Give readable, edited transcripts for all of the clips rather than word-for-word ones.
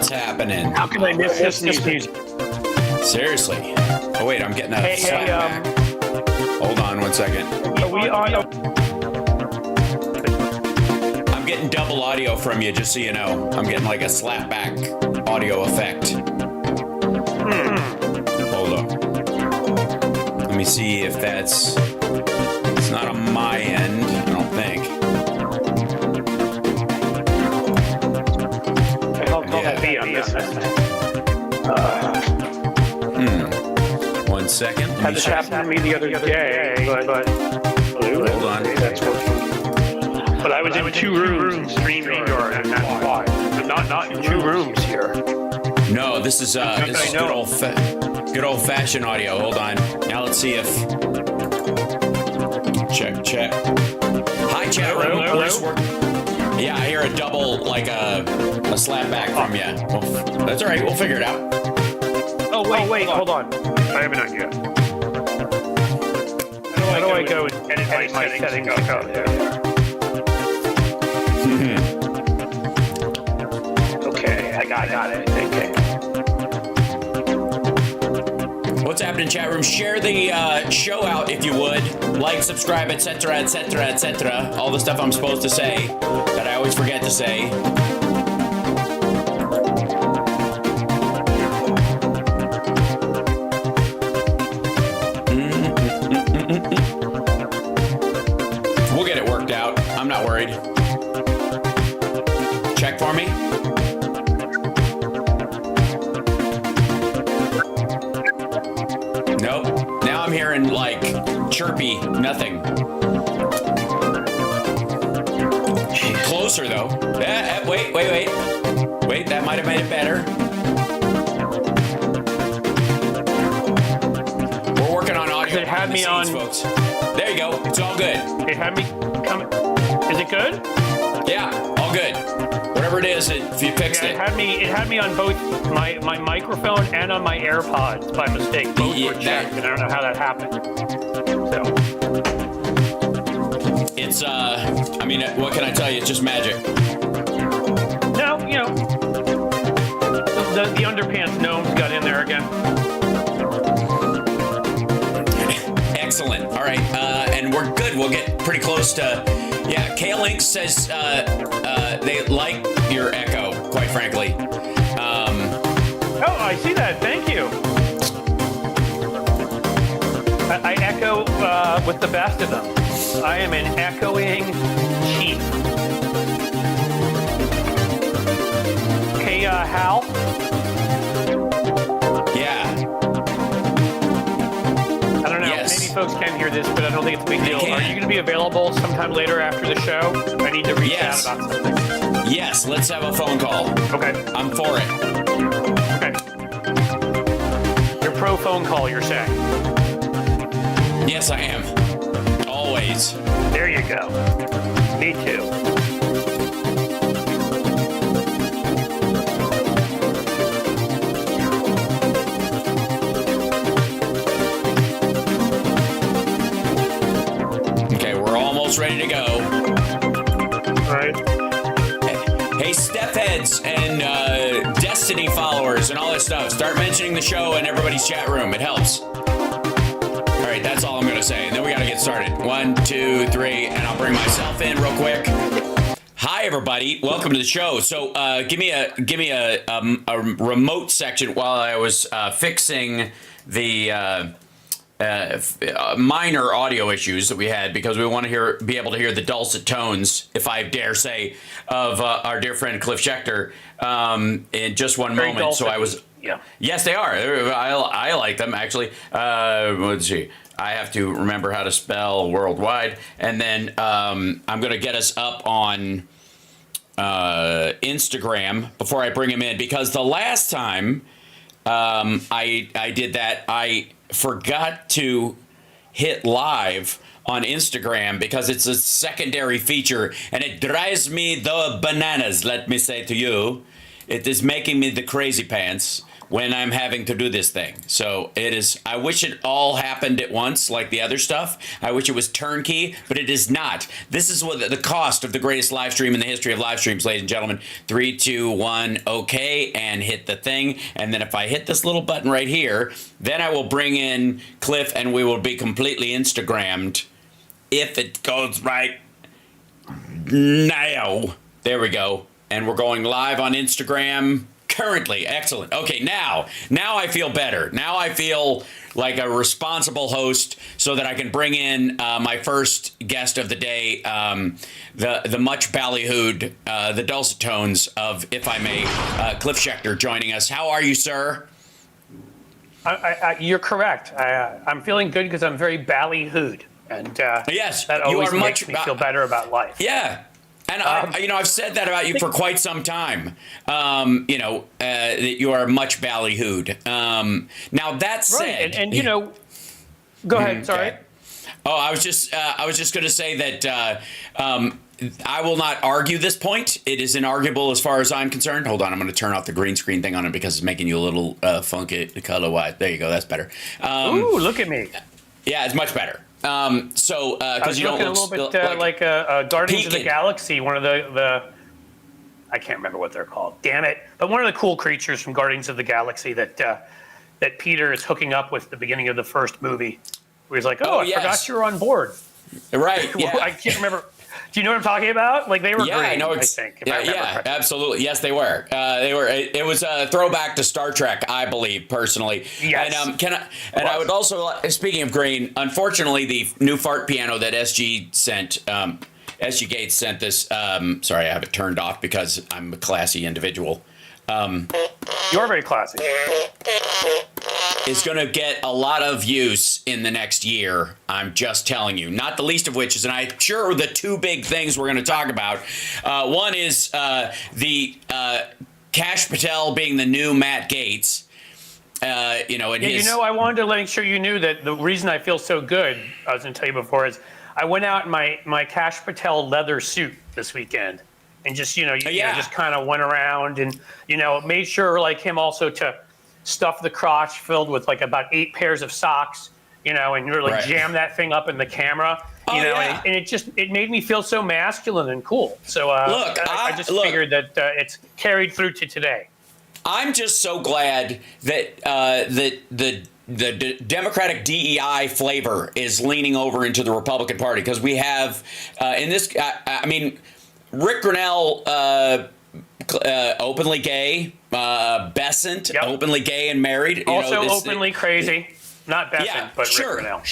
What's happening? How can I miss this music? Seriously. Oh, wait, I'm getting a slap back. Hold on 1 second. Are we on? I'm getting double audio from you, just so you know. I'm getting like a slap back audio effect. Hold on. Let me see if that's... It's not on my end, I don't think. How can that be on this end? 1 second. Had this happen to me the other day, but Hold on. that's working. But I was in two rooms, StreamYard, and that's why. I'm not in two rooms here. No, this is good old fashioned audio. Hold on. Now let's see if... Check. Hi, chat room. Hello? Yeah, I hear a double, like a slap back from you. Well, that's all right. We'll figure it out. Oh, wait, hold on. I have an idea. How do I go and edit my settings out there? Okay, I got it. Okay. What's happening, chat room? Share the show out if you would. Like, subscribe, etc., etc., etc. All the stuff I'm supposed to say that I always forget to say. We'll get it worked out. I'm not worried. Check for me. Nope. Now I'm hearing like chirpy nothing. Closer though. Wait. Wait, that might have made it better. We're working on audio. It had me on, folks. There you go. It's all good. It had me come. Is it good? Yeah, all good. Whatever it is, if you fixed it. It had me on both my microphone and on my AirPods by mistake. Both were checked, and I don't know how that happened. So it's I mean, what can I tell you? It's just magic. No, the underpants gnomes got in there again. Excellent. All right, and we're good. We'll get pretty close to. Yeah, K-Link says they like your echo, quite frankly. Oh, I see that. Thank you. I echo with the best of them. I am an echoing chief. Hey, Hal? Yeah. I don't know. Yes. Maybe folks can hear this, but I don't think it's a big deal. can. Are you going to be available sometime later after the show? I need to reach out about something. Yes, let's have a phone call. Okay. I'm for it. Okay. You're pro phone call, you're saying? Yes, I am. Always. There you go. Me too. Okay, we're almost ready to go. All right. Hey, Steph heads and Destiny followers and all that stuff. Start mentioning the show in everybody's chat room. It helps. All right, that's all I'm going to say. And then we got to get started. 1, 2, 3, and I'll bring myself in real quick. Hi, everybody. Welcome to the show. So give me a remote section while I was fixing the minor audio issues that we had, because we want to be able to hear the dulcet tones, if I dare say, of our dear friend Cliff Schechter in just one moment. Dulcet. So I was, yeah. Yes, they are. I like them actually. Let's see. I have to remember how to spell worldwide, and then I'm going to get us up on Instagram before I bring him in, because the last time I did that, I forgot to hit live on Instagram because it's a secondary feature, and it drives me the bananas, let me say to you. It is making me the crazy pants, when I'm having to do this thing. So it is, I wish it all happened at once like the other stuff. I wish it was turnkey, but it is not. This is what the cost of the greatest live stream in the history of live streams, ladies and gentlemen. 3, 2, 1, okay, and hit the thing. And then if I hit this little button right here, then I will bring in Cliff and we will be completely Instagrammed if it goes right now. There we go. And we're going live on Instagram currently. Excellent. Okay, now I feel better. Now I feel like a responsible host so that I can bring in my first guest of the day, the much ballyhooed, the dulcet tones of, if I may, Cliff Schechter joining us. How are you, sir? You're correct. I'm feeling good because I'm very ballyhooed. And yes, that always makes me feel better about life. Yeah. And I've said that about you for quite some time. That you are much ballyhooed. Now that said, right. and go ahead. Sorry. Okay. Oh, I was just going to say that I will not argue this point. It is inarguable as far as I'm concerned. Hold on, I'm going to turn off the green screen thing on it because it's making you a little funky color-wise. There you go. That's better. Ooh, look at me. Yeah, it's much better. Because you don't look a little bit like Guardians of the Galaxy, one of the I can't remember what they're called. Damn it! But one of the cool creatures from Guardians of the Galaxy that Peter is hooking up with at the beginning of the first movie, where he's like, "Oh, I forgot you were on board." Right. Yeah. I can't remember. Do you know what I'm talking about? Like they were green, I think. Yeah, absolutely. Yes, they were. They were. It was a throwback to Star Trek, I believe, personally. Yes. And I would also, speaking of green, unfortunately, the new fart piano that SG sent, SG Gates sent this. Sorry, I have it turned off because I'm a classy individual. You're very classy. Is going to get a lot of use in the next year. I'm just telling you. Not the least of which is, and I'm sure the two big things we're going to talk about. One is the Kash Patel being the new Matt Gaetz. I wanted to make sure you knew that the reason I feel so good, I was going to tell you before, is I went out in my Kash Patel leather suit this weekend and just, just kind of went around and, made sure like him also to stuff the crotch filled with like about 8 pairs of socks, and really jam that thing up in the camera, and it made me feel so masculine and cool. So I just figured that it's carried through to today. I'm just so glad that the Democratic DEI flavor is leaning over into the Republican Party, because we have in this, Rick Grinnell, openly gay, Besant, openly gay and married. Openly crazy. Not Besant, but sure. Rick Grinnell.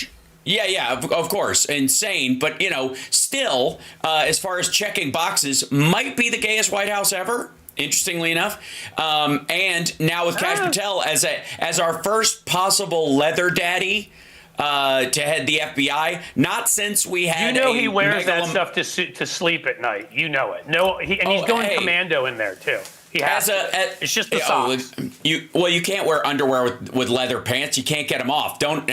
Yeah, of course. Insane. But, still, as far as checking boxes, might be the gayest White House ever, interestingly enough. And now with Kash Patel as our first possible leather daddy to head the FBI, not since we had he wears that stuff to sleep at night. You know it. He's going commando in there, too. He has it's just the socks. You can't wear underwear with leather pants. You can't get them off. Don't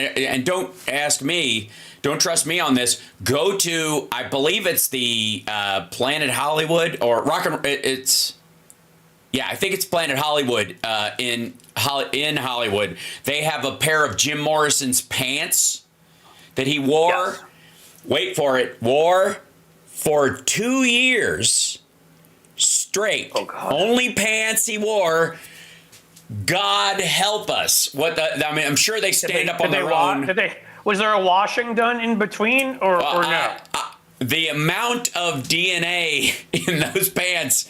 ask me. Don't trust me on this. Go to, I believe it's the Planet Hollywood or I think it's Planet Hollywood in Hollywood. They have a pair of Jim Morrison's pants that he wore. Yes. Wait for it. Wore for 2 years straight. Oh, God. Only pants he wore. God help us. I'm sure they stand up on their own. Was there a washing done in between or no? The amount of DNA in those pants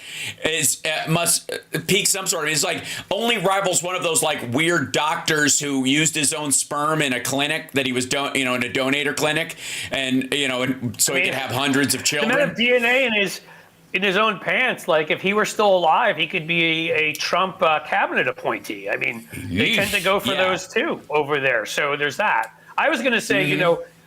must peak some sort of. It's like only rivals one of those like weird doctors who used his own sperm in a clinic that he was in a donator clinic, and so he could have hundreds of children. The amount of DNA in his own pants. Like if he were still alive, he could be a Trump cabinet appointee. I mean, they tend to go for those too over there. So there's that. I was going to say,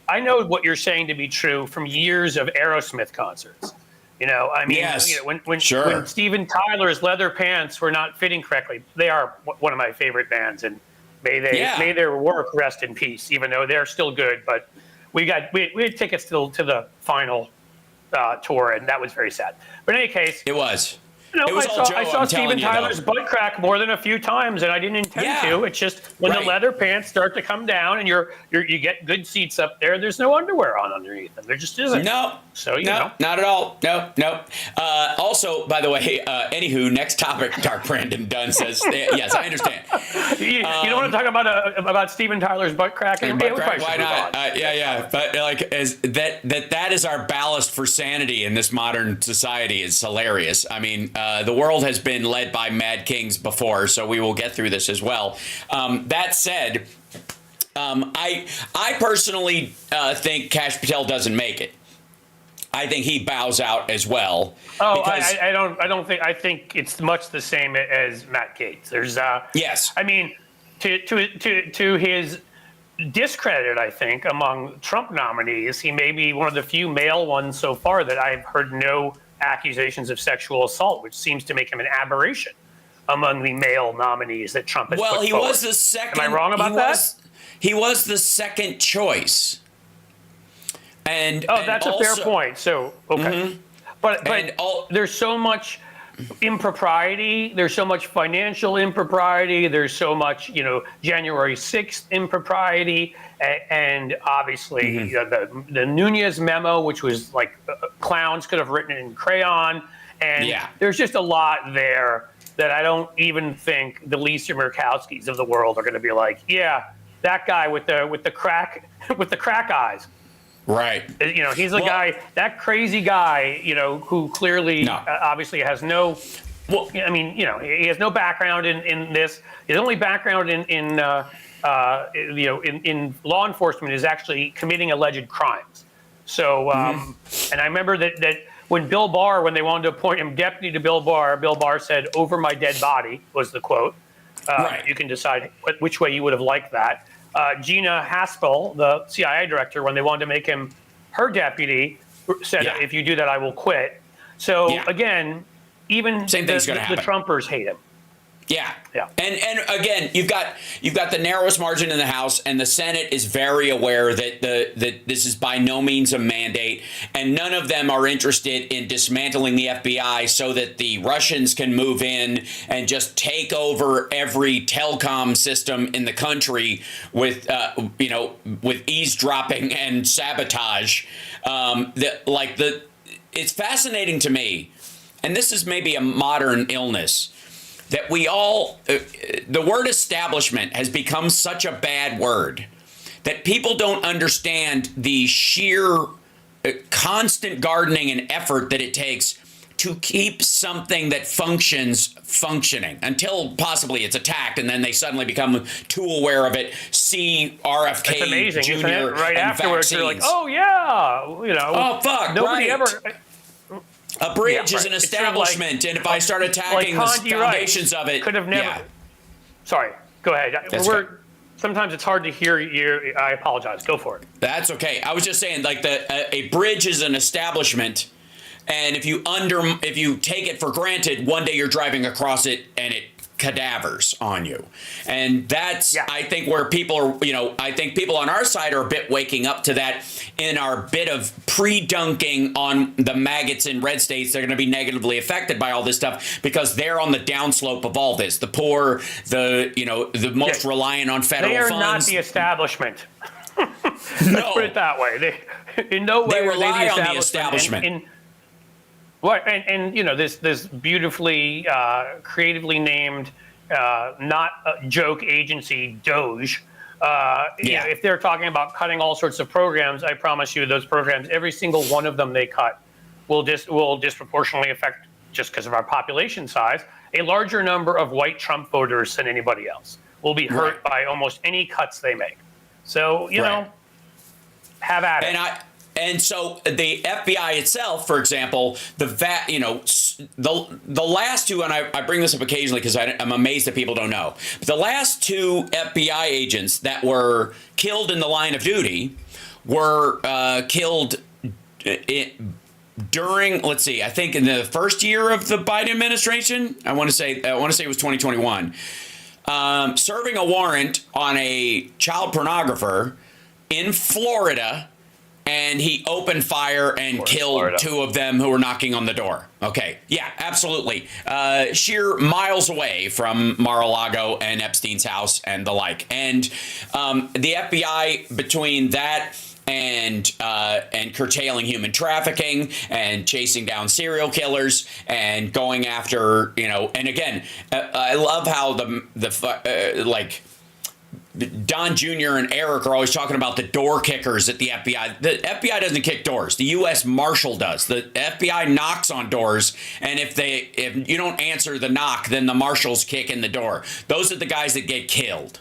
I know what you're saying to be true from years of Aerosmith concerts. When Steven Tyler's leather pants were not fitting correctly, they are one of my favorite bands, and may their work rest in peace. Even though they're still good, but we had tickets to the final tour, and that was very sad. But in any case, it was. It was all Joe, I saw I'm telling Steven you, Tyler's though. butt crack more than a few times, and I didn't intend to. It's just when the leather pants start to come down and you get good seats up there, there's no underwear on underneath them. There just isn't. No. So, you no, know. not at all. No. Also, by the way, anywho, next topic, Dark Brandon Dunn says, yes, I understand. You don't want to talk about Steven Tyler's butt crack? Why not? Yeah. But like, that is our ballast for sanity in this modern society. Is hilarious. I mean, the world has been led by mad kings before, so we will get through this as well. That said, I personally think Kash Patel doesn't make it. I think he bows out as well. Oh, I don't think. I think it's much the same as Matt Gaetz. There's yes. I mean, to his discredit, I think among Trump nominees, he may be one of the few male ones so far that I've heard no accusations of sexual assault, which seems to make him an aberration among the male nominees that Trump has put forward. Was the second. Am I wrong about that? He was the second choice. And that's also, a fair point. So, okay. Mm-hmm. But there's so much impropriety. There's so much financial impropriety. There's so much, January 6th impropriety. And obviously the Nunez memo, which was like clowns could have written it in crayon. And there's just a lot there that I don't even think the Lisa Murkowskis of the world are going to be like, yeah, that guy with the crack eyes. Right. He's a guy, that crazy guy, who clearly obviously has no. Well, I mean, he has no background in this. His only background in law enforcement is actually committing alleged crimes. So, and I remember that when Bill Barr, when they wanted to appoint him deputy to Bill Barr said, "Over my dead body," was the quote. You can decide which way you would have liked that. Gina Haspel, the CIA director, when they wanted to make him her deputy, said, "If you do that, I will quit." So again, even the Trumpers hate him. Yeah. And again, you've got the narrowest margin in the House, and the Senate is very aware that that this is by no means a mandate, and none of them are interested in dismantling the FBI so that the Russians can move in and just take over every telecom system in the country with with eavesdropping and sabotage. It's fascinating to me, and this is maybe a modern illness, that we all, the word establishment has become such a bad word that people don't understand the sheer constant gardening and effort that it takes to keep something that functioning until possibly it's attacked, and then they suddenly become too aware of it. See RFK it's amazing, Jr. Isn't it? Right and afterwards, vaccines. You're like, oh yeah, oh fuck, nobody ever. A bridge is an establishment, and if I start attacking the foundations of it, could have never. Yeah. Sorry, go ahead. Sometimes it's hard to hear you. I apologize. Go for it. That's okay. I was just saying, like a bridge is an establishment, and if you take it for granted, one day you're driving across it and it cadavers on you. And that's, I think, where people are, I think people on our side are a bit waking up to that in our bit of pre-dunking on the maggots in red states. They're going to be negatively affected by all this stuff because they're on the downslope of all this. The poor, the most reliant on federal funds. They are not the establishment. No. Let's put it that way. In no way they rely are they on the establishment. This beautifully, creatively named, not a joke agency, Doge. If they're talking about cutting all sorts of programs, I promise you, those programs, every single one of them they cut, will disproportionately affect, just because of our population size, a larger number of white Trump voters than anybody else. Will be hurt by almost any cuts they make. So have at it. And so the FBI itself, for example, the last two, and I bring this up occasionally because I'm amazed that people don't know, but the last two FBI agents that were killed in the line of duty were killed during, let's see, I think in the first year of the Biden administration. I want to say it was 2021. Serving a warrant on a child pornographer in Florida. and he opened fire and killed Florida. 2 of them who were knocking on the door. Okay, yeah, absolutely. Sheer miles away from Mar-a-Lago and Epstein's house and the like. And the FBI, between that and curtailing human trafficking and chasing down serial killers and going after, and again, I love how like Don Jr. and Eric are always talking about the door kickers at the FBI. The FBI doesn't kick doors. The U.S. Marshal does. The FBI knocks on doors, and if you don't answer the knock, then the marshals kick in the door. Those are the guys that get killed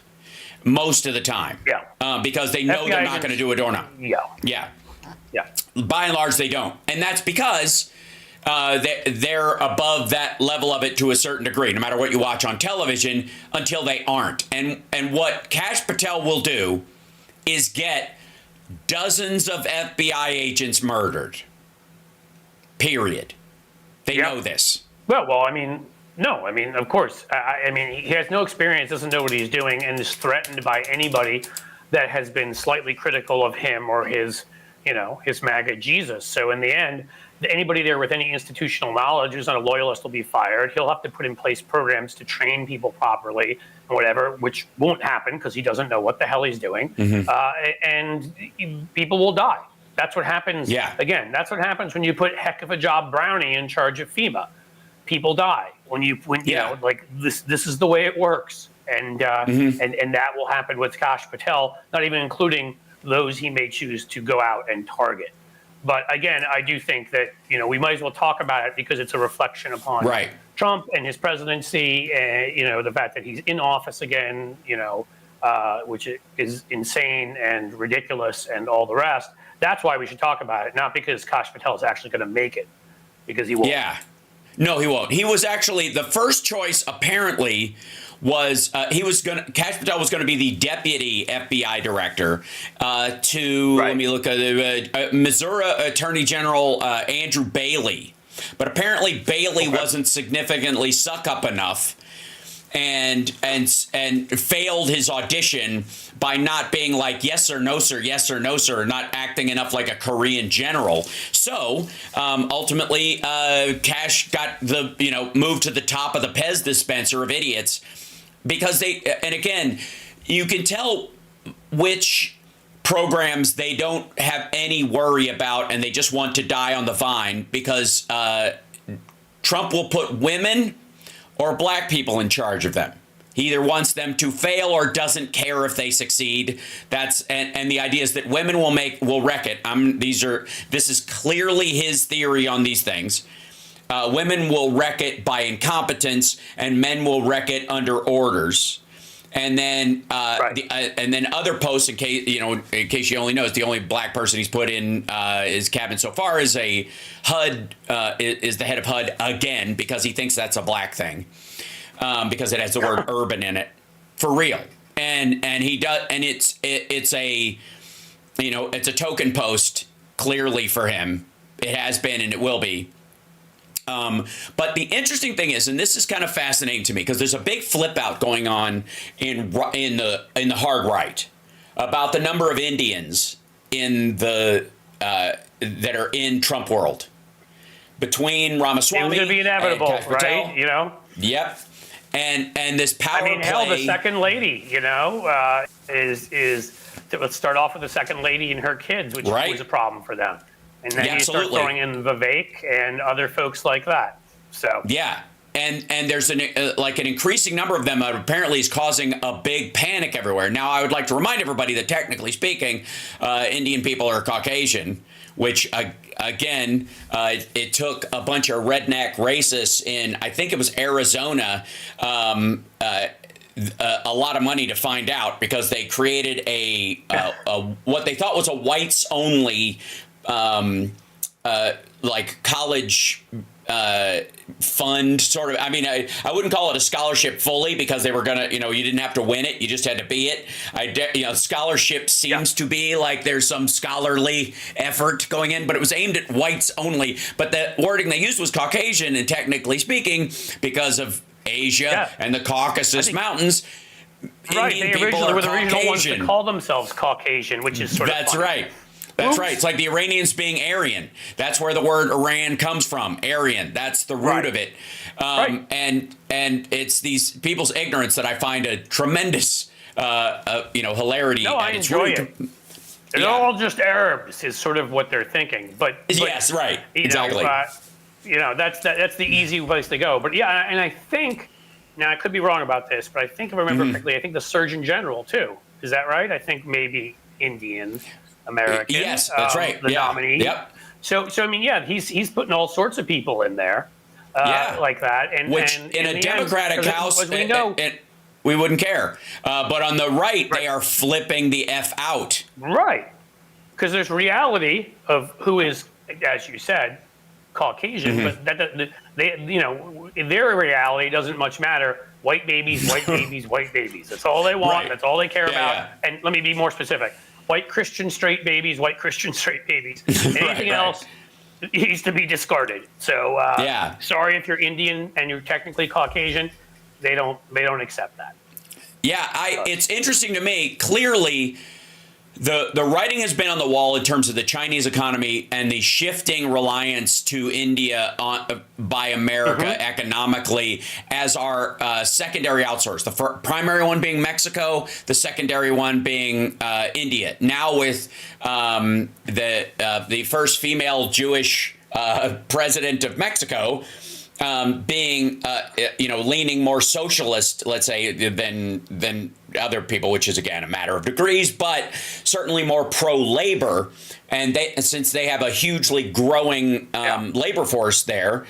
most of the time. Yeah. Because they know they're not going to do a door knock. Yeah. Yeah. Yeah. By and large, they don't. And that's because they're above that level of it to a certain degree, no matter what you watch on television, until they aren't. And what Kash Patel will do is get dozens of FBI agents murdered. Period. They know this. Well, I mean, no. I mean, of course. I mean, he has no experience, doesn't know what he's doing, and is threatened by anybody that has been slightly critical of him or his MAGA Jesus. So in the end, anybody there with any institutional knowledge who's not a loyalist will be fired. He'll have to put in place programs to train people properly and whatever, which won't happen because he doesn't know what the hell he's doing. And people will die. That's what happens. Yeah. Again, that's what happens when you put heck of a job Brownie in charge of FEMA. People die when you know, like this is the way it works. And that will happen with Kash Patel, not even including those he may choose to go out and target. But again, I do think that, we might as well talk about it because it's a reflection upon Trump and his presidency and, the fact that he's in office again, which is insane and ridiculous and all the rest. That's why we should talk about it, not because Kash Patel is actually going to make it, because he won't. Yeah. No, he won't. He was actually the first choice, apparently, was Kash Patel was going to be the deputy FBI director let me look at Missouri Attorney General Andrew Bailey. But apparently Bailey wasn't significantly suck up enough and failed his audition by not being like yes sir, no sir, not acting enough like a Korean general. So ultimately Kash got moved to the top of the Pez dispenser of idiots. Because and again, you can tell which programs they don't have any worry about and they just want to die on the vine because Trump will put women or black people in charge of them. He either wants them to fail or doesn't care if they succeed. And the idea is that women will wreck it. This is clearly his theory on these things. Women will wreck it by incompetence, and men will wreck it under orders. And then, and then other posts. In case you only know, the only black person he's put in his cabinet so far is a HUD. Is the head of HUD again because he thinks that's a black thing, because it has the word urban in it, for real. And he does, and it's a token post clearly for him. It has been and it will be. But the interesting thing is, and this is kind of fascinating to me, because there's a big flip out going on in the hard right about the number of Indians in that are in Trump world between Ramaswamy. It was going to be inevitable, and Kash Patel. Right? Yep. And this power play. Hell, the second lady, is let's start off with the second lady and her kids, which was a problem for them. And then you start throwing in Vivek and other folks like that. So and there's an increasing number of them apparently is causing a big panic everywhere. Now, I would like to remind everybody that technically speaking, Indian people are Caucasian, which again, it took a bunch of redneck racists in, I think it was Arizona, a lot of money to find out, because they created a what they thought was a whites only college fund sort of. I mean, I wouldn't call it a scholarship fully, because they were gonna, you didn't have to win it, you just had to be it. Scholarship seems to be like there's some scholarly effort going in, but it was aimed at whites only. But the wording they used was Caucasian, and technically speaking, because of Asia and the Caucasus Mountains, Indian people are were the original ones Caucasian. to call themselves Caucasian, which is sort of funny. Right. That's Oops. right. It's like the Iranians being Aryan. That's where the word Iran comes from. Aryan. That's the root of it. Right. And it's these people's ignorance that I find a tremendous, hilarity. No, I and it's enjoy really, it. They're all just Arabs is sort of what they're thinking. But yes, right. Exactly. That's the easy place to go. But yeah, and I think, now I could be wrong about this, but I think if I remember correctly, I think the Surgeon General too. Is that right? I think maybe Indian American. Yes, that's right. The nominee. Yep. So I mean, yeah, he's putting all sorts of people in there, like that, and which and in a Democratic House, as we know, we wouldn't care. But on the right, they are flipping the F out. right? Because there's reality of who is, as you said, Caucasian, but their reality doesn't much matter. White babies, white babies, white babies. That's all they want. Right. That's all they care about. Yeah. And let me be more specific. White Christian straight babies, white Christian straight babies. Anything else needs to be discarded. So sorry if you're Indian and you're technically Caucasian, they don't accept that. Yeah, it's interesting to me. Clearly, the writing has been on the wall in terms of the Chinese economy and the shifting reliance to India by America economically as our secondary outsource. The primary one being Mexico, the secondary one being India. Now with the first female Jewish president of Mexico being leaning more socialist, let's say, than other people, which is again a matter of degrees, but certainly more pro-labor. And since they have a hugely growing labor force there,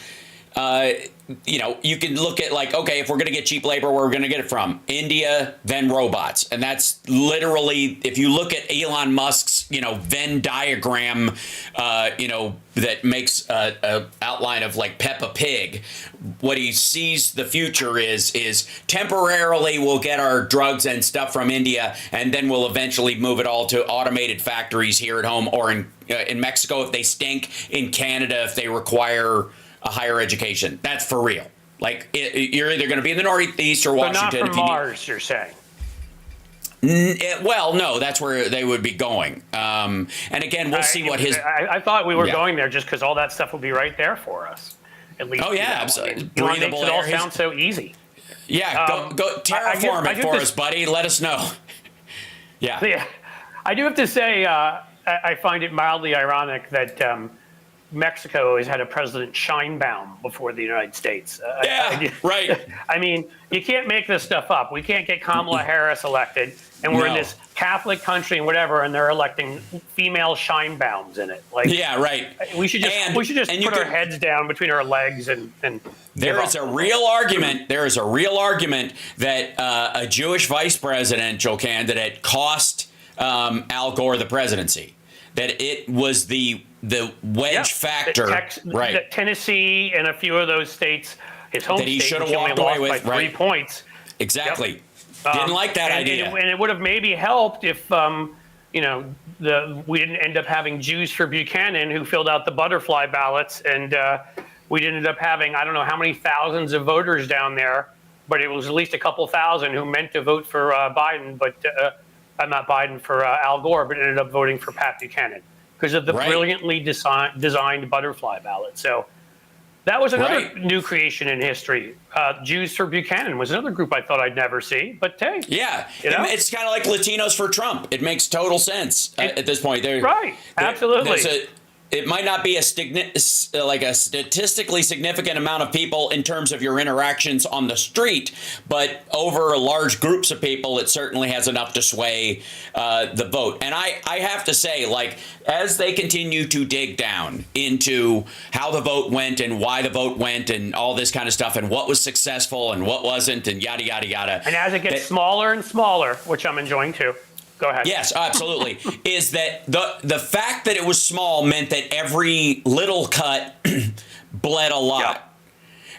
you can look at like, okay, if we're going to get cheap labor, where we're going to get it from? India, then robots. And that's literally, if you look at Elon Musk's, Venn diagram, that makes a outline of like Peppa Pig, what he sees the future is temporarily we'll get our drugs and stuff from India, and then we'll eventually move it all to automated factories here at home, or in Mexico if they stink, in Canada if they require a higher education. That's for real. Like you're either going to be in the Northeast or Washington. But not from Mars, you're saying. Well, no, that's where they would be going. And again, we'll see what his. I thought we were going there just because all that stuff will be right there for us. At least. Oh yeah, absolutely. Breathable air. It all sounds so easy. Yeah, go terraform it for us, buddy. Let us know. Yeah. I do have to say, I find it mildly ironic that Mexico has had a President Scheinbaum before the United States. Right. I mean, you can't make this stuff up. We can't get Kamala Harris elected, and we're in this Catholic country and whatever, and they're electing female Scheinbaums in it. Like, right. We should just put our heads down between our legs and. There is a real argument. There is a real argument that a Jewish vice presidential candidate cost Al Gore the presidency. That it was the wedge factor, right? That Tennessee and a few of those states, his home that he state, should have walked away with, by 3 points. Exactly. Didn't like that idea. And it would have maybe helped if, we didn't end up having Jews for Buchanan who filled out the butterfly ballots, and we didn't end up having, I don't know how many thousands of voters down there, but it was at least a couple thousand who meant to vote for Biden, but not Biden, for Al Gore, but ended up voting for Pat Buchanan because of the brilliantly designed butterfly ballot. So that was another new creation in history. Jews for Buchanan was another group I thought I'd never see, but hey. Yeah, it's kind of like Latinos for Trump. It makes total sense at this point. Absolutely. It might not be a statistically significant amount of people in terms of your interactions on the street, but over large groups of people, it certainly has enough to sway the vote. And I have to say, like, as they continue to dig down into how the vote went and why the vote went and all this kind of stuff and what was successful and what wasn't and yada, yada, yada. And as it gets smaller and smaller, which I'm enjoying too. Go ahead. Yes, absolutely. Is that the fact that it was small meant that every little cut bled a lot.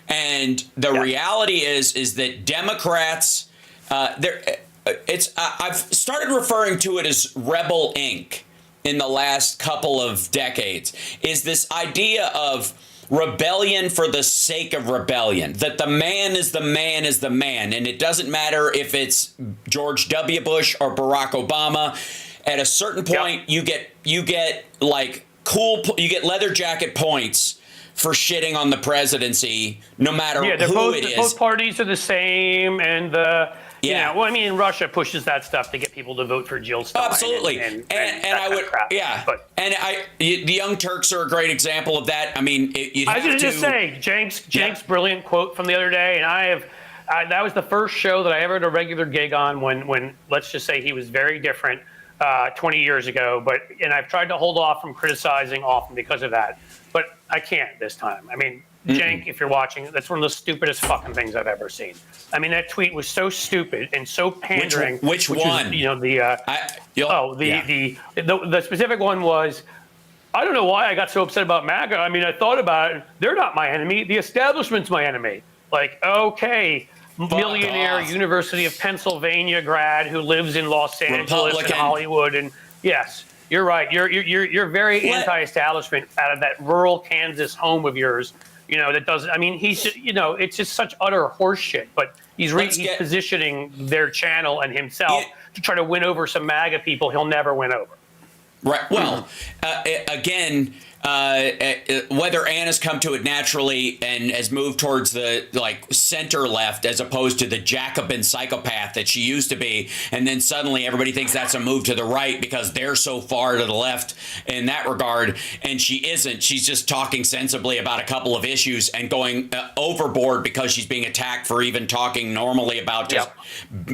And the reality is that Democrats, I've started referring to it as Rebel Inc. in the last couple of decades, is this idea of rebellion for the sake of rebellion, that the man is the man is the man. And it doesn't matter if it's George W. Bush or Barack Obama. at a certain point, you get like you get leather jacket points for shitting on the presidency, no matter who it is. Both parties are the same, and well, I mean, Russia pushes that stuff to get people to vote for Jill Stein. Absolutely, and I would, the Young Turks are a great example of that. I mean, I was going to just say, Cenk's brilliant quote from the other day, and that was the first show that I ever had a regular gig on when let's just say he was very different 20 years ago. And I've tried to hold off from criticizing often because of that, but I can't this time. I mean, Cenk, if you're watching, that's one of the stupidest fucking things I've ever seen. I mean, that tweet was so stupid and so pandering. Which one? Was, the specific one was, I don't know why I got so upset about MAGA. I mean, I thought about it. They're not my enemy. The establishment's my enemy. Like, okay, millionaire University of Pennsylvania grad who lives in Los Angeles and Hollywood, and yes, you're right. You're very anti-establishment out of that rural Kansas home of yours. That doesn't. I mean, it's just such utter horseshit. But he's positioning their channel and himself to try to win over some MAGA people he'll never win over. Right. Well, again, whether Anna's come to it naturally and has moved towards the center left as opposed to the Jacobin psychopath that she used to be, and then suddenly everybody thinks that's a move to the right because they're so far to the left in that regard, and she isn't. She's just talking sensibly about a couple of issues and going overboard because she's being attacked for even talking normally about just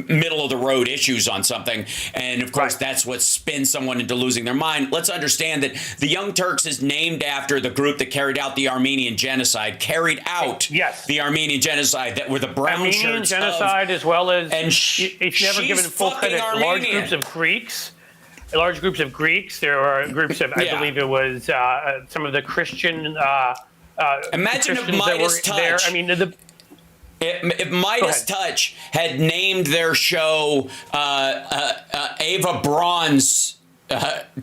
middle of the road issues on something. And of course, that's what spins someone into losing their mind. Let's understand that the Young Turks is named after the group that carried out the Armenian genocide, the Armenian genocide that were the brown Armenian shirts genocide, as well as, and it's never given full credit. Large groups of Greeks. There are groups of, I believe it was some of the Christian. Imagine if Midas Touch. There. I mean, if Midas Touch had named their show Ava Braun's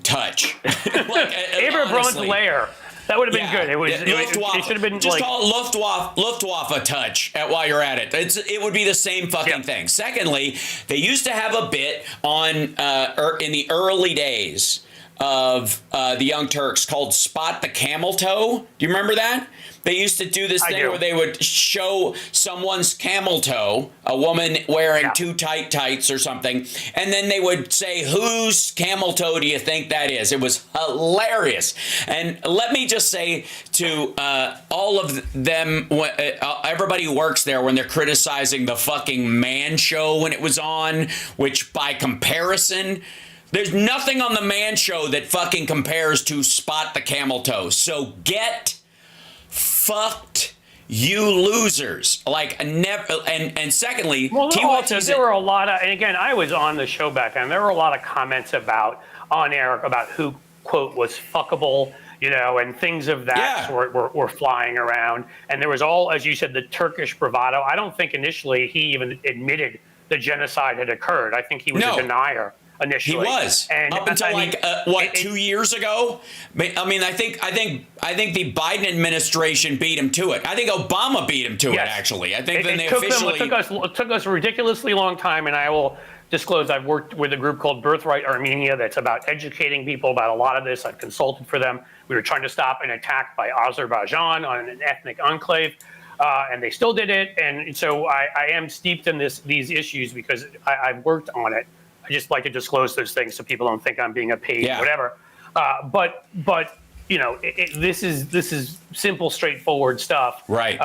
Touch, Ava Braun's Lair. That would have been good. It should have been just call it Luftwaffe Touch while you're at it. It would be the same fucking thing. Secondly, they used to have a bit on in the early days of the Young Turks called Spot the Camel Toe. Do you remember that? They used to do this thing where they would show someone's camel toe, a woman wearing too tight tights or something, and then they would say, whose camel toe do you think that is? It was hilarious. And let me just say to all of them, everybody who works there, when they're criticizing the fucking Man Show when it was on, which by comparison, there's nothing on the Man Show that fucking compares to Spot the Camel Toe. So get fucked, you losers. And secondly, there were a lot of, and again, I was on the show back then, there were a lot of comments on air about who, quote, was fuckable, and things of that sort were flying around. And there was all, as you said, the Turkish bravado. I don't think initially he even admitted the genocide had occurred. I think he was a denier. Initially. He was, and up until 2 years ago. I mean, I think the Biden administration beat him to it. I think Obama beat him to it. Actually, I think it took us a ridiculously long time. And I will disclose, I've worked with a group called Birthright Armenia that's about educating people about a lot of this. I've consulted for them. We were trying to stop an attack by Azerbaijan on an ethnic enclave. And they still did it. And so I am steeped in these issues because I've worked on it. I just like to disclose those things so people don't think I'm being a paid whatever. But this is simple, straightforward stuff. Right.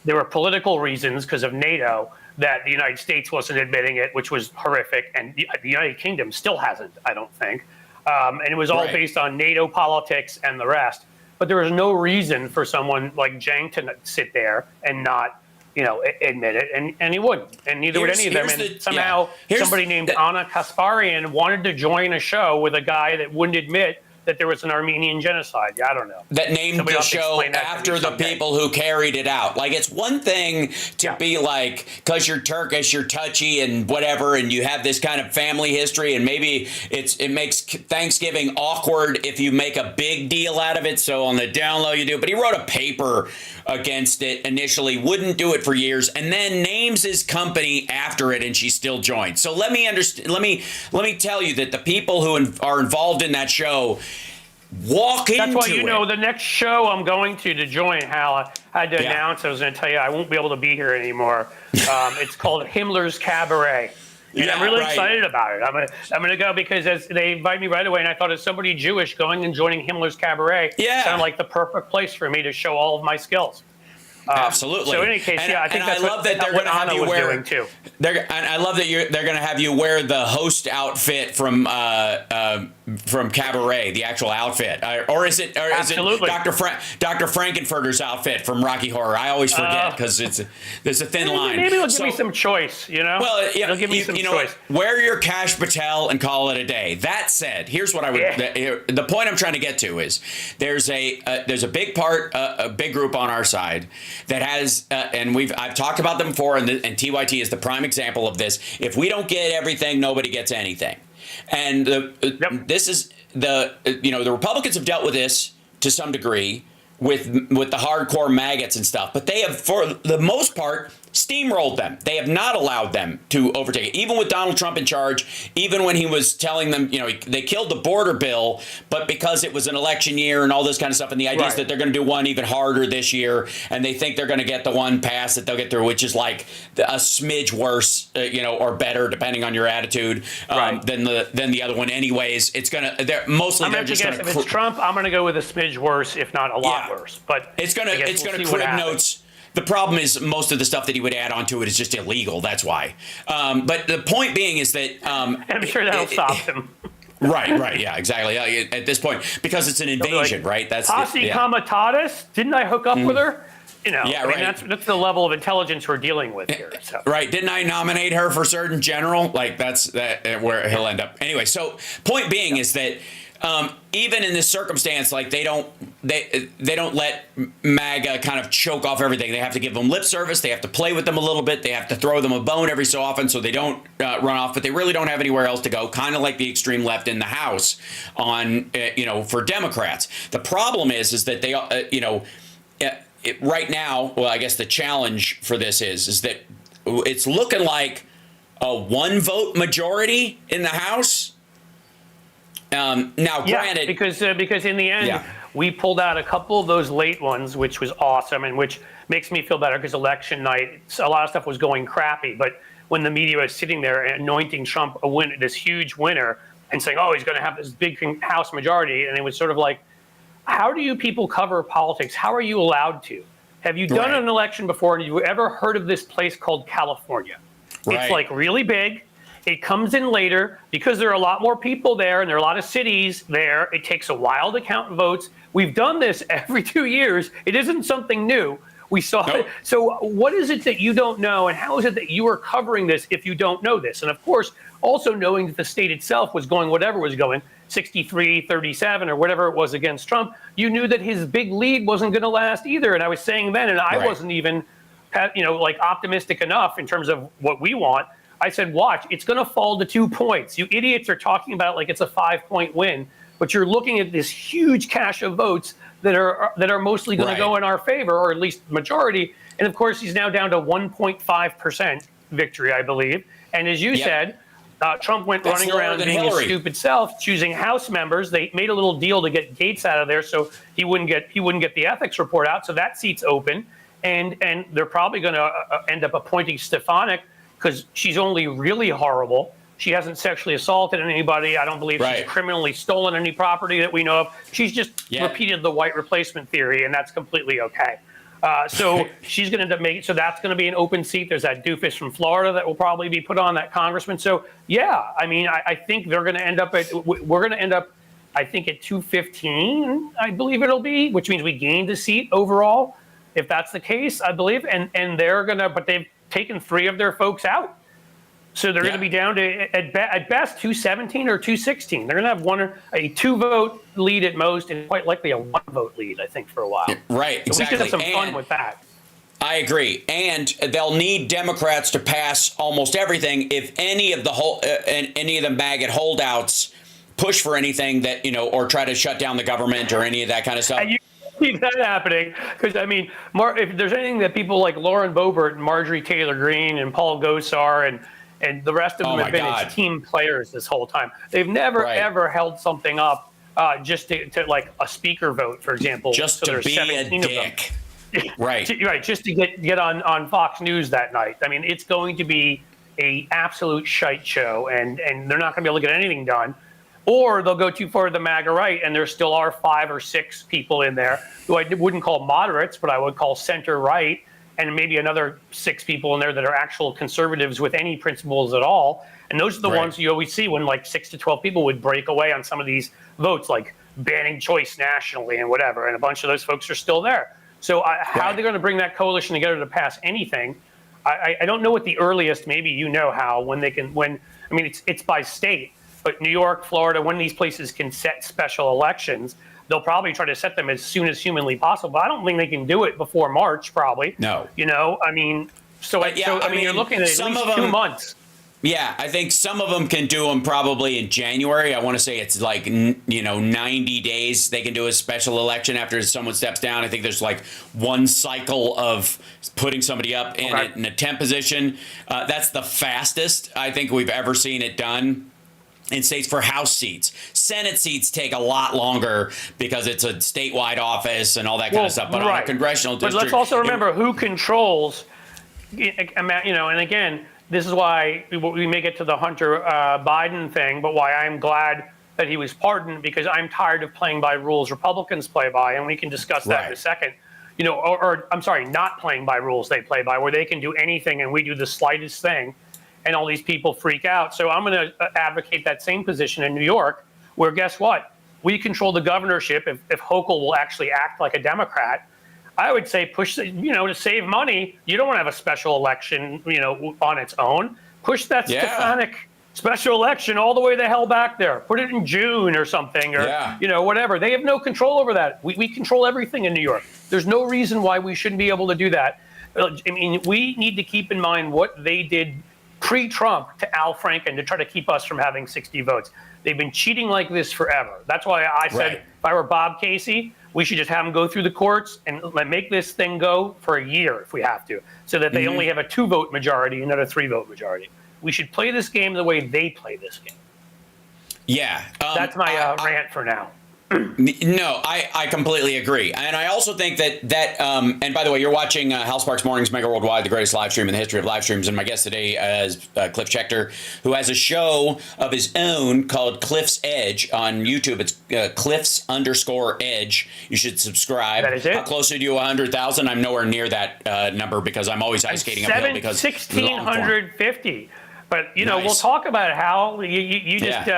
There were political reasons because of NATO that the United States wasn't admitting it, which was horrific, and the United Kingdom still hasn't, I don't think. And it was all based on NATO politics and the rest. But there was no reason for someone like Cenk to sit there and not admit it, and he wouldn't, and neither would any of them. And somehow somebody named Anna Kasparian wanted to join a show with a guy that wouldn't admit that there was an Armenian genocide. I don't know. That named Somebody the else show explain that to me after the someday. people who carried it out. Like, it's one thing to be like, because you're Turkish, you're touchy and whatever, and you have this kind of family history, and maybe it makes Thanksgiving awkward if you make a big deal out of it. So on the down low you do. But he wrote a paper against it initially, wouldn't do it for years, and then names his company after it, and she still joined. So let me understand. Let me tell you that the people who are involved in that show walk into it. That's why, you know, the next show I'm going to join, Hal, I had to announce, I was going to tell you I won't be able to be here anymore. It's called Himmler's Cabaret. And I'm really excited about it. I'm gonna go because as they invite me right away, and I thought as somebody Jewish going and joining Himmler's Cabaret sounded like the perfect place for me to show all of my skills. Absolutely. So in any case, I think that's what they're going to have you wear. Doing too. And I love that they're going to have you wear the host outfit from Cabaret, the actual outfit, or is it Dr. Frankenfurter's outfit from Rocky Horror? I always forget because there's a thin line. Maybe they'll give me some choice, you know. Well, yeah, they'll give me some choice. Wear your Kash Patel and call it a day. That said, here's what I would. The point I'm trying to get to is there's a big part, a big group on our side that has, and I've talked about them before, and TYT is the prime example of this. If we don't get everything, nobody gets anything. And this is the Republicans have dealt with this to some degree with the hardcore maggots and stuff, but they have, for the most part, steamrolled them. They have not allowed them to overtake it. Even with Donald Trump in charge, even when he was telling them, they killed the border bill, but because it was an election year and all this kind of stuff, and the idea is that they're going to do one even harder this year, and they think they're going to get the one pass that they'll get through, which is like a smidge worse, or better, depending on your attitude, than the other one. Anyways, it's going to, they're just going to. If it's Trump, I'm going to go with a smidge worse, if not a lot worse. But it's going to crib notes. The problem is most of the stuff that he would add onto it is just illegal. That's why. But the point being is that I'm sure that'll stop him. Right. Yeah, exactly. At this point, because it's an invasion, right? That's Posse Comitatus. Didn't I hook up with her? That's the level of intelligence we're dealing with here. So. Right. Didn't I nominate her for Surgeon General? Like that's where he'll end up. Anyway, so point being is that even in this circumstance, like they don't let MAGA kind of choke off everything. They have to give them lip service. They have to play with them a little bit. They have to throw them a bone every so often so they don't run off. But they really don't have anywhere else to go. Kind of like the extreme left in the House on for Democrats. The problem is that they right now. Well, I guess the challenge for this is that it's looking like a 1-vote majority in the House. Now, granted, because in the end, we pulled out a couple of those late ones, which was awesome, and which makes me feel better because election night, a lot of stuff was going crappy. But when the media was sitting there anointing Trump this huge winner and saying, "Oh, he's going to have this big House majority," and it was sort of like, how do you people cover politics? How are you allowed to? Have you done an election before? And have you ever heard of this place called California? It's like really big. It comes in later because there are a lot more people there and there are a lot of cities there. It takes a while to count votes. We've done this every 2 years. It isn't something new. We saw it. So what is it that you don't know, and how is it that you are covering this if you don't know this? And of course, also knowing that the state itself was going whatever was going, 63-37 or whatever it was against Trump, you knew that his big lead wasn't going to last either. And I was saying then, and I wasn't even optimistic enough in terms of what we want. I said, watch, it's going to fall to 2 points. You idiots are talking about it like it's a 5-point win, but you're looking at this huge cache of votes that are mostly going to go in our favor, or at least majority. And of course, he's now down to 1.5% victory, I believe. And as you said, Trump went running around being his stupid self, choosing House members. They made a little deal to get Gates out of there so he wouldn't get the ethics report out. So that seat's open, and they're probably going to end up appointing Stefanik, because she's only really horrible. She hasn't sexually assaulted anybody. I don't believe she's criminally stolen any property that we know of. She's just repeated the white replacement theory, and that's completely okay. So she's going to end up making. So that's going to be an open seat. There's that doofus from Florida that will probably be put on, that congressman. So I think they're going to end up we're going to end up, I think, at 215. I believe it'll be, which means we gained a seat overall, if that's the case. I believe, and they're going to, but they've taken 3 of their folks out. So they're going to be down to, at best, 217 or 216. They're going to have a 2-vote lead at most, and quite likely a 1-vote lead, I think, for a while. Right, so exactly. We should have some fun with that. I agree, and they'll need Democrats to pass almost everything if any of the maggot holdouts push for anything that, or try to shut down the government or any of that kind of stuff. And you see that happening because, I mean, if there's anything that people like Lauren Boebert and Marjorie Taylor Greene and Paul Gosar and the rest of them have been its team players this whole time. They've never, ever held something up just to like a speaker vote, for example. Just so to there's be 17 a dick. Right. Right, just to get on Fox News that night. I mean, it's going to be a absolute shite show, and they're not going to be able to get anything done. Or they'll go too far to the MAGA right, and there still are 5 or 6 people in there who I wouldn't call moderates, but I would call center right, and maybe another 6 people in there that are actual conservatives with any principles at all. And those are the ones you always see when like 6 to 12 people would break away on some of these votes, like banning choice nationally and whatever. And a bunch of those folks are still there. So how are they going to bring that coalition together to pass anything? I don't know what the earliest, maybe how, when they can, I mean, it's by state, but New York, Florida, when these places can set special elections, they'll probably try to set them as soon as humanly possible. But I don't think they can do it before March, probably. No. I mean, you're looking at least 2 months. Yeah, I think some of them can do them probably in January. I want to say it's like, 90 days they can do a special election after someone steps down. I think there's like one cycle of putting somebody up in a temp position. That's the fastest I think we've ever seen it done in states for House seats. Senate seats take a lot longer because it's a statewide office and all that kind of stuff. But on a congressional district... But let's also remember who controls, and again... This is why we may get to the Hunter Biden thing, but why I'm glad that he was pardoned, because I'm tired of playing by rules Republicans play by, and we can discuss that in a second. Or I'm sorry, not playing by rules they play by, where they can do anything and we do the slightest thing, and all these people freak out. So I'm going to advocate that same position in New York, where guess what? We control the governorship if Hochul will actually act like a Democrat. I would say push, to save money. You don't want to have a special election, on its own. Push that Stefanik special election all the way the hell back there. Put it in June or something, or whatever. They have no control over that. We control everything in New York. There's no reason why we shouldn't be able to do that. I mean, we need to keep in mind what they did pre-Trump to Al Franken to try to keep us from having 60 votes. They've been cheating like this forever. That's why I said if I were Bob Casey, we should just have them go through the courts and make this thing go for a year if we have to, so that they only have a 2-vote majority and not a 3-vote majority. We should play this game the way they play this game. Yeah. That's my rant for now. No, I completely agree. And I also think that and by the way, you're watching Hal Sparks Mornings Mega Worldwide, the greatest live stream in the history of live streams. And my guest today is Cliff Schechter, who has a show of his own called Cliff's Edge on YouTube. It's Cliffs_Edge. You should subscribe. That is it. How close are you to 100,000? I'm nowhere near that number because I'm always ice skating uphill because 1,650. But we'll talk about it, Hal. You just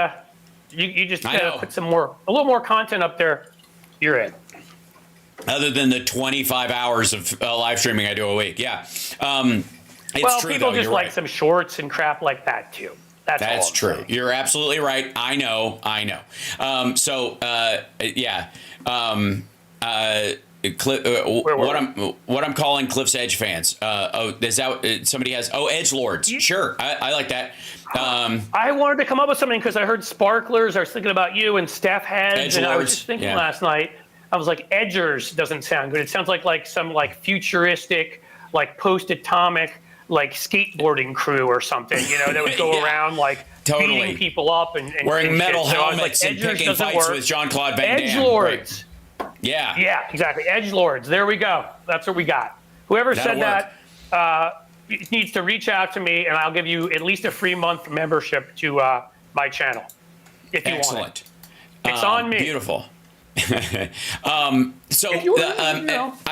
you just gotta put a little more content up there. You're in. Other than the 25 hours of live streaming I do a week, it's true. People though. just like some shorts and crap like that too. That's true. Saying. You're absolutely right. I know. What I'm calling Cliff's Edge fans. Is that somebody has? Edgelords. Sure, I like that. I wanted to come up with something because I heard sparklers. I was thinking about you and Steph Heads, and I was just thinking last night. I was like, Edgers doesn't sound good. It sounds like some futuristic, post-atomic, skateboarding crew or something. That would go around beating people up and wearing metal shit. helmets and picking fights with Jean-Claude Van Damme. Edgelords. Right. Yeah. Yeah, exactly. Edgelords. There we go. That's what we got. Whoever said that needs to reach out to me, and I'll give you at least a free month membership to my channel if you want it. It's on me. Beautiful. I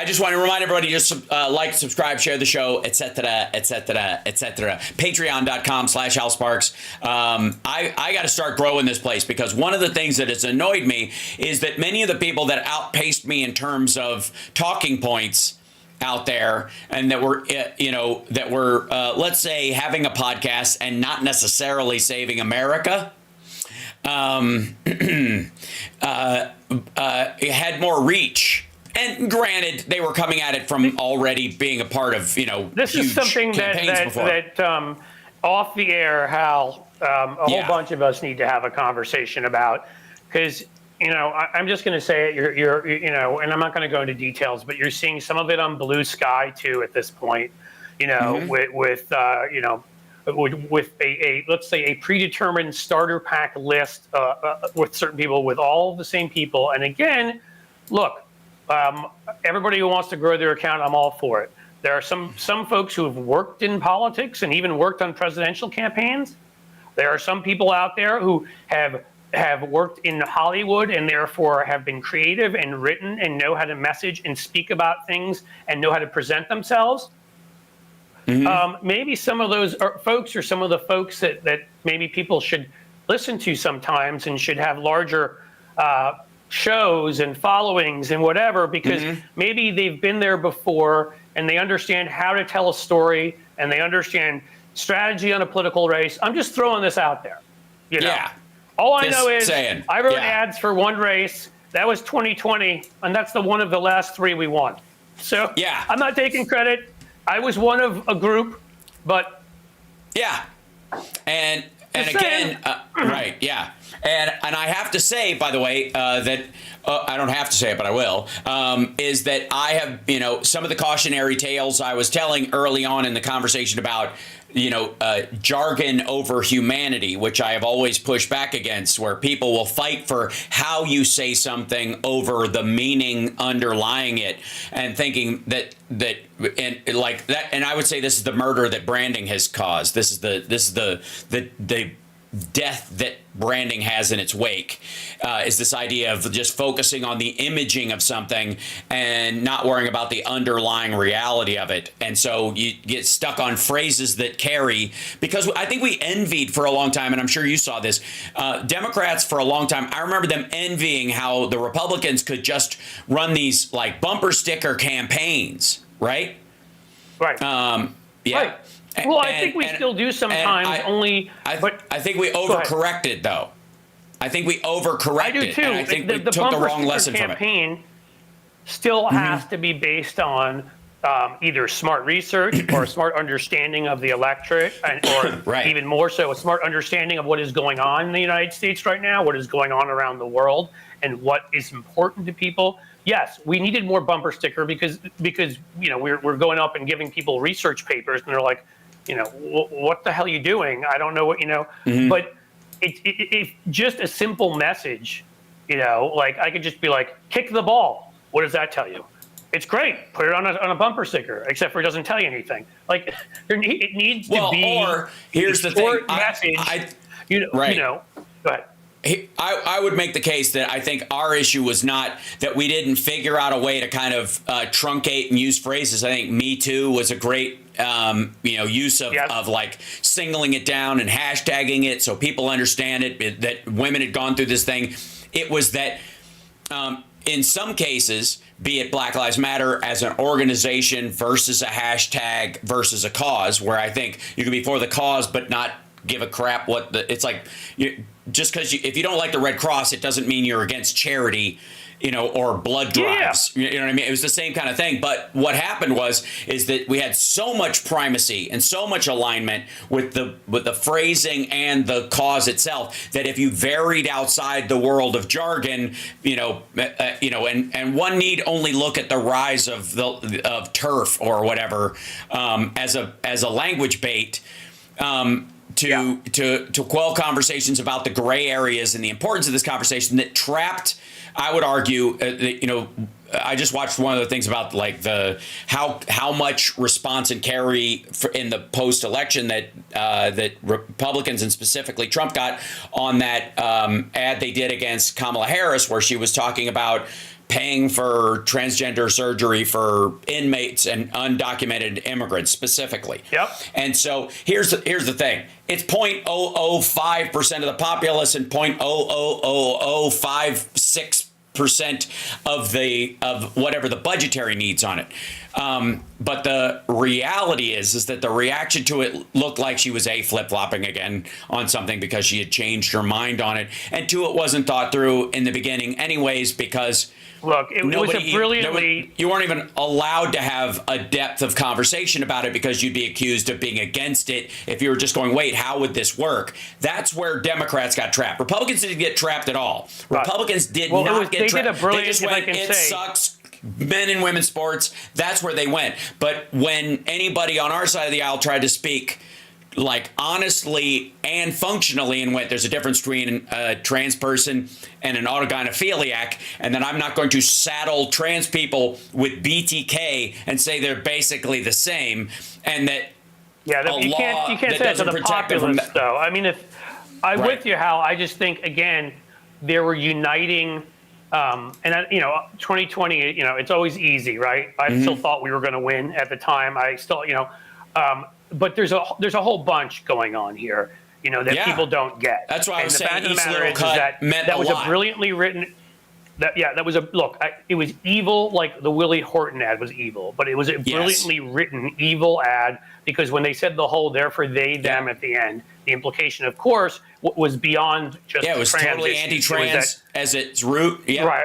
just want to remind everybody, just like, subscribe, share the show, etc., etc., etc. Patreon.com/Hal Sparks. I got to start growing this place, because one of the things that has annoyed me is that many of the people that outpaced me in terms of talking points out there, and that we're, let's say, having a podcast and not necessarily saving America, it had more reach. And granted, they were coming at it from already being a part of, this huge is something that off the air, Hal, a whole bunch of us need to have a conversation about, because I'm just going to say it. You're and I'm not going to go into details, but you're seeing some of it on Blue Sky too at this point. With a let's say a predetermined starter pack list with certain people, with all the same people. And again, look. Everybody who wants to grow their account, I'm all for it. There are some folks who have worked in politics and even worked on presidential campaigns. There are some people out there who have worked in Hollywood and therefore have been creative and written and know how to message and speak about things and know how to present themselves. Maybe some of those folks are some of the folks that maybe people should listen to sometimes and should have larger shows and followings and whatever, because maybe they've been there before and they understand how to tell a story and they understand strategy on a political race. I'm just throwing this out there. Yeah. All I know is I wrote ads for one race. That was 2020, and that's the one of the last 3 we won. So I'm not taking credit. I was one of a group, but and again, right, yeah. And I have to say, by the way, that I don't have to say it, but I will, is that I have, some of the cautionary tales I was telling early on in the conversation about, jargon over humanity, which I have always pushed back against, where people will fight for how you say something over the meaning underlying it, and thinking that like that. And I would say this is the murder that branding has caused. This is the death that branding has in its wake, is this idea of just focusing on the imaging of something and not worrying about the underlying reality of it. And so you get stuck on phrases that carry, because I think we envied for a long time, and I'm sure you saw this, Democrats for a long time. I remember them envying how the Republicans could just run these like bumper sticker campaigns, right? Right. Right. Well, I think we still do sometimes. I think we overcorrected, though. I think we overcorrected. I do too. And I think we took the wrong lesson from it. The campaign still has to be based on either smart research or a smart understanding of the electorate, or even more so, a smart understanding of what is going on in the United States right now, what is going on around the world, and what is important to people. Yes, we needed more bumper sticker because we're going up and giving people research papers, and they're like, what the hell are you doing? I don't know what, but it's just a simple message, like I could just be like, kick the ball. What does that tell you? It's great. Put it on a bumper sticker, except for it doesn't tell you anything. Like it needs to be. Or here's the thing. Message. Go ahead. I would make the case that I think our issue was not that we didn't figure out a way to kind of truncate and use phrases. I think Me Too was a great use of like singling it down and hashtagging it so people understand it, that women had gone through this thing. It was that in some cases, be it Black Lives Matter as an organization versus a hashtag versus a cause, where I think you can be for the cause but not give a crap it's like just because if you don't like the Red Cross, it doesn't mean you're against charity, or blood drives. You know what I mean? It was the same kind of thing. But what happened is that we had so much primacy and so much alignment with the phrasing and the cause itself, that if you varied outside the world of jargon, and one need only look at the rise of TERF or whatever as a language bait. To quell conversations about the gray areas and the importance of this conversation that trapped, I would argue, I just watched one of the things about like how much response and carry in the post-election that Republicans and specifically Trump got on that ad they did against Kamala Harris, where she was talking about paying for transgender surgery for inmates and undocumented immigrants specifically. Yep. And so here's the thing. It's 0.005% of the populace and 0.00056% of whatever the budgetary needs on it. But the reality is that the reaction to it looked like she was flip-flopping again on something because she had changed her mind on it, and two, it wasn't thought through in the beginning anyways because look, it was a brilliantly. You weren't even allowed to have a depth of conversation about it because you'd be accused of being against it if you were just going, wait, how would this work? That's where Democrats got trapped. Republicans didn't get trapped at all. Republicans did not get trapped. They just went, it sucks. Men and women's sports, that's where they went. But when anybody on our side of the aisle tried to speak like honestly and functionally and went, there's a difference between a trans person and an autogynephiliac, and then I'm not going to saddle trans people with BTK and say they're basically the same, and that you can't say that to the populace, though. I mean, if I'm with you, Hal, I just think, again, there were uniting. 2020, it's always easy, right? I still thought we were going to win at the time. I still, but there's a whole bunch going on here, that people don't get. That's why I was saying each little cut meant a lot. That was a brilliantly written. It was evil, like the Willie Horton ad was evil, but it was a brilliantly written evil ad because when they said the whole therefore they, them at the end, the implication, of course, was beyond just it was trans totally issues. anti-trans as its root. Yeah. Right.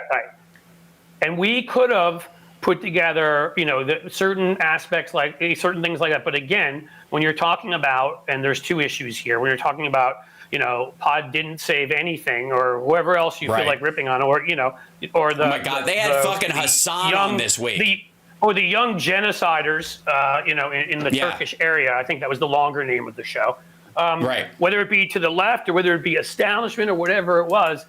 And we could have put together, certain aspects like certain things like that. But again, when you're talking about, and there's two issues here, when you're talking about, Pod didn't save anything, or whoever else you feel like ripping on, or or the. Oh my God, they had fucking Hassan on this week. The young genociders, in the Turkish area. I think that was the longer name of the show. Whether it be to the left or whether it be establishment or whatever it was,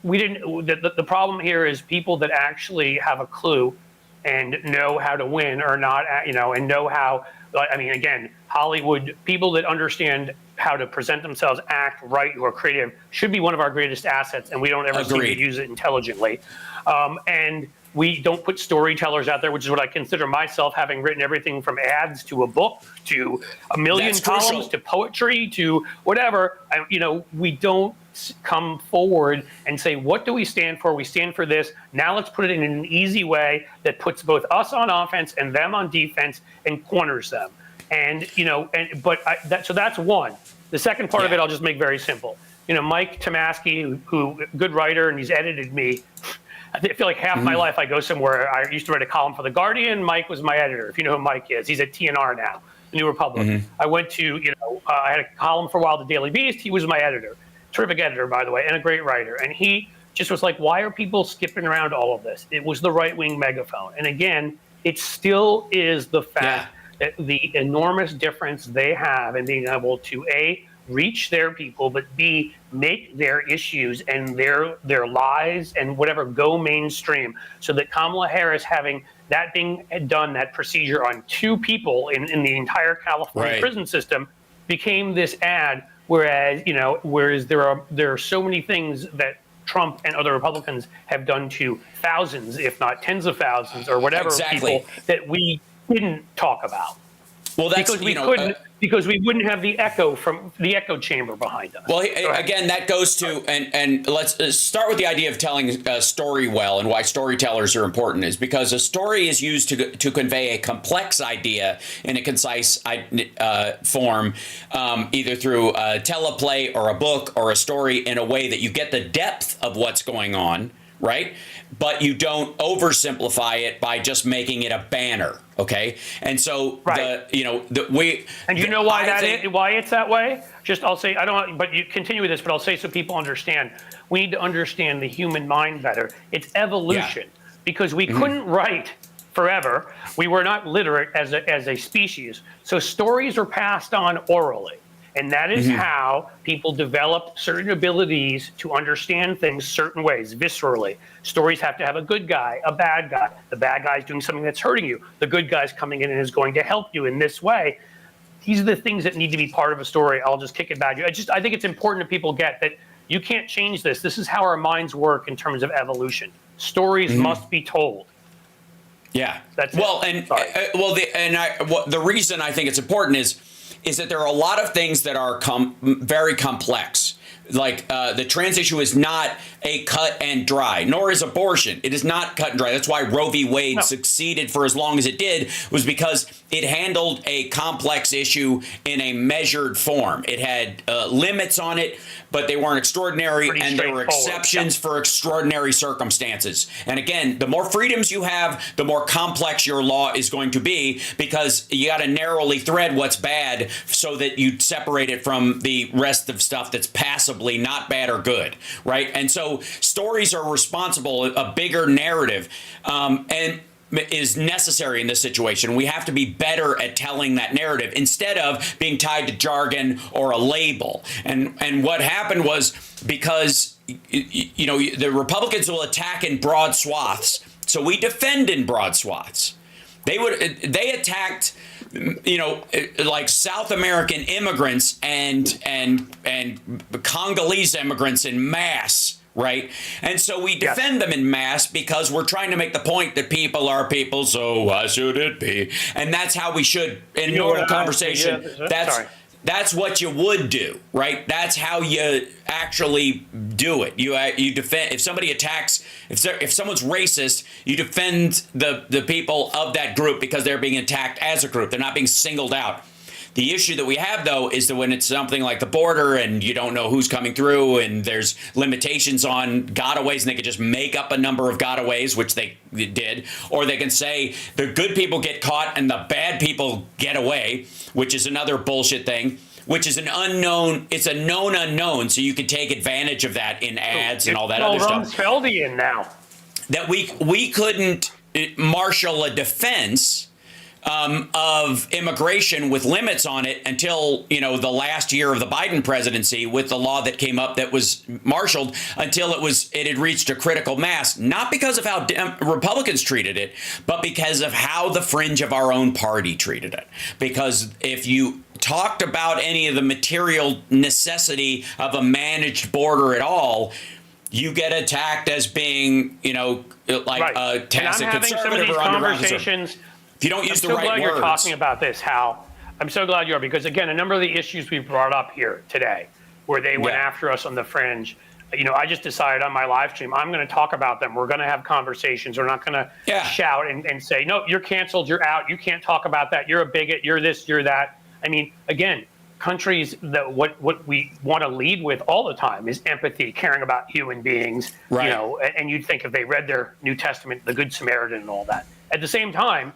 we didn't. The problem here is people that actually have a clue and know how to win or not, and know how. I mean, again, Hollywood people that understand how to present themselves, act, write, who are creative should be one of our greatest assets, and we don't ever seem to use it intelligently. And we don't put storytellers out there, which is what I consider myself, having written everything from ads to a book to a million columns to poetry to whatever. We don't come forward and say, what do we stand for? We stand for this. Now let's put it in an easy way that puts both us on offense and them on defense and corners them. And, so that's one. The second part of it, I'll just make very simple. Mike Tomasky, who good writer, and he's edited me. I feel like half my life I go somewhere. I used to write a column for The Guardian. Mike was my editor. If you know who Mike is, he's at TNR now, the New Republic. I went to, I had a column for a while, The Daily Beast. He was my editor. Terrific editor, by the way, and a great writer. And he just was like, why are people skipping around all of this? It was the right-wing megaphone. And again, it still is the fact that the enormous difference they have in being able to, A, reach their people, but B, make their issues and their lies and whatever go mainstream, so that Kamala Harris having that being done, that procedure on two people in the entire California prison system became this ad, whereas there are so many things that Trump and other Republicans have done to thousands, if not tens of thousands or whatever people that we didn't talk about. Well, that's because we couldn't, because we wouldn't have the echo from the echo chamber behind us. Well, again, that goes to and let's start with the idea of telling a story well, and why storytellers are important is because a story is used to convey a complex idea in a concise form, either through a teleplay or a book or a story in a way that you get the depth of what's going on, right? But you don't oversimplify it by just making it a banner, okay? And so why it's that way? I'll say, I don't, but you continue with this, but I'll say so people understand. We need to understand the human mind better. It's evolution, because we couldn't write forever. We were not literate as a species. So stories are passed on orally. And that is how people developed certain abilities to understand things certain ways, viscerally. Stories have to have a good guy, a bad guy. The bad guy is doing something that's hurting you. The good guy's coming in and is going to help you in this way. These are the things that need to be part of a story. I'll just kick it back. I think it's important that people get that you can't change this. This is how our minds work in terms of evolution. Stories must be told. Yeah. That's the reason I think it's important is that there are a lot of things that are very complex the trans issue is not a cut and dry, nor is abortion. It is not cut and dry. That's why Roe v. Wade succeeded for as long as it did, was because it handled a complex issue in a measured form. It had limits on it, but they weren't extraordinary, and there were exceptions for extraordinary circumstances. And again, the more freedoms you have, the more complex your law is going to be, because you got to narrowly thread what's bad so that you separate it from the rest of stuff that's passably not bad or good, right? And so stories are responsible, a bigger narrative, and is necessary in this situation. We have to be better at telling that narrative instead of being tied to jargon or a label. And what happened was, because the Republicans will attack in broad swaths, so we defend in broad swaths. They attacked, like South American immigrants and Congolese immigrants in mass. Right. And so we defend them in mass because we're trying to make the point that people are people. So why should it be? And that's how we should, in normal conversation. That's what you would do. Right. That's how you actually do it. You defend, if somebody attacks, if someone's racist, you defend the people of that group because they're being attacked as a group. They're not being singled out. The issue that we have, though, is that when it's something like the border and you don't know who's coming through and there's limitations on gotaways, and they could just make up a number of gotaways, which they did, or they can say the good people get caught and the bad people get away, which is another bullshit thing, which is an unknown. It's a known unknown, so you can take advantage of that in ads and all that other stuff. Rumsfeldian now. That we couldn't marshal a defense of immigration with limits on it until, the last year of the Biden presidency, with the law that came up that was marshaled until it had reached a critical mass, not because of how Republicans treated it, but because of how the fringe of our own party treated it. Because if you talked about any of the material necessity of a managed border at all, you get attacked as being, a tacit conservative or conversations. If you don't use the right words. I'm so glad you're talking about this, Hal. I'm so glad you are, because, again, a number of the issues we brought up here today, where they went after us on the fringe, I just decided on my live stream, I'm going to talk about them. We're going to have conversations. We're not going to shout and say, no, you're canceled, you're out, you can't talk about that, you're a bigot, you're this, you're that. I mean, again, countries that what we want to lead with all the time is empathy, caring about human beings, right. And you'd think if they read their New Testament, the Good Samaritan and all that. At the same time,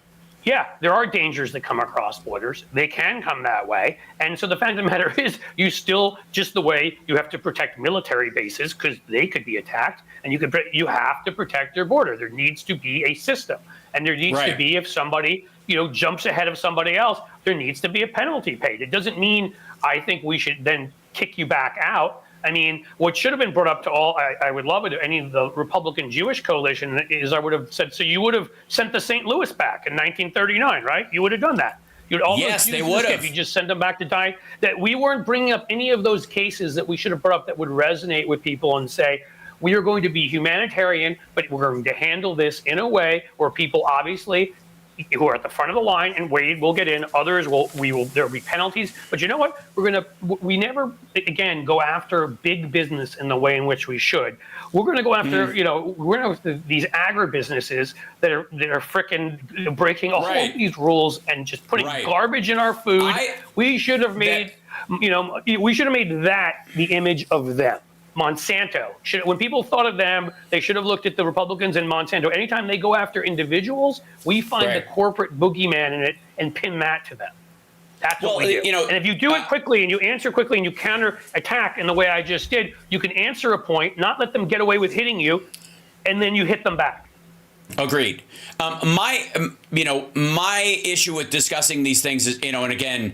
there are dangers that come across borders. They can come that way. And so the fact of the matter is, you still, just the way you have to protect military bases because they could be attacked, and you have to protect your border. There needs to be a system. And there needs to be, if somebody, jumps ahead of somebody else, there needs to be a penalty paid. It doesn't mean I think we should then kick you back out. I mean, what should have been brought up to all, I would love it, any of the Republican Jewish coalition, is I would have said, so you would have sent the St. Louis back in 1939, right? You would have done that. Yes, they would have. You just send them back to die. That we weren't bringing up any of those cases that we should have brought up that would resonate with people and say, we are going to be humanitarian, but we're going to handle this in a way where people obviously who are at the front of the line, and Wade will get in. Others there'll be penalties. But you know what? We never, again, go after big business in the way in which we should. We're going to go after, we're going to these agribusinesses that are frickin' breaking all of these rules and just putting garbage in our food. We should have made, we should have made that the image of them. Monsanto. When people thought of them, they should have looked at the Republicans and Monsanto. Anytime they go after individuals, we find the corporate boogeyman in it and pin that to them. That's what we do. And if you do it quickly and you answer quickly and you counter-attack in the way I just did, you can answer a point, not let them get away with hitting you, and then you hit them back. Agreed. My issue with discussing these things is, and again,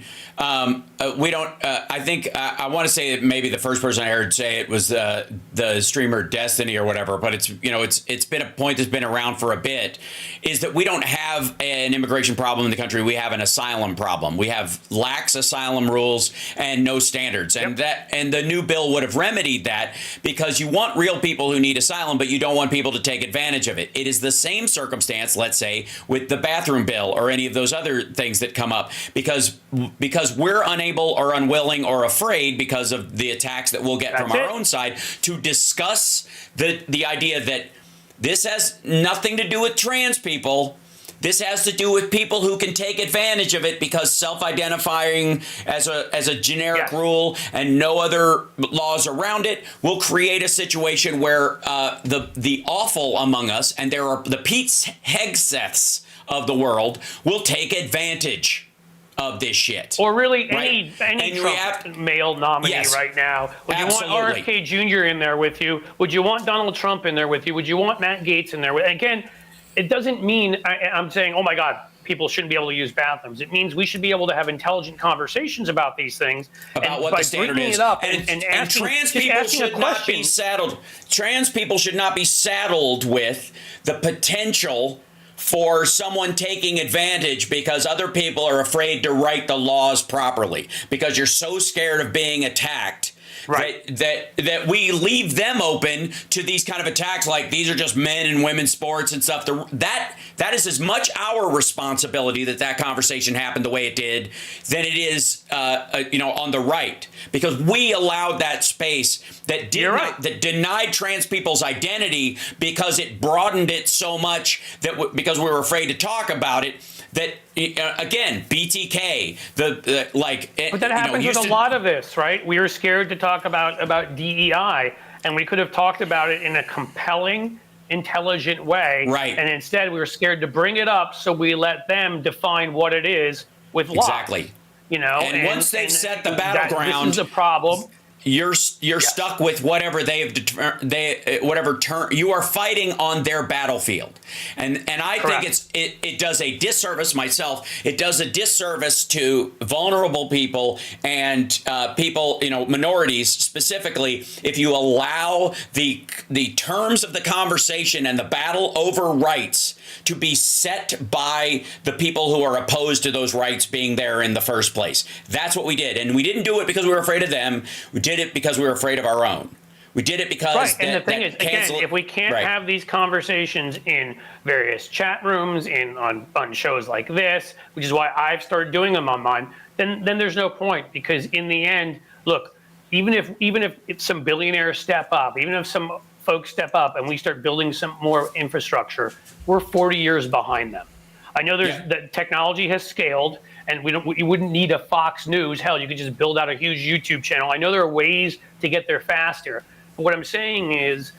we don't. I think I want to say that maybe the first person I heard say it was the streamer Destiny or whatever. But it's been a point that's been around for a bit. Is that we don't have an immigration problem in the country. We have an asylum problem. We have lax asylum rules and no standards, and the new bill would have remedied that, because you want real people who need asylum, but you don't want people to take advantage of it. It is the same circumstance, let's say, with the bathroom bill or any of those other things that come up, because we're unable or unwilling or afraid because of the attacks that we'll get from our own side to discuss the idea that this has nothing to do with trans people. This has to do with people who can take advantage of it because self-identifying as a generic rule and no other laws around it will create a situation where the awful among us, and there are the Pete Hegseths of the world, will take advantage of this shit. Or really any Trump male nominee right now. Would you want RFK Jr. in there with you? Would you want Donald Trump in there with you? Would you want Matt Gaetz in there? Again, it doesn't mean I'm saying, oh my God, people shouldn't be able to use bathrooms. It means we should be able to have intelligent conversations about these things. About what the standard is. And trans people should not be saddled. Trans people should not be saddled with the potential for someone taking advantage because other people are afraid to write the laws properly because you're so scared of being attacked. Right. That we leave them open to these kind of attacks like these are just men and women's sports and stuff. That is as much our responsibility that conversation happened the way it did than it is, on the right, because we allowed that space that denied trans people's identity because it broadened it so much that because we were afraid to talk about it. That again, BTK, But that happens with a lot of this, right? We were scared to talk about DEI, and we could have talked about it in a compelling, intelligent way. Right. And instead, we were scared to bring it up, so we let them define what it is with law. Exactly. And once they've set the battleground, this is a problem. You're stuck with whatever whatever term you are fighting on their battlefield, and I think it does a disservice myself. It does a disservice to vulnerable people and people, minorities specifically, if you allow the terms of the conversation and the battle over rights to be set by the people who are opposed to those rights being there in the first place. That's what we did. And we didn't do it because we were afraid of them. We did it because we were afraid of our own. We did it because... Right, and the thing is, again, if we can't have these conversations in various chat rooms, on shows like this, which is why I've started doing them on mine, then there's no point. Because in the end, look, even if some billionaires step up, even if some folks step up and we start building some more infrastructure, we're 40 years behind them. I know the technology has scaled, and you wouldn't need a Fox News. Hell, you could just build out a huge YouTube channel. I know there are ways to get there faster. But what I'm saying is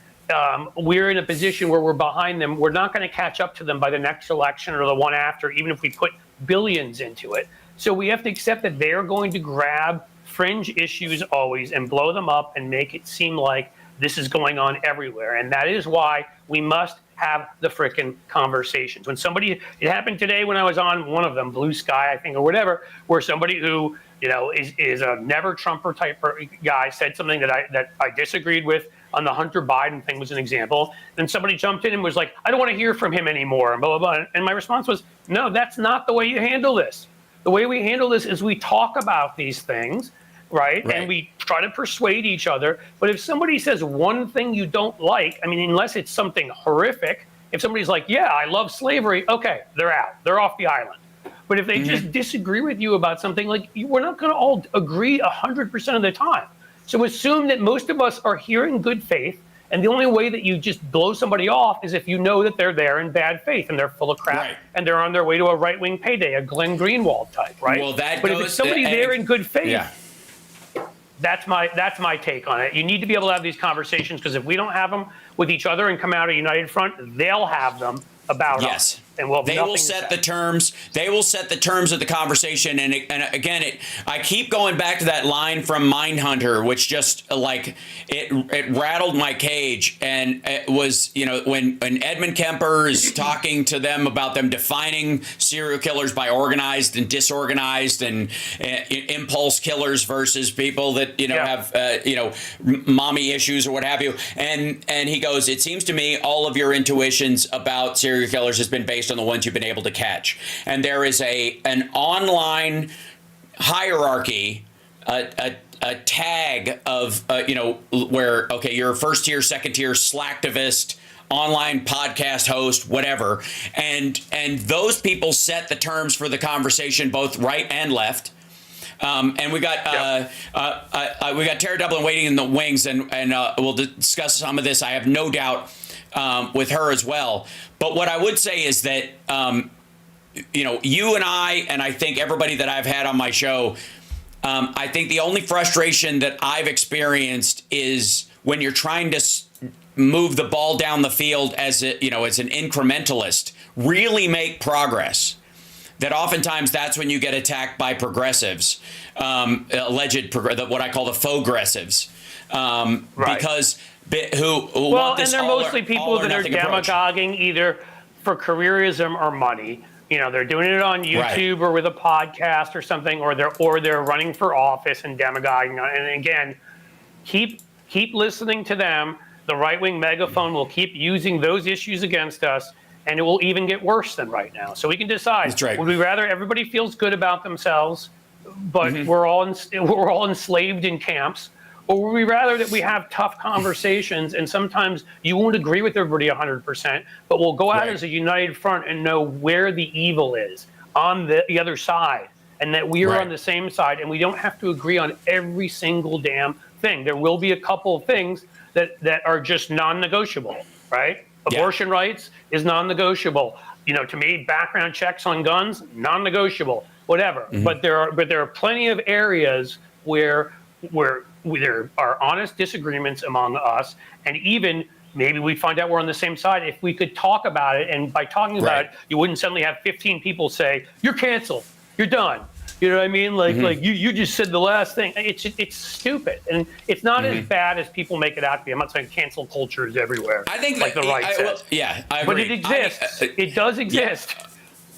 we're in a position where we're behind them. We're not going to catch up to them by the next election or the one after, even if we put billions into it. So we have to accept that they're going to grab fringe issues always and blow them up and make it seem like this is going on everywhere. And that is why we must have the frickin' conversations. It happened today when I was on one of them, Blue Sky, I think, or whatever, where somebody who, is a never Trumper type guy said something that I disagreed with on the Hunter Biden thing was an example. Then somebody jumped in and was like, I don't want to hear from him anymore, and blah, blah, blah. And my response was, no, that's not the way you handle this. The way we handle this is we talk about these things, right? And we try to persuade each other. But if somebody says one thing you don't like, unless it's something horrific, if somebody's like, yeah, I love slavery, okay, they're out. They're off the island. But if they just disagree with you about something, we're not going to all agree 100% of the time. So assume that most of us are here in good faith, and the only way that you just blow somebody off is if you know that they're there in bad faith and they're full of crap and they're on their way to a right-wing payday, a Glenn Greenwald type, right? Well, but if it's somebody there in good faith, that's my take on it. You need to be able to have these conversations, because if we don't have them with each other and come out a united front, they'll have them about us. And they will set the terms. They will set the terms of the conversation. And again, I keep going back to that line from Mindhunter, which just it rattled my cage. And it was, when Edmund Kemper is talking to them about them defining serial killers by organized and disorganized and impulse killers versus people that have mommy issues or what have you. And he goes, it seems to me all of your intuitions about serial killers has been based on the ones you've been able to catch. And there is an online hierarchy, a tag of, where, okay, you're a first tier, second tier, slacktivist, online podcast host, whatever. And those people set the terms for the conversation, both right and left. And we got Tara Dublin waiting in the wings, and we'll discuss some of this, I have no doubt, with her as well. But what I would say is that, you and I think everybody that I've had on my show, I think the only frustration that I've experienced is when you're trying to move the ball down the field as an incrementalist, really make progress. That oftentimes that's when you get attacked by progressives, what I call the faux-gressives, because want this and they're mostly people that are demagoguing either for careerism or money. They're doing it on YouTube or with a podcast or something, or they're running for office and demagoguing. And again, keep listening to them. The right-wing megaphone will keep using those issues against us, and it will even get worse than right now. So we can decide. That's right. Would we rather everybody feels good about themselves, but we're all enslaved in camps, or would we rather that we have tough conversations, and sometimes you won't agree with everybody 100%, but we'll go out as a united front and know where the evil is on the other side, and that we are on the same side, and we don't have to agree on every single damn thing. There will be a couple of things that are just non-negotiable, right? Abortion rights is non-negotiable. To me, background checks on guns, non-negotiable. Whatever. But there are plenty of areas where there are honest disagreements among us, and even maybe we find out we're on the same side if we could talk about it. And by talking about it, you wouldn't suddenly have 15 people say, "You're canceled. You're done." You know what I mean? Like you just said the last thing. It's stupid, and it's not as bad as people make it out to be. I'm not saying cancel culture is everywhere. I think like the right says. I agree. But it exists. It does exist. Yeah.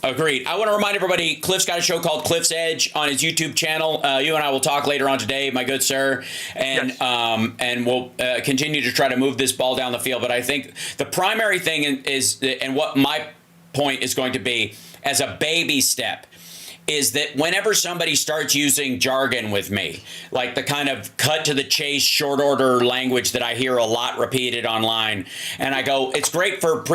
Agreed. I want to remind everybody, Cliff's got a show called Cliff's Edge on his YouTube channel. You and I will talk later on today, my good sir, and we'll continue to try to move this ball down the field. But I think the primary thing is, and what my point is going to be as a baby step, is that whenever somebody starts using jargon with me, like the kind of cut to the chase, short order language that I hear a lot repeated online, and I go, it's great for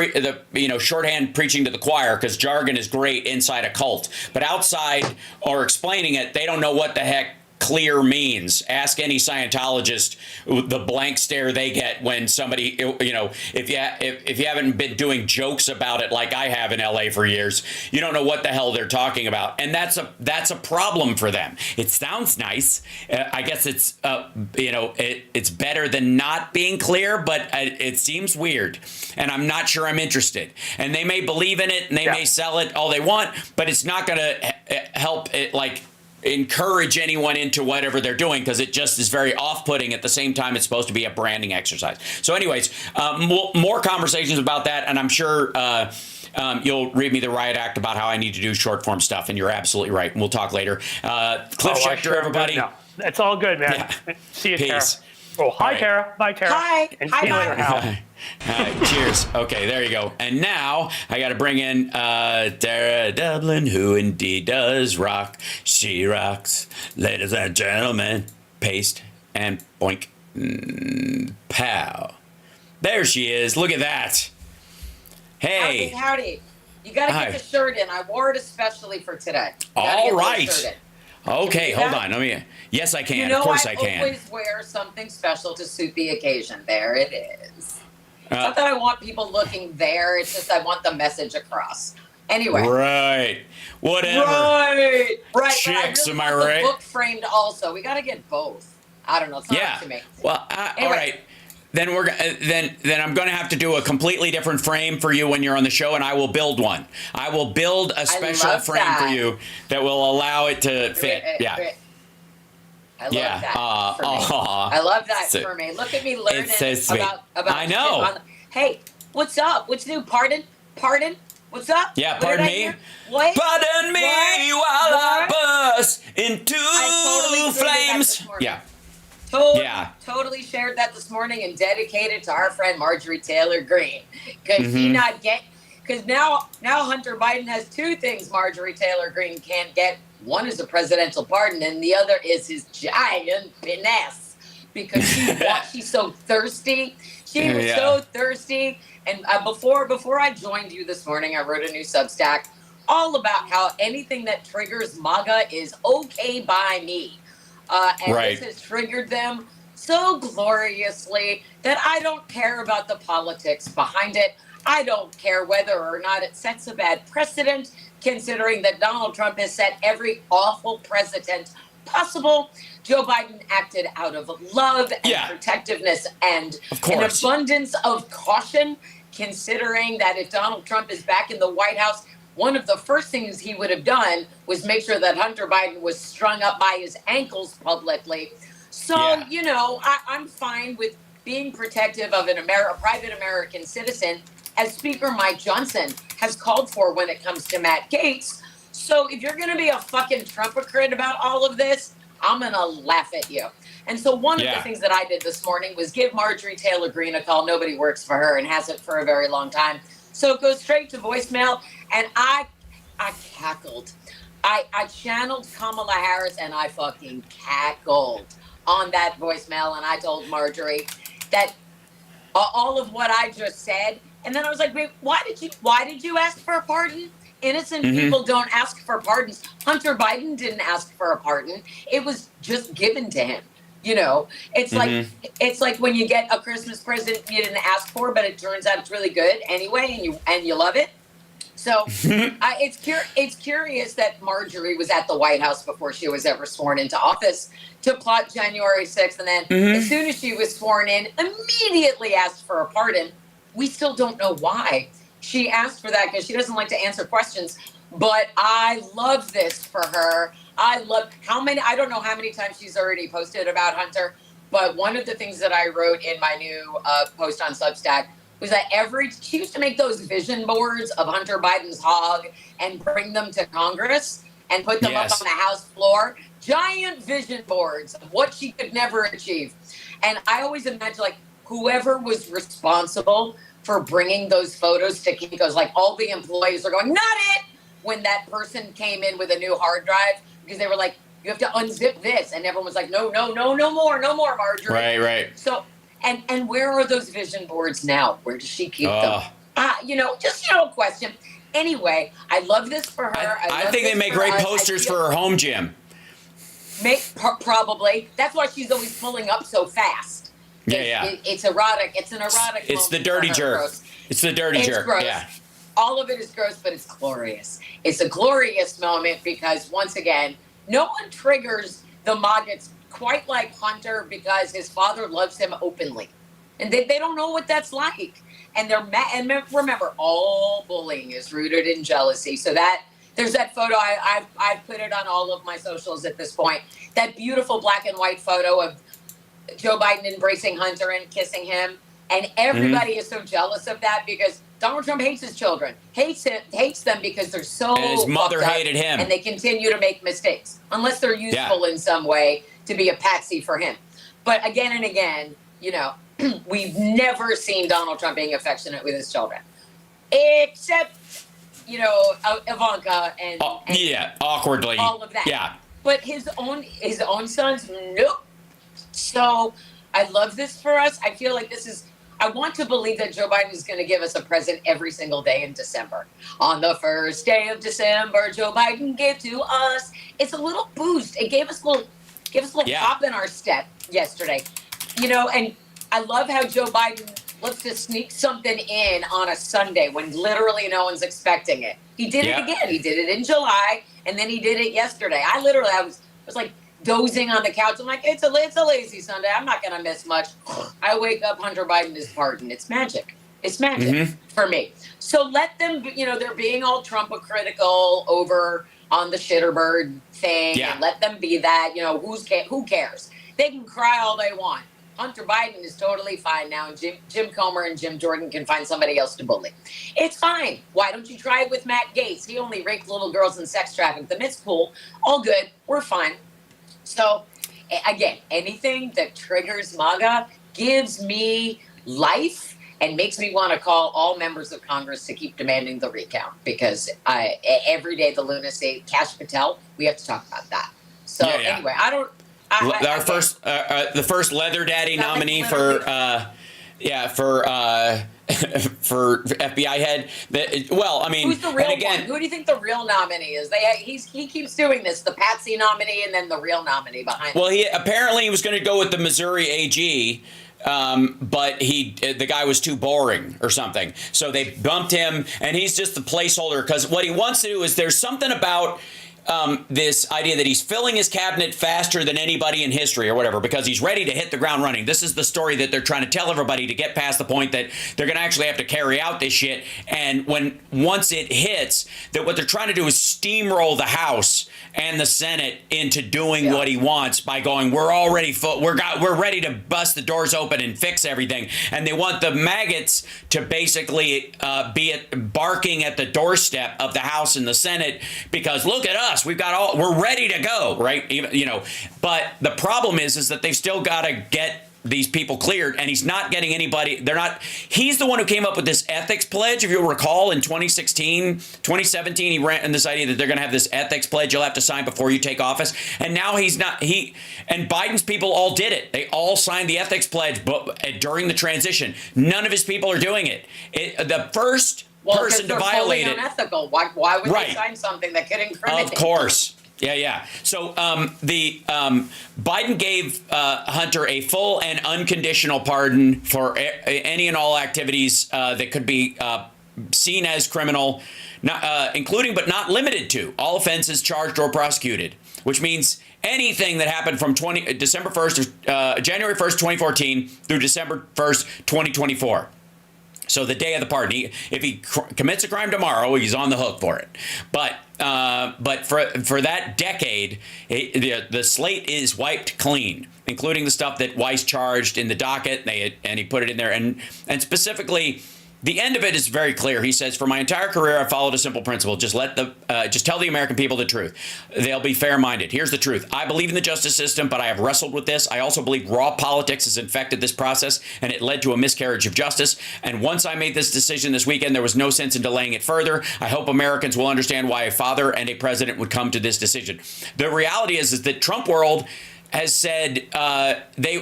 shorthand preaching to the choir because jargon is great inside a cult, but outside or explaining it, they don't know what the heck clear means. Ask any Scientologist the blank stare they get when somebody, if you haven't been doing jokes about it like I have in LA for years, you don't know what the hell they're talking about, and that's a problem for them. It sounds nice. I guess it's it's better than not being clear, but it seems weird, and I'm not sure I'm interested. And they may believe in it and they may sell it all they want, but it's not going to help it encourage anyone into whatever they're doing, because it just is very off-putting. At the same time, it's supposed to be a branding exercise. So anyways, more conversations about that, and I'm sure you'll read me the riot act about how I need to do short form stuff, and you're absolutely right. And we'll talk later. Cliff Schechter, everybody. No, it's all good, man. Yeah. See you, Peace. Tara. Oh, hi, Tara. Bye, Tara. Hi. And see you later, Hal. All right, cheers. Okay, there you go. And now I got to bring in Tara Dublin, who indeed does rock. She rocks. Ladies and gentlemen, paste and boink. Pow. There she is. Look at that. Hey. Howdy. You got to get the shirt in. I wore it especially for today. All right. Okay, hold on. Yes, I can. Of course I can. I always wear something special to suit the occasion. There it is. It's not that I want people looking there. It's just I want the message across. Anyway. Right. Whatever. Right. Chicks, am I want right? the book framed also. We got to get both. I don't know. It's not up to me. Well, anyway. All right. Then then I'm going to have to do a completely different frame for you when you're on the show, and I will build one. I will build a special frame for you that will allow it to fit. I love that for me. I love that for me. Look at me learning about I know. Hey, what's up? What's new? Pardon? What's up? Yeah, pardon me. What? Pardon me while I burst into flames. Yeah. Totally shared that this morning and dedicated to our friend Marjorie Taylor Greene, because now Hunter Biden has two things Marjorie Taylor Greene can't get. One is a presidential pardon, and the other is his giant finesse. because she's so thirsty. She was so thirsty. And before I joined you this morning, I wrote a new Substack all about how anything that triggers MAGA is okay by me. And this has triggered them so gloriously that I don't care about the politics behind it. I don't care whether or not it sets a bad precedent, considering that Donald Trump has set every awful precedent possible. Joe Biden acted out of love and protectiveness and an abundance of caution, considering that if Donald Trump is back in the White House, one of the first things he would have done was make sure that Hunter Biden was strung up by his ankles publicly. So, you know, I'm fine with being protective of a private American citizen, as Speaker Mike Johnson has called for when it comes to Matt Gaetz. So if you're going to be a fucking Trumpocrat about all of this, I'm going to laugh at you. And so one of the things that I did this morning was give Marjorie Taylor Greene a call. Nobody works for her and hasn't for a very long time. So it goes straight to voicemail, and I cackled. I channeled Kamala Harris, and I fucking cackled on that voicemail, and I told Marjorie that all of what I just said, and then I was like, wait, why did you ask for a pardon? Innocent people don't ask for pardons. Hunter Biden didn't ask for a pardon. It was just given to him. You know, it's like when you get a Christmas present you didn't ask for, but it turns out it's really good anyway, and you love it. So it's curious that Marjorie was at the White House before she was ever sworn into office to plot January 6th, and then as soon as she was sworn in, immediately asked for a pardon. We still don't know why she asked for that, because she doesn't like to answer questions. But I love this for her. I don't know how many times she's already posted about Hunter, but one of the things that I wrote in my new post on Substack was that she used to make those vision boards of Hunter Biden's hog and bring them to Congress and put them up on the House floor. Giant vision boards of what she could never achieve. And I always imagine, like, whoever was responsible for bringing those photos to Kinko's, like, all the employees are going, not it, when that person came in with a new hard drive, because they were like, you have to unzip this. And everyone was like, no more, Marjorie. Right. So, and where are those vision boards now? Where does she keep them? Just a question. Anyway, I love this for her. I think they make great posters for her home gym. Probably. That's why she's always pulling up so fast. It's erotic. It's an erotic. It's the dirty jerk. Gross. It's the dirty jerk. Gross. Yeah. All of it is gross, but it's glorious. It's a glorious moment because, once again, no one triggers the MAGAs quite like Hunter, because his father loves him openly. And they don't know what that's like. And they're mad. And remember, all bullying is rooted in jealousy. So there's that photo. I've put it on all of my socials at this point. That beautiful black and white photo of Joe Biden embracing Hunter and kissing him. And everybody is so jealous of that because Donald Trump hates his children, hates them because they're so and his mother hated him. And they continue to make mistakes, unless they're useful in some way to be a patsy for him. But again and again, we've never seen Donald Trump being affectionate with his children. Except, Ivanka and awkwardly. All of that. Yeah. But his own sons, nope. So I love this for us. I feel like I want to believe that Joe Biden is going to give us a present every single day in December. On the first day of December, Joe Biden gave to us. It's a little boost. It gave us a little pop in our step yesterday. And I love how Joe Biden loves to sneak something in on a Sunday when literally no one's expecting it. He did it again. He did it in July, and then he did it yesterday. I was like dozing on the couch. I'm like, it's a lazy Sunday. I'm not going to miss much. I wake up, Hunter Biden is pardoned. It's magic. It's magic for me. So let them, they're being all Trump-critical over on the shitterbird thing. Yeah. And let them be that. Who cares? They can cry all they want. Hunter Biden is totally fine now, and Jim Comer and Jim Jordan can find somebody else to bully. It's fine. Why don't you try it with Matt Gaetz? He only raped little girls and sex trafficked them. It's cool. All good. We're fine. So, again, anything that triggers MAGA gives me life and makes me want to call all members of Congress to keep demanding the recount, because every day the lunacy, Kash Patel, we have to talk about that. So anyway, I The first leather daddy nominee for for FBI head. Well, I mean, who's the real one? Who do you think the real nominee is? He keeps doing this, the patsy nominee and then the real nominee behind. Well, he apparently was going to go with the Missouri AG. But the guy was too boring or something. So they bumped him, and he's just the placeholder because what he wants to do is there's something about this idea that he's filling his cabinet faster than anybody in history or whatever because he's ready to hit the ground running. This is the story that they're trying to tell everybody to get past the point that they're going to actually have to carry out this shit. And once it hits, that what they're trying to do is steamroll the House and the Senate into doing what he wants by going, we're ready to bust the doors open and fix everything. And they want the maggots to basically be barking at the doorstep of the House and the Senate because look at us, we're ready to go, right? But the problem is that they've still got to get these people cleared, and he's not getting anybody. He's the one who came up with this ethics pledge. If you'll recall, in 2017, he ran in this idea that they're going to have this ethics pledge you'll have to sign before you take office. And now and Biden's people all did it. They all signed the ethics pledge during the transition. None of his people are doing it. The first person to violate it. Unethical. Why would they sign something that could incriminate? Of course. Yeah. So Biden gave Hunter a full and unconditional pardon for any and all activities that could be seen as criminal, including but not limited to all offenses charged or prosecuted, which means anything that happened from January 1st, 2014 through December 1st, 2024. So the day of the pardon, if he commits a crime tomorrow, he's on the hook for it. But for that decade, the slate is wiped clean, including the stuff that Weiss charged in the docket, and he put it in there. And specifically, the end of it is very clear. He says, "For my entire career, I followed a simple principle: just tell the American people the truth. They'll be fair-minded. Here's the truth: I believe in the justice system, but I have wrestled with this. I also believe raw politics has infected this process, and it led to a miscarriage of justice. And once I made this decision this weekend, there was no sense in delaying it further. I hope Americans will understand why a father and a president would come to this decision." The reality is that Trump world has said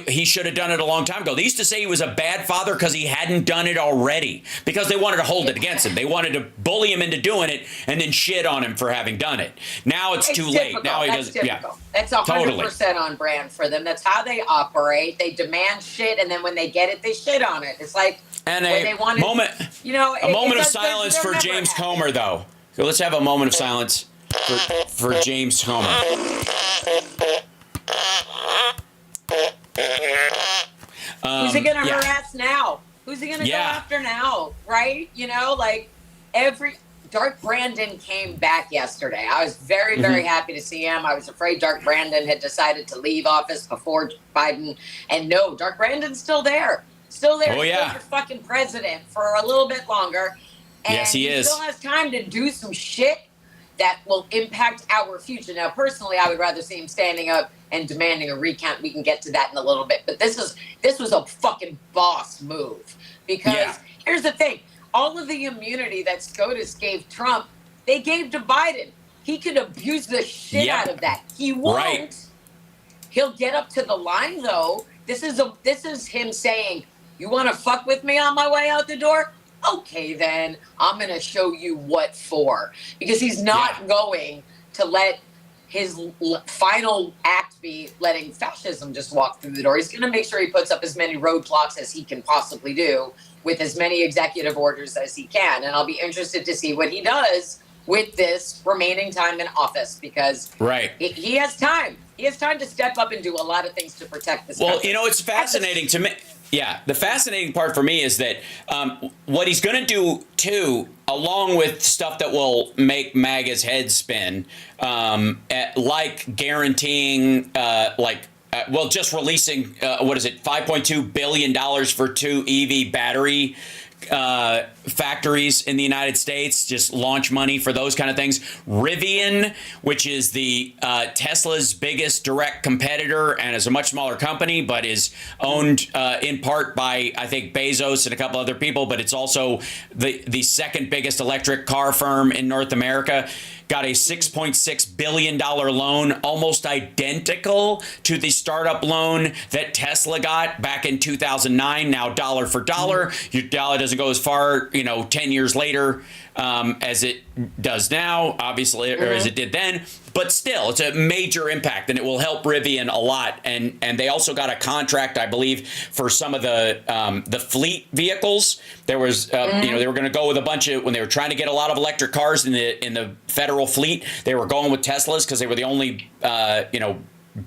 he should have done it a long time ago. They used to say he was a bad father because he hadn't done it already, because they wanted to hold it against him. They wanted to bully him into doing it and then shit on him for having done it. Now it's too late. Now he does. Yeah, that's 100% on brand for them. That's how they operate. They demand shit, and then when they get it, they shit on it. It's like and a moment of silence for James Comer, though. So let's have a moment of silence for James Comer. Who's he gonna harass now? Who's he gonna go after now? Right? Dark Brandon came back yesterday. I was very, very happy to see him. I was afraid Dark Brandon had decided to leave office before Biden. And no, Dark Brandon's still there. Still there. Oh, yeah. Still your fucking president for a little bit longer. And yes, he is. Still has time to do some shit that will impact our future. Now, personally, I would rather see him standing up and demanding a recount. We can get to that in a little bit. But this was a fucking boss move. Because here's the thing. All of the immunity that SCOTUS gave Trump, they gave to Biden. He could abuse the shit out of that. He won't. Right. He'll get up to the line, though. This is him saying, "You want to fuck with me on my way out the door? Okay, then I'm going to show you what for." Because he's not going to let his final act be letting fascism just walk through the door. He's going to make sure he puts up as many roadblocks as he can possibly do with as many executive orders as he can. And I'll be interested to see what he does with this remaining time in office, because he has time. He has time to step up and do a lot of things to protect this country. It's fascinating to me. Yeah, the fascinating part for me is that what he's going to do, too, along with stuff that will make MAGA's head spin, like guaranteeing, just releasing, $5.2 billion for 2 EV battery factories in the United States, just launch money for those kind of things. Rivian, which is the Tesla's biggest direct competitor and is a much smaller company, but is owned in part by, I think, Bezos and a couple other people, but it's also the second biggest electric car firm in North America, got a $6.6 billion loan, almost identical to the startup loan that Tesla got back in 2009, now dollar for dollar. Your dollar doesn't go as far, 10 years later as it does now, obviously, or as it did then. But still, it's a major impact, and it will help Rivian a lot. And they also got a contract, I believe, for some of the fleet vehicles. There was, they were going to go with a bunch of, when they were trying to get a lot of electric cars in the federal fleet, they were going with Teslas because they were the only,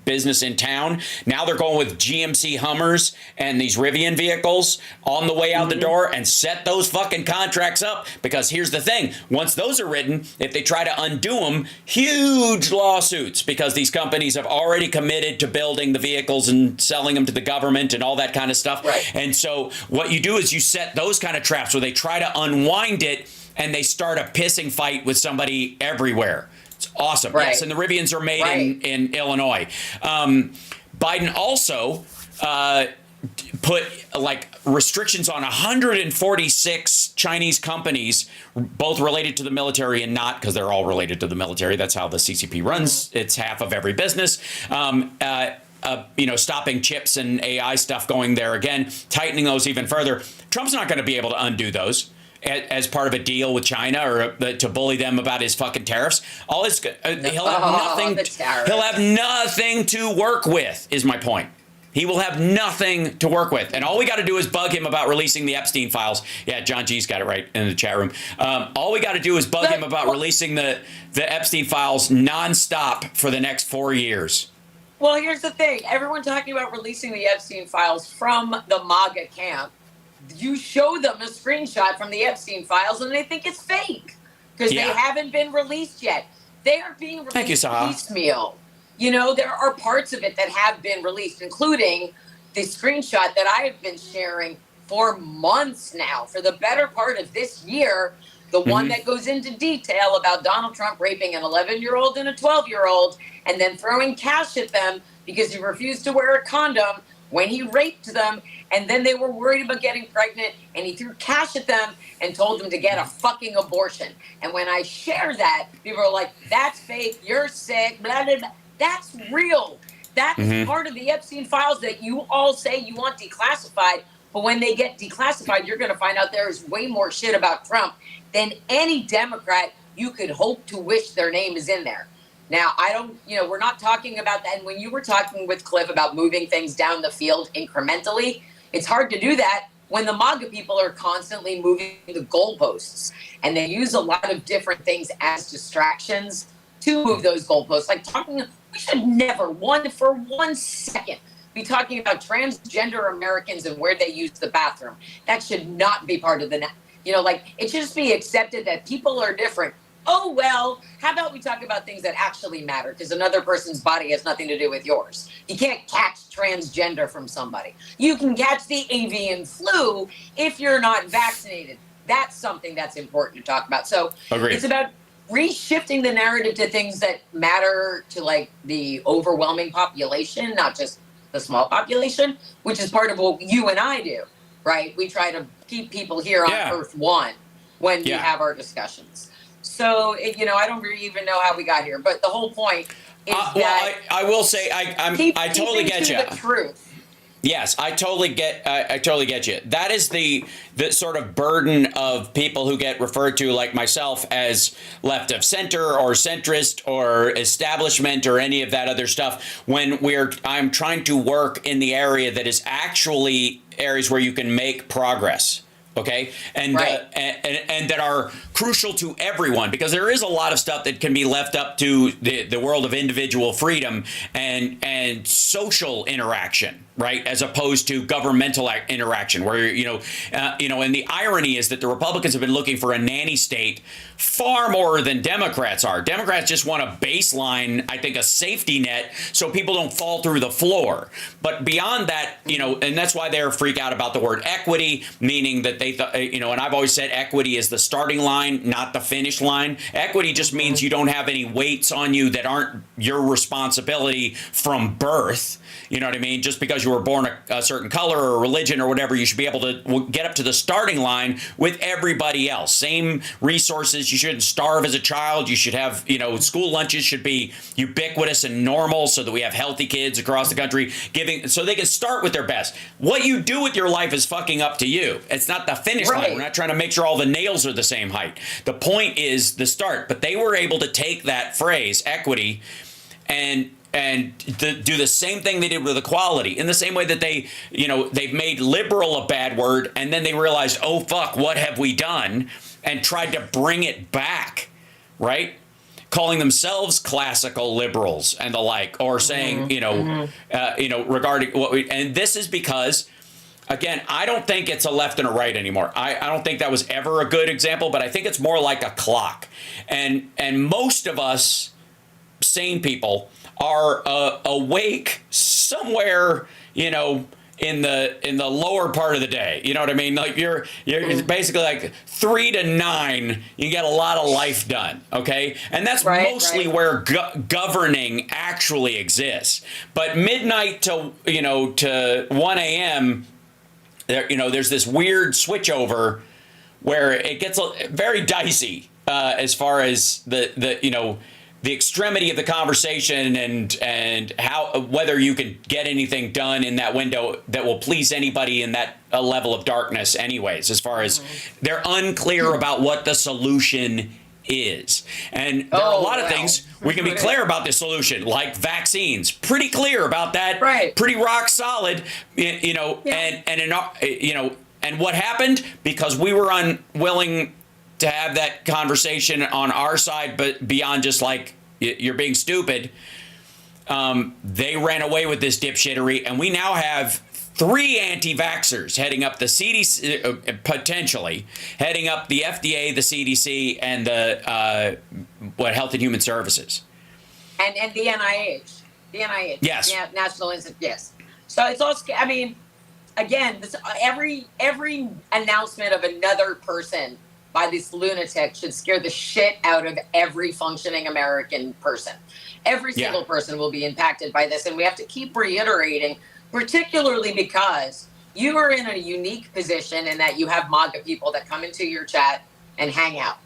business in town. Now they're going with GMC Hummers and these Rivian vehicles on the way out the door, and set those fucking contracts up, because here's the thing. Once those are written, if they try to undo them, huge lawsuits, because these companies have already committed to building the vehicles and selling them to the government and all that kind of stuff. Right. And so what you do is you set those kind of traps where they try to unwind it, and they start a pissing fight with somebody everywhere. It's awesome. Right. Yes, and the Rivians are made in Illinois. Biden also put restrictions on 146 Chinese companies, both related to the military and not, because they're all related to the military. That's how the CCP runs. It's half of every business. Stopping chips and AI stuff going there again, tightening those even further. Trump's not going to be able to undo those as part of a deal with China, or to bully them about his fucking tariffs. He'll have nothing. He'll have nothing to work with. Is my point. He will have nothing to work with, and all we got to do is bug him about releasing the Epstein files. Yeah, John G's got it right in the chat room. All we got to do is bug him about releasing the Epstein files nonstop for the next 4 years. Well, here's the thing. Everyone talking about releasing the Epstein files from the MAGA camp. You show them a screenshot from the Epstein files and they think it's fake because they haven't been released yet. They are being released piecemeal. There are parts of it that have been released, including the screenshot that I have been sharing for months now, for the better part of this year, the one that goes into detail about Donald Trump raping an 11-year-old and a 12-year-old and then throwing cash at them because he refused to wear a condom when he raped them, and then they were worried about getting pregnant, and he threw cash at them and told them to get a fucking abortion. And when I share that, people are like, that's fake, you're sick, blah, blah, blah. That's real. That is part of the Epstein files that you all say you want declassified, but when they get declassified, you're going to find out there is way more shit about Trump than any Democrat you could hope to wish their name is in there. Now, we're not talking about that. And when you were talking with Cliff about moving things down the field incrementally, it's hard to do that when the MAGA people are constantly moving the goalposts. And they use a lot of different things as distractions to move those goalposts. We should never, for 1 second, be talking about transgender Americans and where they use the bathroom. That should not be part of it should just be accepted that people are different. Oh, well, how about we talk about things that actually matter? Because another person's body has nothing to do with yours. You can't catch transgender from somebody. You can catch the avian flu if you're not vaccinated. That's something that's important to talk about. So It's about reshifting the narrative to things that matter to the overwhelming population, not just the small population, which is part of what you and I do, right? We try to keep people here on Earth One when we have our discussions. So, I don't really even know how we got here, but the whole point is that I will say I totally get you. The truth. Yes, I totally get you. That is the sort of burden of people who get referred to, like myself, as left of center or centrist or establishment or any of that other stuff. When I'm trying to work in the area that is actually areas where you can make progress. Okay, and that are crucial to everyone, because there is a lot of stuff that can be left up to the world of individual freedom and social interaction, right, as opposed to governmental interaction, where and the irony is that the Republicans have been looking for a nanny state far more than Democrats are. Democrats just want a baseline, I think, a safety net so people don't fall through the floor. But beyond that, and that's why they're freak out about the word equity, meaning that they and I've always said equity is the starting line, not the finish line. Equity just means you don't have any weights on you that aren't your responsibility from birth. You know what I mean? Just because you were born a certain color or religion or whatever, you should be able to get up to the starting line with everybody else. Same resources. You shouldn't starve as a child. You should have, school lunches should be ubiquitous and normal so that we have healthy kids across the country so they can start with their best. What you do with your life is fucking up to you. It's not the finish line. We're not trying to make sure all the nails are the same height. The point is the start. But they were able to take that phrase, equity, and do the same thing they did with equality, in the same way that they've made liberal a bad word, and then they realized, oh fuck, what have we done, and tried to bring it back, right? Calling themselves classical liberals and the like, or saying, regarding what and this is because, again, I don't think it's a left and a right anymore. I don't think that was ever a good example, but I think it's more like a clock, and most of us sane people are awake somewhere, in the lower part of the day. You know what I mean? Like you're it's basically like 3 to 9. You get a lot of life done. Okay, and that's mostly where governing actually exists. But midnight to 1 a.m. there's this weird switchover where it gets very dicey as far as the extremity of the conversation and how whether you can get anything done in that window that will please anybody in that level of darkness anyways, as far as they're unclear about what the solution is. And there are a lot of things we can be clear about the solution, like vaccines. Pretty clear about that. Right. Pretty rock solid, and what happened? Because we were unwilling to have that conversation on our side, but beyond just like, you're being stupid, they ran away with this dipshittery, and we now have 3 anti-vaxxers heading up the CDC, potentially heading up the FDA, the CDC, and the Health and Human Services, and the NIH, yes, the National Institute, yes. So it's all. I mean, again, every announcement of another person by this lunatic should scare the shit out of every functioning American person. Every single person will be impacted by this, and we have to keep reiterating, particularly because you are in a unique position in that you have MAGA people that come into your chat and hang out.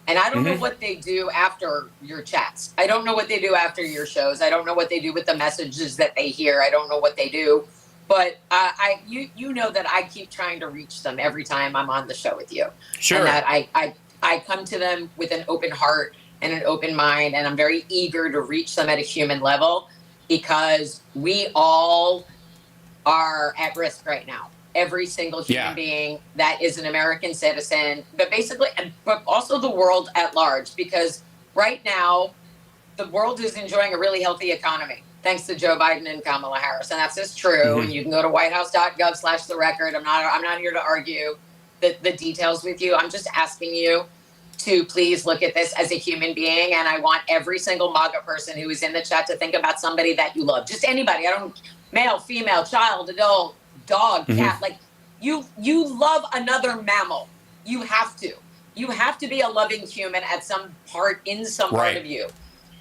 And I don't know what they do after your chats. I don't know what they do after your shows. I don't know what they do with the messages that they hear. I don't know what they do. But you know that I keep trying to reach them every time I'm on the show with you. Sure. And that I come to them with an open heart and an open mind, and I'm very eager to reach them at a human level, because we all are at risk right now. Every single human being that is an American citizen, but also the world at large, because right now the world is enjoying a really healthy economy, thanks to Joe Biden and Kamala Harris, and that's just true. And you can go to whitehouse.gov/the-record. I'm not here to argue the details with you. I'm just asking you to please look at this as a human being, and I want every single MAGA person who is in the chat to think about somebody that you love. Just anybody. Male, female, child, adult, dog, cat. Like you love another mammal. You have to. You have to be a loving human at some part of you.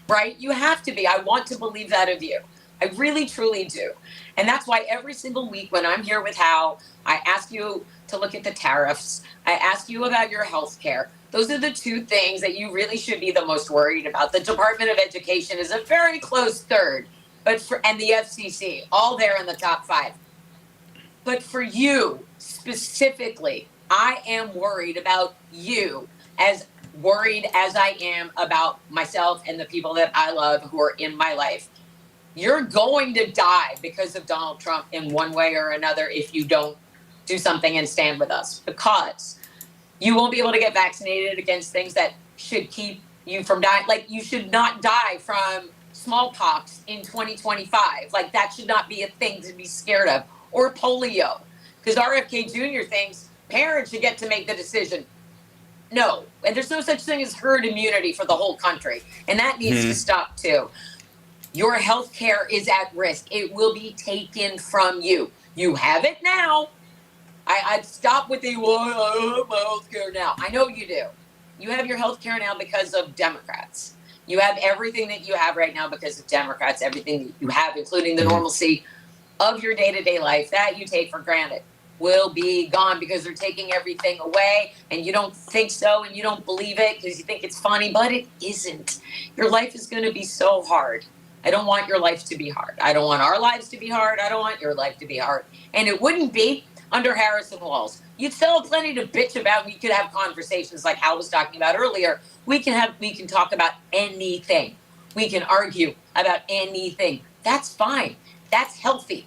Right? You have to be. I want to believe that of you. I really, truly do. And that's why every single week when I'm here with Hal, I ask you to look at the tariffs. I ask you about your health care. Those are the 2 things that you really should be the most worried about. The Department of Education is a very close third, and the FCC, all there in the top 5. But for you specifically, I am worried about you, as worried as I am about myself and the people that I love who are in my life. You're going to die because of Donald Trump in one way or another if you don't do something and stand with us, because You won't be able to get vaccinated against things that should keep you from dying. Like, you should not die from smallpox in 2025. Like, that should not be a thing to be scared of. Or polio. Because RFK Jr. thinks parents should get to make the decision. No. And there's no such thing as herd immunity for the whole country. And that needs to stop, too. Your health care is at risk. It will be taken from you. You have it now. I'd stop with the, well, I have my health care now. I know you do. You have your health care now because of Democrats. You have everything that you have right now because of Democrats, everything that you have, including the normalcy of your day-to-day life that you take for granted, will be gone because they're taking everything away, and you don't think so, and you don't believe it because you think it's funny, but it isn't. Your life is going to be so hard. I don't want your life to be hard. I don't want our lives to be hard. I don't want your life to be hard. And it wouldn't be under Harrison Walls. You'd still have plenty to bitch about. We could have conversations like Hal was talking about earlier. We can talk about anything. We can argue about anything. That's fine. That's healthy.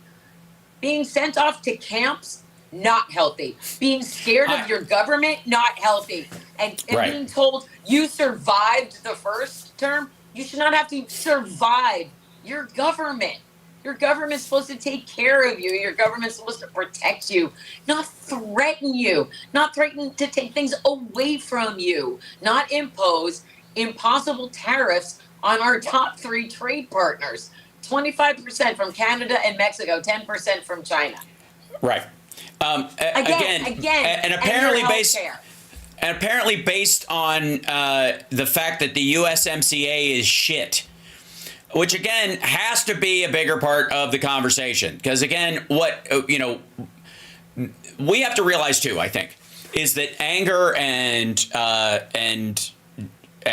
Being sent off to camps, not healthy. Being scared of your government, not healthy. And being told you survived the first term, you should not have to survive your government. Your government's supposed to take care of you. Your government's supposed to protect you, not threaten you, not threaten to take things away from you, not impose impossible tariffs on our top 3 trade partners. 25% from Canada and Mexico, 10% from China. Right. Again, and apparently based on the fact that the USMCA is shit, which again has to be a bigger part of the conversation. Because again, what we have to realize too, I think, is that anger and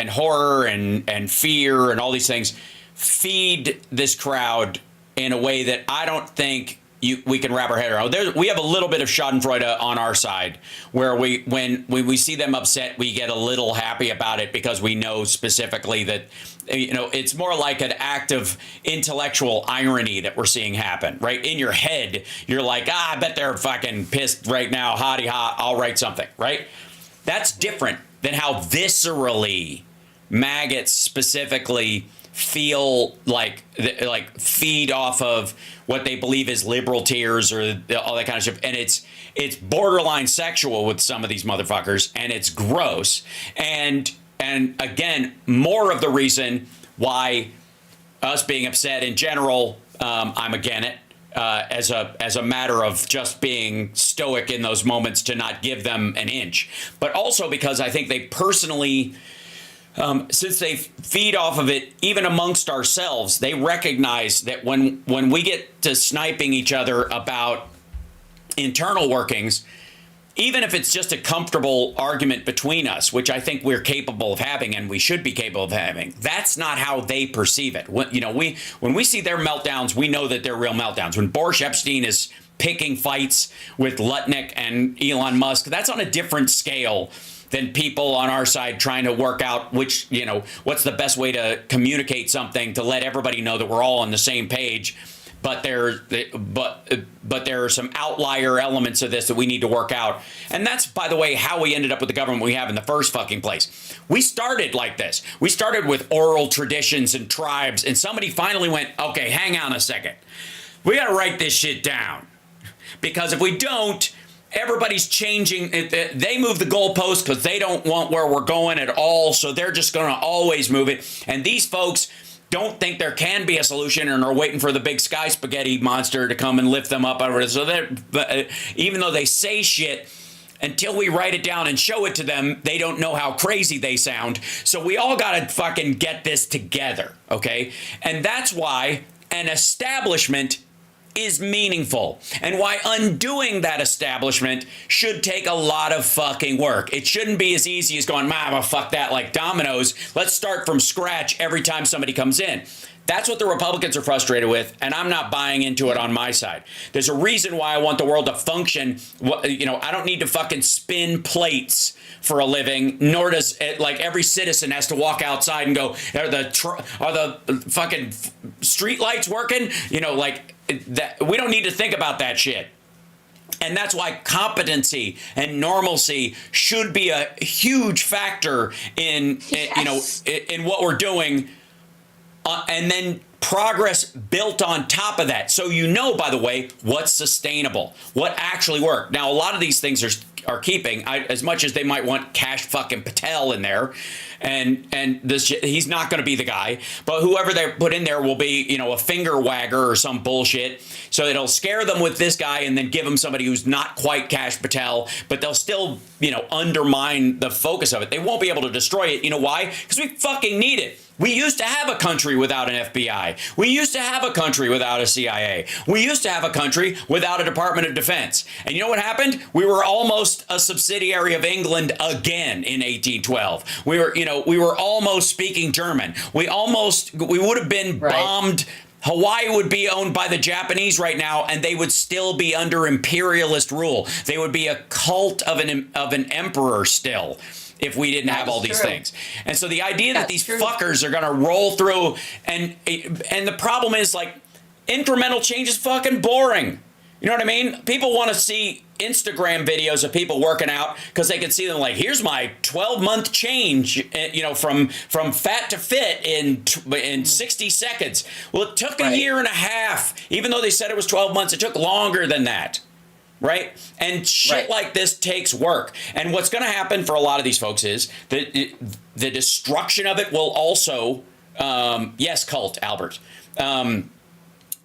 horror and fear and all these things feed this crowd in a way that I don't think we can wrap our head around. We have a little bit of Schadenfreude on our side, where when we see them upset, we get a little happy about it because we know specifically that it's more like an act of intellectual irony that we're seeing happen. Right in your head, you're like, I bet they're fucking pissed right now. Hotty hot. I'll write something. Right. That's different than how viscerally maggots specifically feel like feed off of what they believe is liberal tears or all that kind of stuff. And it's borderline sexual with some of these motherfuckers, and it's gross. And again, more of the reason why us being upset in general, I'm against it, as a matter of just being stoic in those moments to not give them an inch. But also because I think they personally, since they feed off of it, even amongst ourselves, they recognize that when we get to sniping each other about internal workings, even if it's just a comfortable argument between us, which I think we're capable of having and we should be capable of having, that's not how they perceive it. When we see their meltdowns, we know that they're real meltdowns. When Boris Epstein is picking fights with Lutnick and Elon Musk, that's on a different scale than people on our side trying to work out what's the best way to communicate something to let everybody know that we're all on the same page. But there are some outlier elements of this that we need to work out. And that's, by the way, how we ended up with the government we have in the first fucking place. We started like this. We started with oral traditions and tribes, and somebody finally went, okay, hang on a second. We got to write this shit down. Because if we don't, everybody's changing. They move the goalposts because they don't want where we're going at all. So they're just going to always move it. And these folks don't think there can be a solution and are waiting for the big sky spaghetti monster to come and lift them up. So even though they say shit, until we write it down and show it to them, they don't know how crazy they sound. So we all got to fucking get this together. Okay. And that's why an establishment is meaningful, and why undoing that establishment should take a lot of fucking work. It shouldn't be as easy as going, well, fuck that, like dominoes. Let's start from scratch every time somebody comes in. That's what the Republicans are frustrated with, and I'm not buying into it on my side. There's a reason why I want the world to function. I don't need to fucking spin plates for a living, nor does it, like every citizen has to walk outside and go, are the fucking street lights working? That we don't need to think about that shit. And that's why competency and normalcy should be a huge factor in in what we're doing, and then progress built on top of that. So by the way, what's sustainable, what actually worked. Now, a lot of these things are keeping, as much as they might want Kash fucking Patel in there, and he's not going to be the guy, but whoever they put in there will be, a finger wagger or some bullshit. So it'll scare them with this guy and then give them somebody who's not quite Kash Patel, but they'll still, undermine the focus of it. They won't be able to destroy it. You know why? Because we fucking need it. We used to have a country without an FBI. We used to have a country without a CIA. We used to have a country without a Department of Defense. And you know what happened? We were almost a subsidiary of England again in 1812. We were almost speaking German. We would have been bombed. Hawaii would be owned by the Japanese right now, and they would still be under imperialist rule. They would be a cult of an emperor still, if we didn't have all these things. And so the idea that these fuckers are going to roll through, and the problem is, like, incremental change is fucking boring. You know what I mean? People want to see Instagram videos of people working out because they can see them like, here's my 12-month change, from fat to fit in 60 seconds. Well, it took a year and a half. Even though they said it was 12 months, it took longer than that. Right? And shit like this takes work. And what's going to happen for a lot of these folks is that the destruction of it will also, yes, cult, Albert.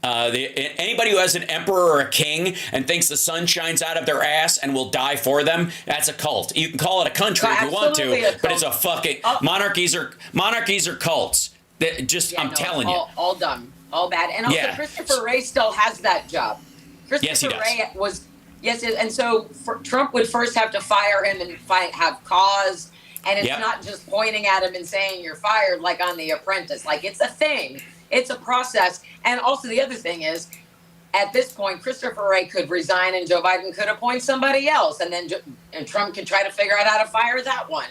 Anybody who has an emperor or a king and thinks the sun shines out of their ass and will die for them, that's a cult. You can call it a country if you want to, but it's a fucking monarchies are cults. I'm telling you, all done, all bad. And also, Christopher Wray still has that job. Christopher Wray was. Yes, and so Trump would first have to fire him and have cause, and it's not just pointing at him and saying you're fired like on The Apprentice. Like, it's a thing. It's a process. And also the other thing is, at this point, Christopher Wray could resign and Joe Biden could appoint somebody else, and then Trump could try to figure out how to fire that one.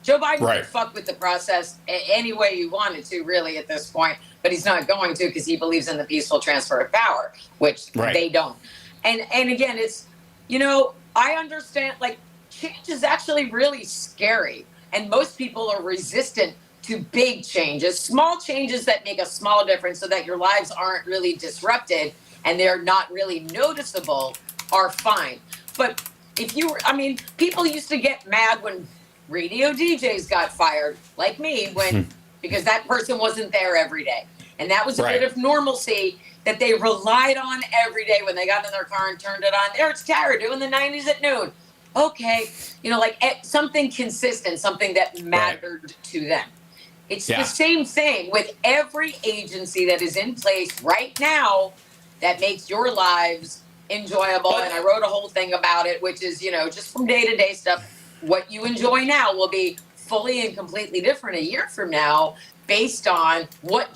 Joe Biden could fuck with the process any way he wanted to, really, at this point, but he's not going to because he believes in the peaceful transfer of power, which they don't. And again, it's, I understand, like, change is actually really scary. And most people are resistant to big changes, small changes that make a small difference so that your lives aren't really disrupted and they're not really noticeable are fine. But people used to get mad when radio DJs got fired, like me, because that person wasn't there every day. And that was a bit of normalcy that they relied on every day when they got in their car and turned it on. There's Tara doing the 90s at noon. Okay. Something consistent, something that mattered to them. It's the same thing with every agency that is in place right now that makes your lives enjoyable. And I wrote a whole thing about it, which is, just from day-to-day stuff, what you enjoy now will be fully and completely different a year from now, based on what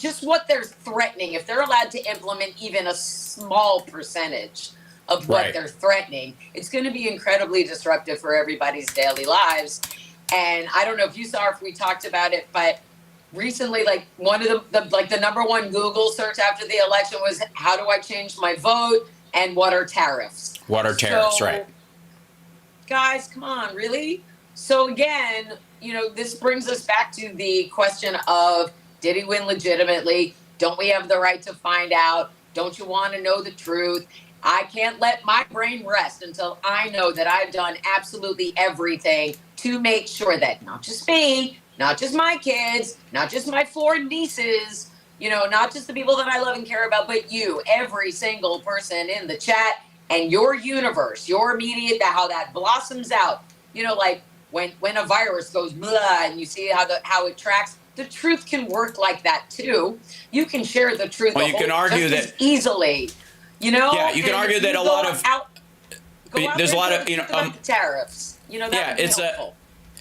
they're threatening. If they're allowed to implement even a small percentage of what they're threatening, it's going to be incredibly disruptive for everybody's daily lives. And I don't know if you saw, if we talked about it, but recently, like, one of the number one Google search after the election was, how do I change my vote and what are tariffs? Guys, come on, really? So again, this brings us back to the question of, did he win legitimately? Don't we have the right to find out? Don't you want to know the truth? I can't let my brain rest until I know that I've done absolutely everything to make sure that not just me, not just my kids, not just my 4 nieces, not just the people that I love and care about, but you, every single person in the chat, and your universe, your media, how that blossoms out. Like, when a virus goes blah and you see how it tracks, the truth can work like that too. You can share the truth. Well, you can argue that easily, Yeah, you can argue that a lot of there's a lot of tariffs. It's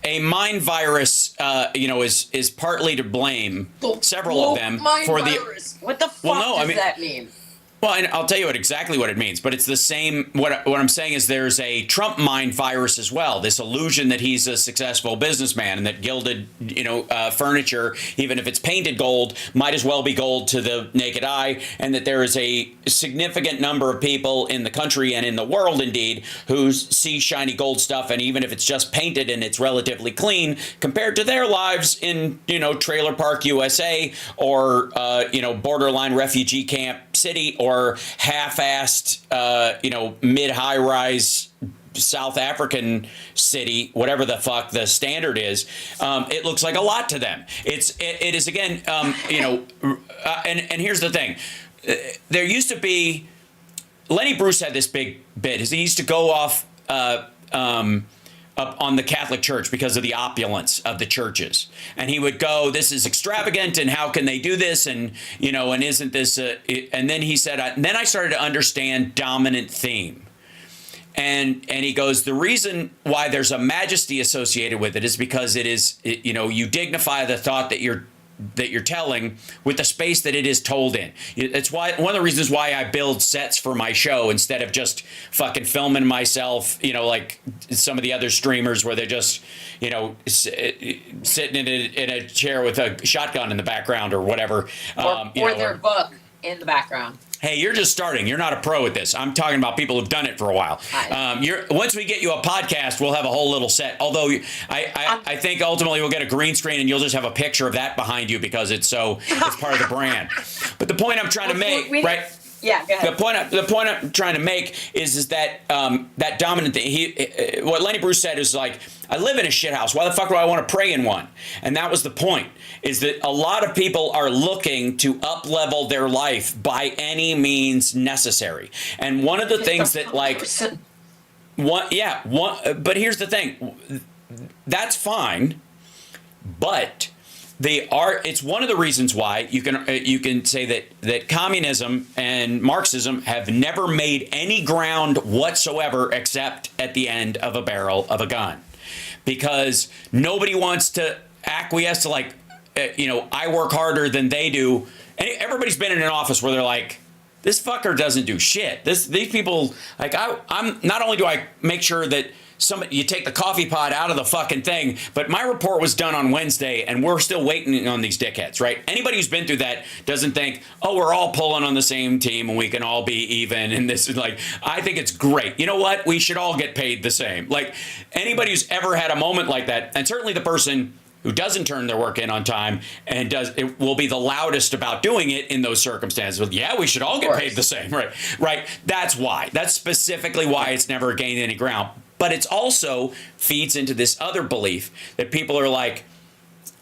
a mind virus. Is partly to blame. Several of them for virus. What the fuck does that mean? Well, and I'll tell you exactly what it means, but it's the same. What I'm saying is there's a Trump mind virus as well. This illusion that he's a successful businessman and that gilded, furniture, even if it's painted gold, might as well be gold to the naked eye, and that there is a significant number of people in the country and in the world, indeed, who see shiny gold stuff, and even if it's just painted and it's relatively clean compared to their lives in, Trailer Park USA or, borderline refugee camp city or half-assed, mid-high-rise South African city, whatever the fuck the standard is, it looks like a lot to them. It is again, and here's the thing. There used to be, Lenny Bruce had this big bit. He used to go off up on the Catholic Church because of the opulence of the churches. And he would go, this is extravagant, and how can they do this? And, and isn't this, and then he said, then I started to understand dominant theme. And he goes, the reason why there's a majesty associated with it is because it is, you dignify the thought that you're telling with the space that it is told in. It's why one of the reasons why I build sets for my show instead of just fucking filming myself, like some of the other streamers where they're just, sitting in a chair with a shotgun in the background or whatever. Or their book in the background. Hey, you're just starting. You're not a pro at this. I'm talking about people who've done it for a while. Once we get you a podcast, we'll have a whole little set. Although I think ultimately we'll get a green screen and you'll just have a picture of that behind you because it's part of the brand. But the point I'm trying to make, right? Yeah, go ahead. The point I'm trying to make is that that dominant thing. What Lenny Bruce said is like, I live in a shit house. Why the fuck do I want to pray in one? And that was the point. Is that a lot of people are looking to up-level their life by any means necessary. And one of the things that but here's the thing. That's fine, but it's one of the reasons why you can say that communism and Marxism have never made any ground whatsoever except at the end of a barrel of a gun, because nobody wants to acquiesce to I work harder than they do. And everybody's been in an office where they're like, this fucker doesn't do shit. These people, I'm not only do I make sure that you take the coffee pot out of the fucking thing, but my report was done on Wednesday and we're still waiting on these dickheads, right? Anybody who's been through that doesn't think, oh, we're all pulling on the same team and we can all be even. And this is I think it's great. You know what? We should all get paid the same. Like anybody who's ever had a moment like that, and certainly the person who doesn't turn their work in on time and it will be the loudest about doing it in those circumstances. Well, yeah, we should all get paid the same, right? That's why. That's specifically why it's never gained any ground. But it's also feeds into this other belief that people are like,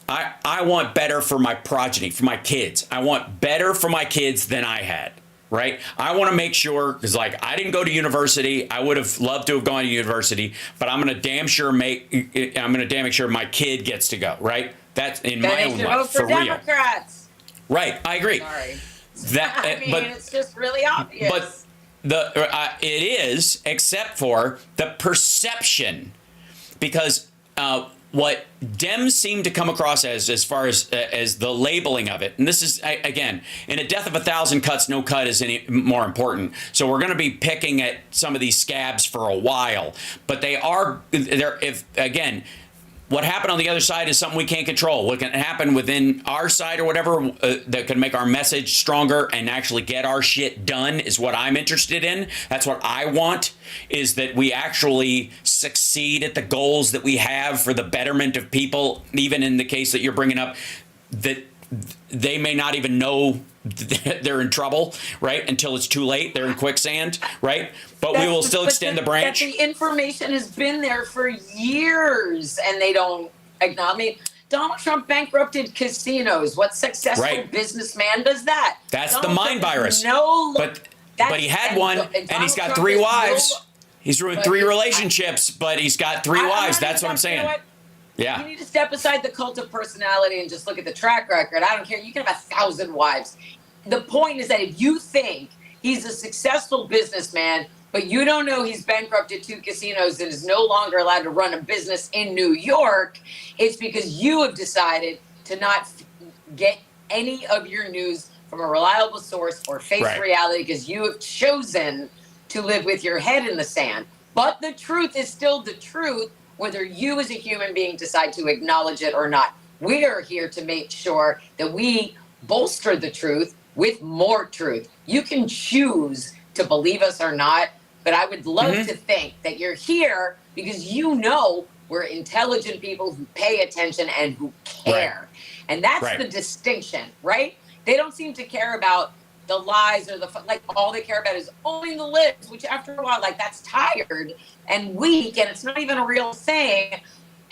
I want better for my progeny, for my kids. I want better for my kids than I had. Right? I want to make sure, because I didn't go to university. I would have loved to have gone to university, but I'm going to damn sure make sure my kid gets to go. Right? That's in my own life, for real. Democrats. Right? I agree. Sorry. But it's just really obvious. But it is, except for the perception, because what Dems seem to come across as far as the labeling of it, and this is, again, in a death of 1,000 cuts, no cut is any more important. So we're going to be picking at some of these scabs for a while, but what happened on the other side is something we can't control. What can happen within our side or whatever that can make our message stronger and actually get our shit done is what I'm interested in. That's what I want, is that we actually succeed at the goals that we have for the betterment of people, even in the case that you're bringing up, that they may not even know they're in trouble, right? Until it's too late. They're in quicksand, right? But we will still extend the branch. The information has been there for years, and they don't acknowledge. Donald Trump bankrupted casinos. What successful businessman does that? That's Donald the mind Trump virus. But he had one, and he's got 3 wives. He's ruined 3 relationships, but he's got 3 wives. That's what I'm saying. Yeah. You need to step aside the cult of personality and just look at the track record. I don't care. You can have 1,000 wives. The point is that if you think he's a successful businessman, but you don't know he's bankrupted 2 casinos and is no longer allowed to run a business in New York, it's because you have decided to not get any of your news from a reliable source or face Right. reality because you have chosen to live with your head in the sand. But the truth is still the truth, whether you as a human being decide to acknowledge it or not. We are here to make sure that we bolster the truth with more truth. You can choose to believe us or not, but I would love to think that you're here because you know we're intelligent people who pay attention and who care. Right. And that's the distinction, right? They don't seem to care about the lies or like all they care about is owning the libs, which after a while, like that's tired and weak and it's not even a real thing.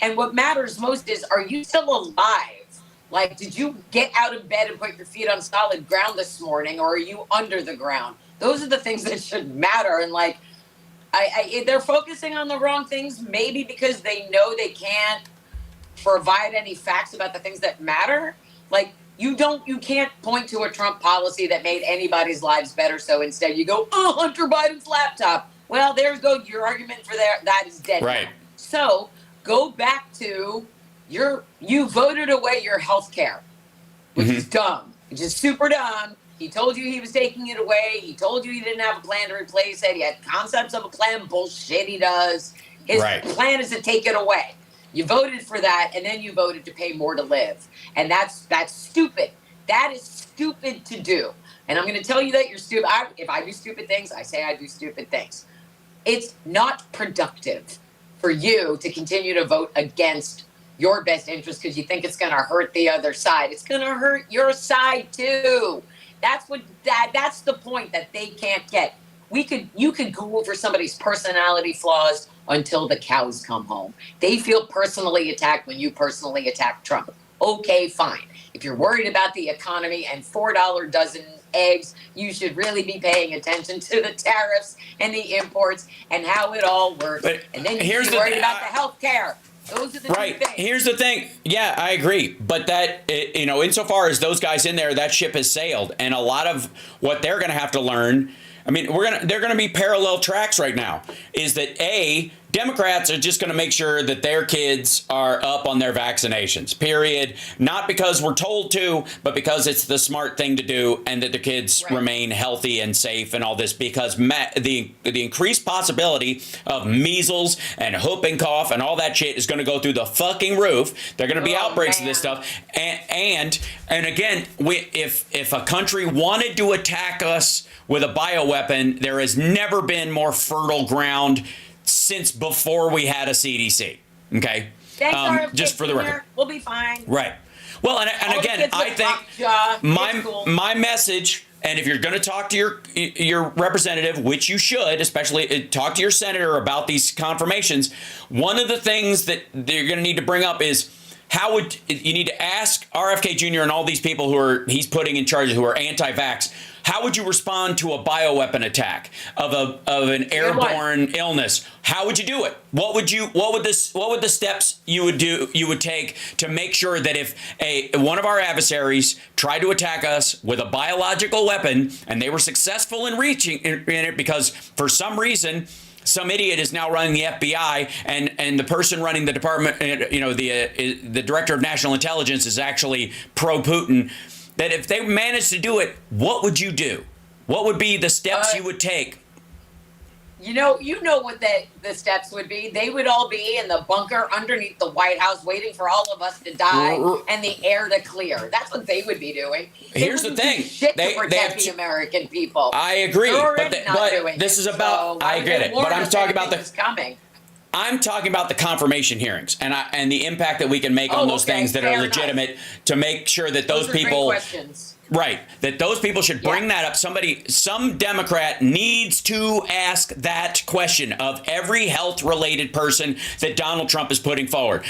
And what matters most is, are you still alive? Like, did you get out of bed and put your feet on solid ground this morning, or are you under the ground? Those are the things that should matter. And like, they're focusing on the wrong things, maybe because they know they can't provide any facts about the things that matter. Like, you can't point to a Trump policy that made anybody's lives better. So instead you go, oh, Hunter Biden's laptop. Well, there's your argument for that is dead. Right. Now. So go back to you voted away your health care, which is dumb, which is super dumb. He told you he was taking it away. He told you he didn't have a plan to replace it. He had concepts of a plan. Bullshit he does. His plan is to take it away. You voted for that, and then you voted to pay more to live. And that's stupid. That is stupid to do. And I'm going to tell you that you're stupid. If I do stupid things, I say I do stupid things. It's not productive for you to continue to vote against your best interest because you think it's going to hurt the other side. It's going to hurt your side too. That's the point that they can't get. You could go over somebody's personality flaws until the cows come home. They feel personally attacked when you personally attack Trump. Okay, fine. If you're worried about the economy and $4 dozen eggs, you should really be paying attention to the tariffs and the imports and how it all works. But and then you should be worried about the health care. Those are the two things. Here's the thing. Yeah, I agree. But that, insofar as those guys in there, that ship has sailed. And a lot of what they're going to have to learn, I mean, they're going to be parallel tracks right now, is that Democrats are just going to make sure that their kids are up on their vaccinations, period. Not because we're told to, but because it's the smart thing to do and that the kids remain healthy and safe and all this, because the increased possibility of measles and whooping cough and all that shit is going to go through the fucking roof. There are going to be outbreaks of this stuff. And again, if a country wanted to attack us with a bioweapon, there has never been more fertile ground since before we had a CDC. Okay? Thanks, just for the record. We'll be fine. Right. Well, and again, I think my message, and if you're going to talk to your representative, which you should, especially talk to your senator about these confirmations, one of the things that you're going to need to bring up is you need to ask RFK Jr. and all these people he's putting in charge who are anti-vax, how would you respond to a bioweapon attack of an airborne illness? How would you do it? What would the steps you would take to make sure that if one of our adversaries tried to attack us with a biological weapon and they were successful in reaching in it because for some reason some idiot is now running the FBI and the person running the department, the director of national intelligence is actually pro-Putin, that if they managed to do it, what would you do? What would be the steps you would take? You know what the steps would be. They would all be in the bunker underneath the White House waiting for all of us to die and the air to clear. That's what they would be doing. Here's the thing. Shit to protect the American people. I agree. But this is about, I get it. But I'm talking about I'm talking about the confirmation hearings and the impact that we can make on those things that are legitimate to make sure that those people, that those people should bring that up. Some Democrat needs to ask that question of every health-related person that Donald Trump is putting forward,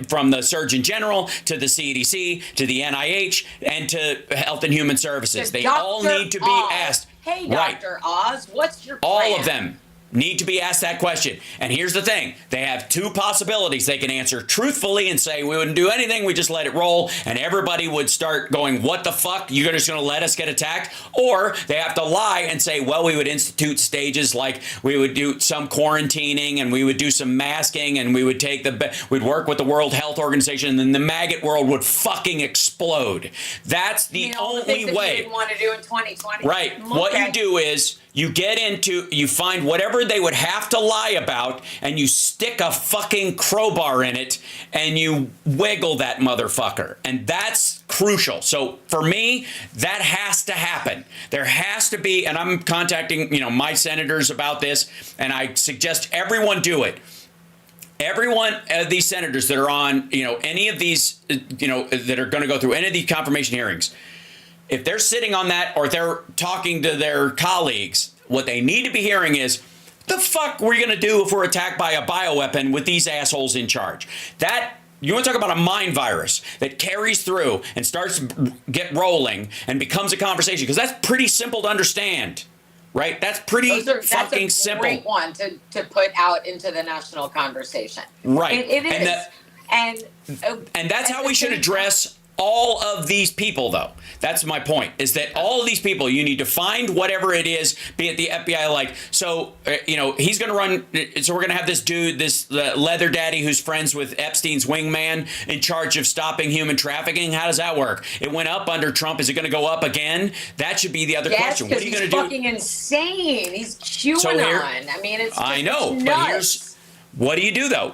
from the Surgeon General to the CDC to the NIH and to Health and Human Services. They all need to be asked. Hey, Dr. Oz, what's your plan? All of them. need to be asked that question. And here's the thing. They have two possibilities. They can answer truthfully and say, we wouldn't do anything. We just let it roll. And everybody would start going, what the fuck? You're just going to let us get attacked? Or they have to lie and say, well, we would institute stages like we would do some quarantining and we would do some masking and we would we'd work with the World Health Organization and then the maggot world would fucking explode. That's the only way. You didn't want to do in 2020. Right. Okay. What you do is you find whatever they would have to lie about and you stick a fucking crowbar in it and you wiggle that motherfucker. And that's crucial. So for me, that has to happen. There has to be, and I'm contacting, my senators about this, and I suggest everyone do it. Every one of these senators that are on, any of these, that are going to go through any of these confirmation hearings, if they're sitting on that or they're talking to their colleagues, what they need to be hearing is, the fuck we're going to do if we're attacked by a bioweapon with these assholes in charge? You want to talk about a mind virus that carries through and starts to get rolling and becomes a conversation, because that's pretty simple to understand, right? That's pretty fucking simple. That's a great one to put out into the national conversation. Right. It is. And that's how we should address all of these people, though. That's my point, is that all of these people, you need to find whatever it is, be it the FBI, he's going to run, so we're going to have this dude, this leather daddy who's friends with Epstein's wingman in charge of stopping human trafficking. How does that work? It went up under Trump. Is it going to go up again? That should be the other question. What are you going to do? He's fucking insane. He's QAnon. I mean, it's just, I know, it's but nuts. what do you do, though?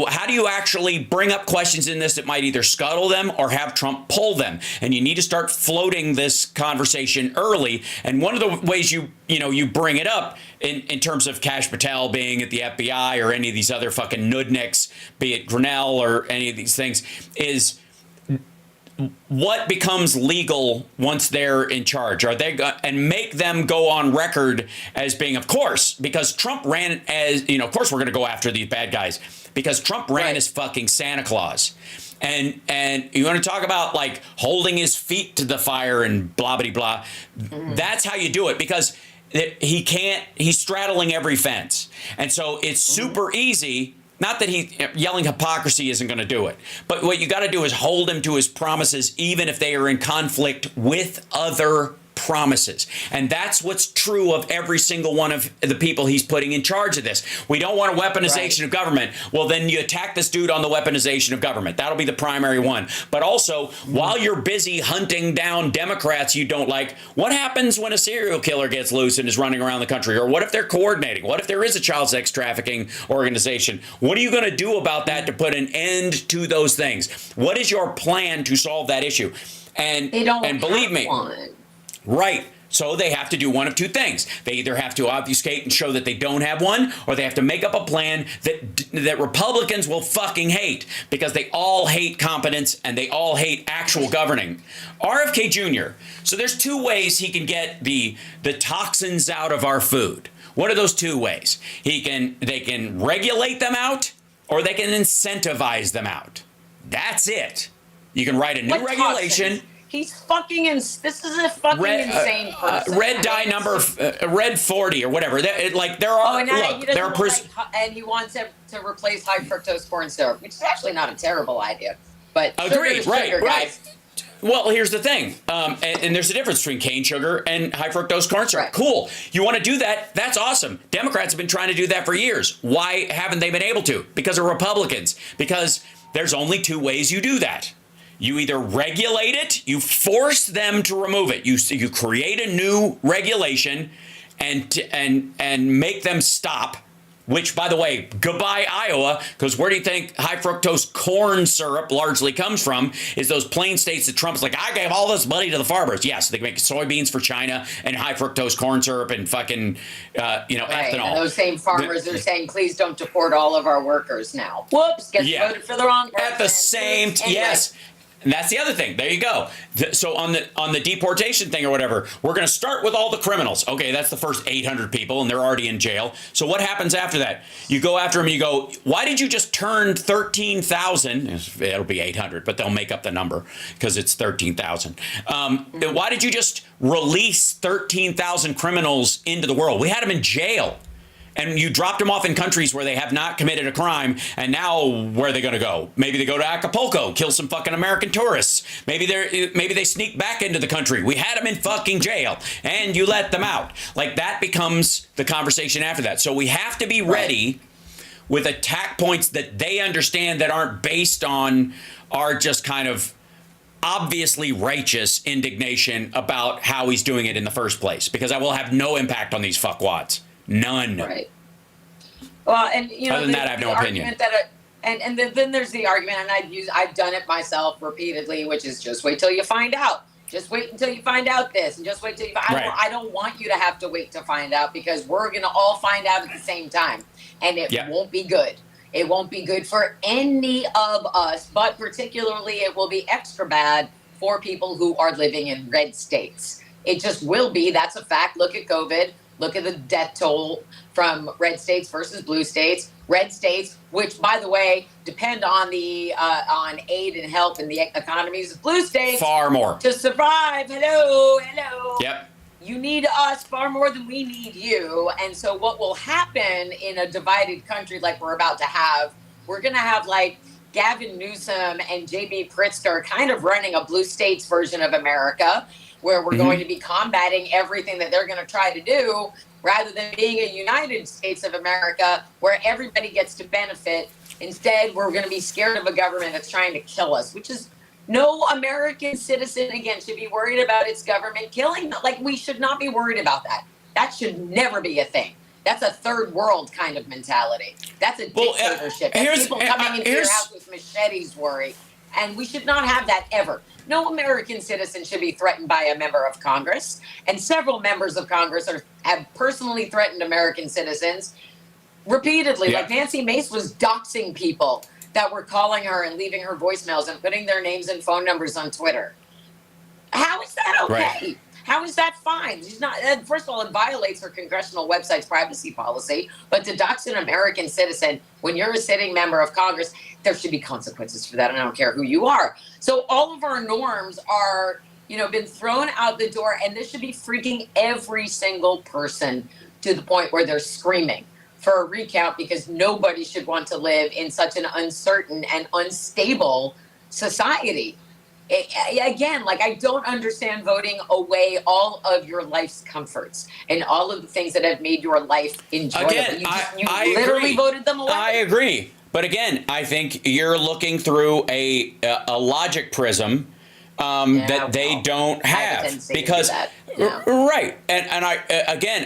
How do you actually bring up questions in this that might either scuttle them or have Trump pull them? And you need to start floating this conversation early. And one of the ways you bring it up in terms of Kash Patel being at the FBI or any of these other fucking nudniks, be it Grinnell or any of these things, is what becomes legal once they're in charge? Are they and make them go on record as being, of course, because Trump ran as, of course we're going to go after these bad guys because Trump ran as fucking Santa Claus. And you want to talk about like holding his feet to the fire and blah, blah, blah. Mm-hmm. That's how you do it, because he's straddling every fence. And so it's super easy. Not that yelling hypocrisy isn't going to do it, but what you got to do is hold him to his promises, even if they are in conflict with other promises. And that's what's true of every single one of the people he's putting in charge of this. We don't want a weaponization of government. Well, then you attack this dude on the weaponization of government. That'll be the primary one. But also, while you're busy hunting down Democrats you don't like, what happens when a serial killer gets loose and is running around the country? Or what if they're coordinating? What if there is a child sex trafficking organization? What are you going to do about that to put an end to those things? What is your plan to solve that issue? And believe me, right. So they have to do one of two things. They either have to obfuscate and show that they don't have one, or they have to make up a plan that Republicans will fucking hate, because they all hate competence and they all hate actual governing. RFK Jr. So there's two ways he can get the toxins out of our food. What are those two ways? They can regulate them out, or they can incentivize them out. That's it. You can write a new regulation. Toxins? He's fucking this is a fucking insane person. Red dye number, red 40 or whatever. There are, and he wants to replace high fructose corn syrup, which is actually not a terrible idea. But agreed, sugar, right. Well, here's the thing, and there's a difference between cane sugar and high fructose corn syrup. Right. Cool. You want to do that? That's awesome. Democrats have been trying to do that for years. Why haven't they been able to? Because of Republicans. Because there's only two ways you do that. You either regulate it, you force them to remove it. You create a new regulation and make them stop. Which, by the way, goodbye Iowa, because where do you think high fructose corn syrup largely comes from? Is those plain states that Trump's like, I gave all this money to the farmers. Yes, they can make soybeans for China and high fructose corn syrup and fucking ethanol. And those same farmers are saying, please don't deport all of our workers now. Whoops, voted for the wrong person. At the same yes. And that's the other thing. There you go. So on the deportation thing or whatever, we're going to start with all the criminals. Okay, that's the first 800 people, and they're already in jail. So what happens after that? You go after them and you go, why did you just turn 13,000? It'll be 800, but they'll make up the number because it's 13,000. Why did you just release 13,000 criminals into the world? We had them in jail. And you dropped them off in countries where they have not committed a crime, and now where are they going to go? Maybe they go to Acapulco, kill some fucking American tourists. Maybe they sneak back into the country. We had them in fucking jail, and you let them out. Like, that becomes the conversation after that. So we have to be ready with attack points that they understand that aren't based on our just kind of obviously righteous indignation about how he's doing it in the first place, because I will have no impact on these fuckwads. None. Right. Well, and other than that, I have no opinion. And then there's the argument, and I've done it myself repeatedly, which is just wait till you find out. Just wait until you find out this, and just wait till you. I don't want you to have to wait to find out, because we're gonna all find out at the same time, and it won't be good. It won't be good for any of us, but particularly it will be extra bad for people who are living in red states. It just will be. That's a fact. Look at COVID. Look at the death toll from red states versus blue states. Red states, which, by the way, depend on the on aid and help in the economies of blue states far more to survive. Hello. Yep. You need us far more than we need you. And so what will happen in a divided country like we're about to have, we're going to have like Gavin Newsom and J.B. Pritzker kind of running a blue states version of America, where we're going to be combating everything that they're going to try to do, rather than being a United States of America where everybody gets to benefit. Instead, we're going to be scared of a government that's trying to kill us, which is no American citizen, again, should be worried about its government killing them. Like, we should not be worried about that. That should never be a thing. That's a third world kind of mentality. That's a dictatorship. That's people coming into your house with machetes worry. And we should not have that ever. No American citizen should be threatened by a member of Congress. And several members of Congress have personally threatened American citizens repeatedly. Like Nancy Mace was doxing people that were calling her and leaving her voicemails and putting their names and phone numbers on Twitter. How is that okay? Right. How is that fine? She's not. First of all, it violates her congressional website's privacy policy. But to dox an American citizen when you're a sitting member of Congress, there should be consequences for that, and I don't care who you are. So all of our norms are, been thrown out the door, and this should be freaking every single person to the point where they're screaming for a recount, because nobody should want to live in such an uncertain and unstable society. Again, like, I don't understand voting away all of your life's comforts and all of the things that have made your life enjoyable. Again, you literally voted them away. I agree. But again, I think you're looking through a logic prism that they don't have, because right. And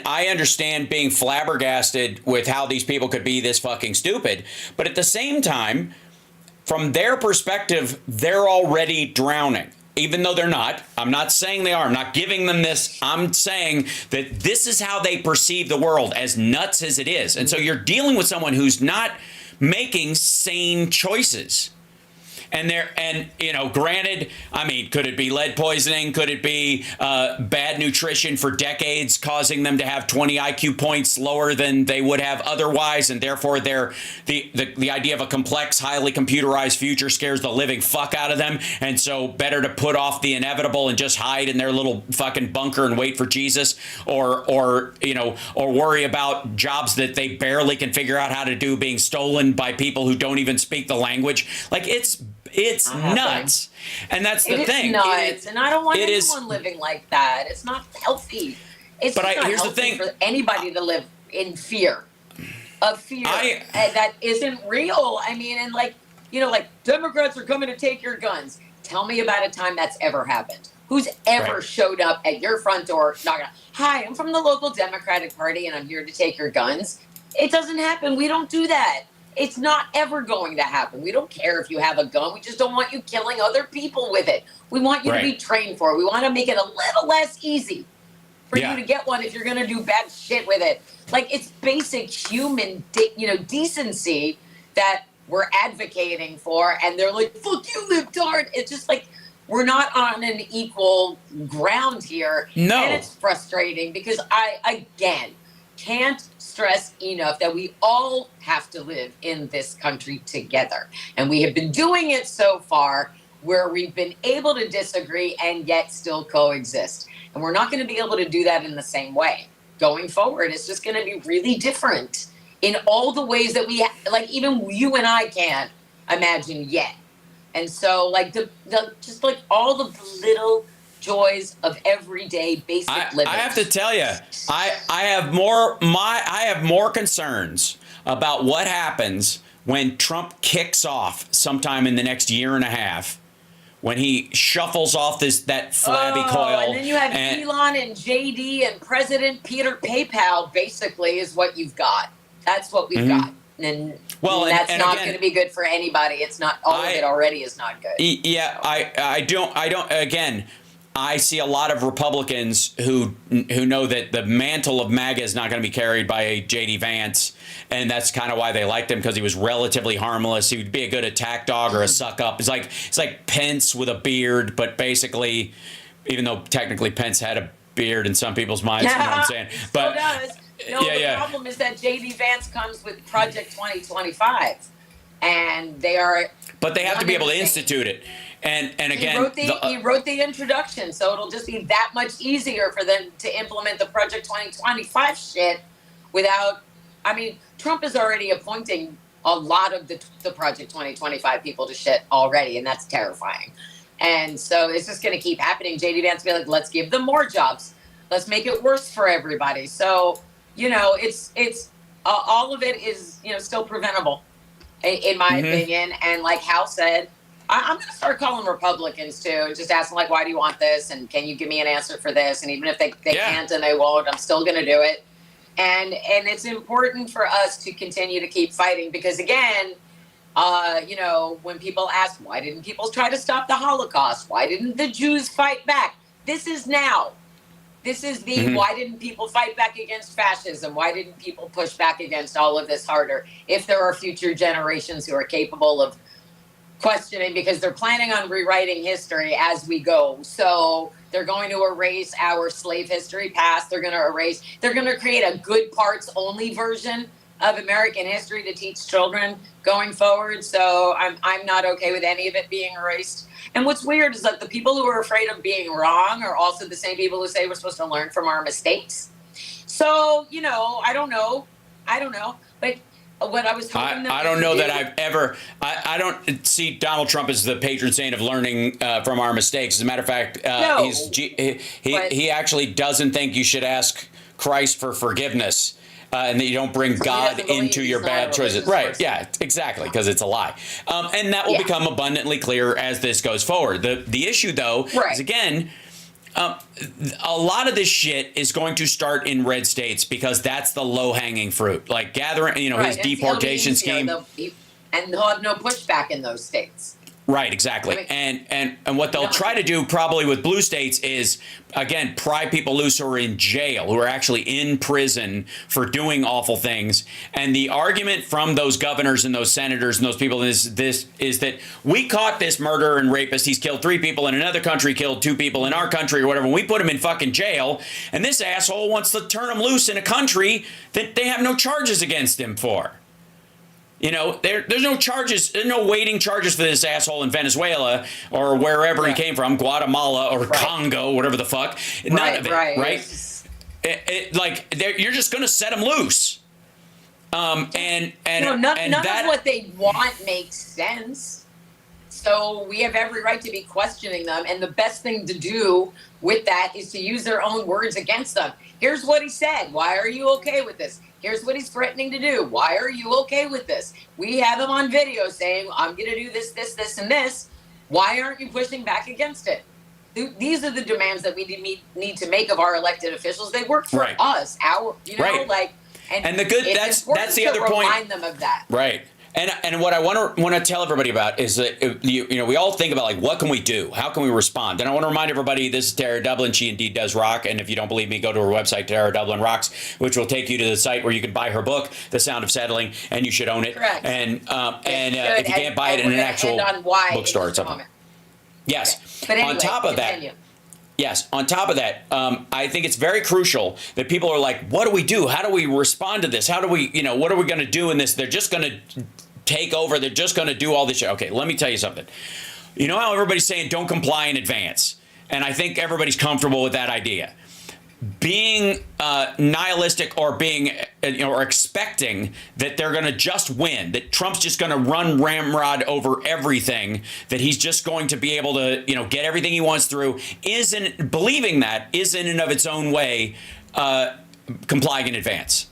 I understand being flabbergasted with how these people could be this fucking stupid. But at the same time, from their perspective, they're already drowning, even though they're not. I'm not saying they are. I'm not giving them this. I'm saying that this is how they perceive the world, as nuts as it is. And so you're dealing with someone who's not making sane choices. And granted, I mean, could it be lead poisoning? Could it be bad nutrition for decades, causing them to have 20 IQ points lower than they would have otherwise, and therefore the idea of a complex, highly computerized future scares the living fuck out of them, and so better to put off the inevitable and just hide in their little fucking bunker and wait for Jesus, or worry about jobs that they barely can figure out how to do being stolen by people who don't even speak the language. Like, it's nuts. And that's the thing. It's nuts. And I don't want anyone living like that. It's not healthy. It's not here's healthy the thing. for anybody to live in fear. Of fear that isn't real. I mean, and like Democrats are coming to take your guns. Tell me about a time that's ever happened. Who's ever showed up at your front door knocking on, "Hi, I'm from the local Democratic Party and I'm here to take your guns"? It doesn't happen. We don't do that. It's not ever going to happen. We don't care if you have a gun. We just don't want you killing other people with it. We want you to be trained for it. We want to make it a little less easy for you to get one if you're going to do bad shit with it. Like, it's basic human, decency that we're advocating for, and they're like, "Fuck you, libtard." It's just like, we're not on an equal ground here. No. And it's frustrating because I, again, can't stress enough that we all have to live in this country together. And we have been doing it so far, where we've been able to disagree and yet still coexist. And we're not going to be able to do that in the same way. going forward is just going to be really different in all the ways that we like even you and I can't imagine yet. And so like the just like all the little joys of everyday basic living. I have to tell you, I have more concerns about what happens when Trump kicks off sometime in the next year and a half, when he shuffles off that flabby coil. And then you have Elon and JD and President Peter PayPal, basically, is what you've got. That's what we've got. And that's not going to be good for anybody. It's not, all of it already is not good. Yeah, I don't, again, I see a lot of Republicans who know that the mantle of MAGA is not going to be carried by J.D. Vance, and that's kind of why they liked him, because he was relatively harmless. He would be a good attack dog or a suck up. It's like Pence with a beard, but basically, even though technically Pence had a beard in some people's minds, you know what I'm saying? But does. No, the problem is that J.D. Vance comes with Project 2025, and they are. But they have to be able to institute it. And again, he wrote the introduction, so it'll just be that much easier for them to implement the Project 2025 shit without. I mean, Trump is already appointing a lot of the Project 2025 people to shit already, and that's terrifying. And so it's just going to keep happening. JD Vance will be like, let's give them more jobs. Let's make it worse for everybody. So, it's all of it is, still preventable, in my opinion. And like Hal said, I'm going to start calling Republicans too, and just asking like, why do you want this? And can you give me an answer for this? And even if they can't and they won't, I'm still going to do it. And it's important for us to continue to keep fighting, because again, when people ask, why didn't people try to stop the Holocaust? Why didn't the Jews fight back? This is now. This is the why didn't people fight back against fascism? Why didn't people push back against all of this harder? If there are future generations who are capable of questioning, because they're planning on rewriting history as we go. So they're going to erase our slave history past. They're going to create a good parts only version of American history to teach children going forward. So I'm not okay with any of it being erased. And what's weird is that the people who are afraid of being wrong are also the same people who say we're supposed to learn from our mistakes. So, I don't know. But what I was hoping I don't know that I've ever. I don't see Donald Trump as the patron saint of learning from our mistakes. As a matter of fact, he actually doesn't think you should ask Christ for forgiveness, and that you don't bring God into your bad choices. Right? Yeah, exactly, because it's a lie, and that will become abundantly clear as this goes forward. The issue, though, is again. A lot of this shit is going to start in red states, because that's the low-hanging fruit. Like gathering, his deportation scheme, and they'll have no pushback in those states. Right, exactly. And what they'll try to do probably with blue states is, again, pry people loose who are in jail, who are actually in prison for doing awful things. And the argument from those governors and those senators and those people is that we caught this murderer and rapist. He's killed 3 people in another country, killed 2 people in our country or whatever. And we put him in fucking jail. And this asshole wants to turn him loose in a country that they have no charges against him for. There's no charges, there's no waiting charges for this asshole in Venezuela or wherever he came from, Guatemala or Congo, whatever the fuck. None of it, right? You're just going to set him loose. None of what they want makes sense. So we have every right to be questioning them. And the best thing to do with that is to use their own words against them. Here's what he said. Why are you okay with this? Here's what he's threatening to do. Why are you okay with this? We have him on video saying, I'm going to do this, this, this, and this. Why aren't you pushing back against it? These are the demands that we need to make of our elected officials. They work for us. And the good, that's the other point. Remind them of that. Right. And what I want to tell everybody about is that we all think about, like, what can we do? How can we respond? And I want to remind everybody, this is Tara Dublin. She indeed does rock. And if you don't believe me, go to her website, Tara Dublin Rocks, which will take you to the site where you can buy her book, The Sound of Settling, and you should own it. Correct. And if you can't buy it in an actual bookstore or something. Yes. But anyway, on top of that. Yes. On top of that, I think it's very crucial that people are like, what do we do? How do we respond to this? How do we, what are we going to do in this? They're just going to take over. They're just going to do all this shit. Okay, let me tell you something. You know how everybody's saying don't comply in advance? And I think everybody's comfortable with that idea. being nihilistic or being or expecting that they're going to just win, that Trump's just going to run ramrod over everything, that he's just going to be able to get everything he wants through, believing that is in and of its own way complying in advance.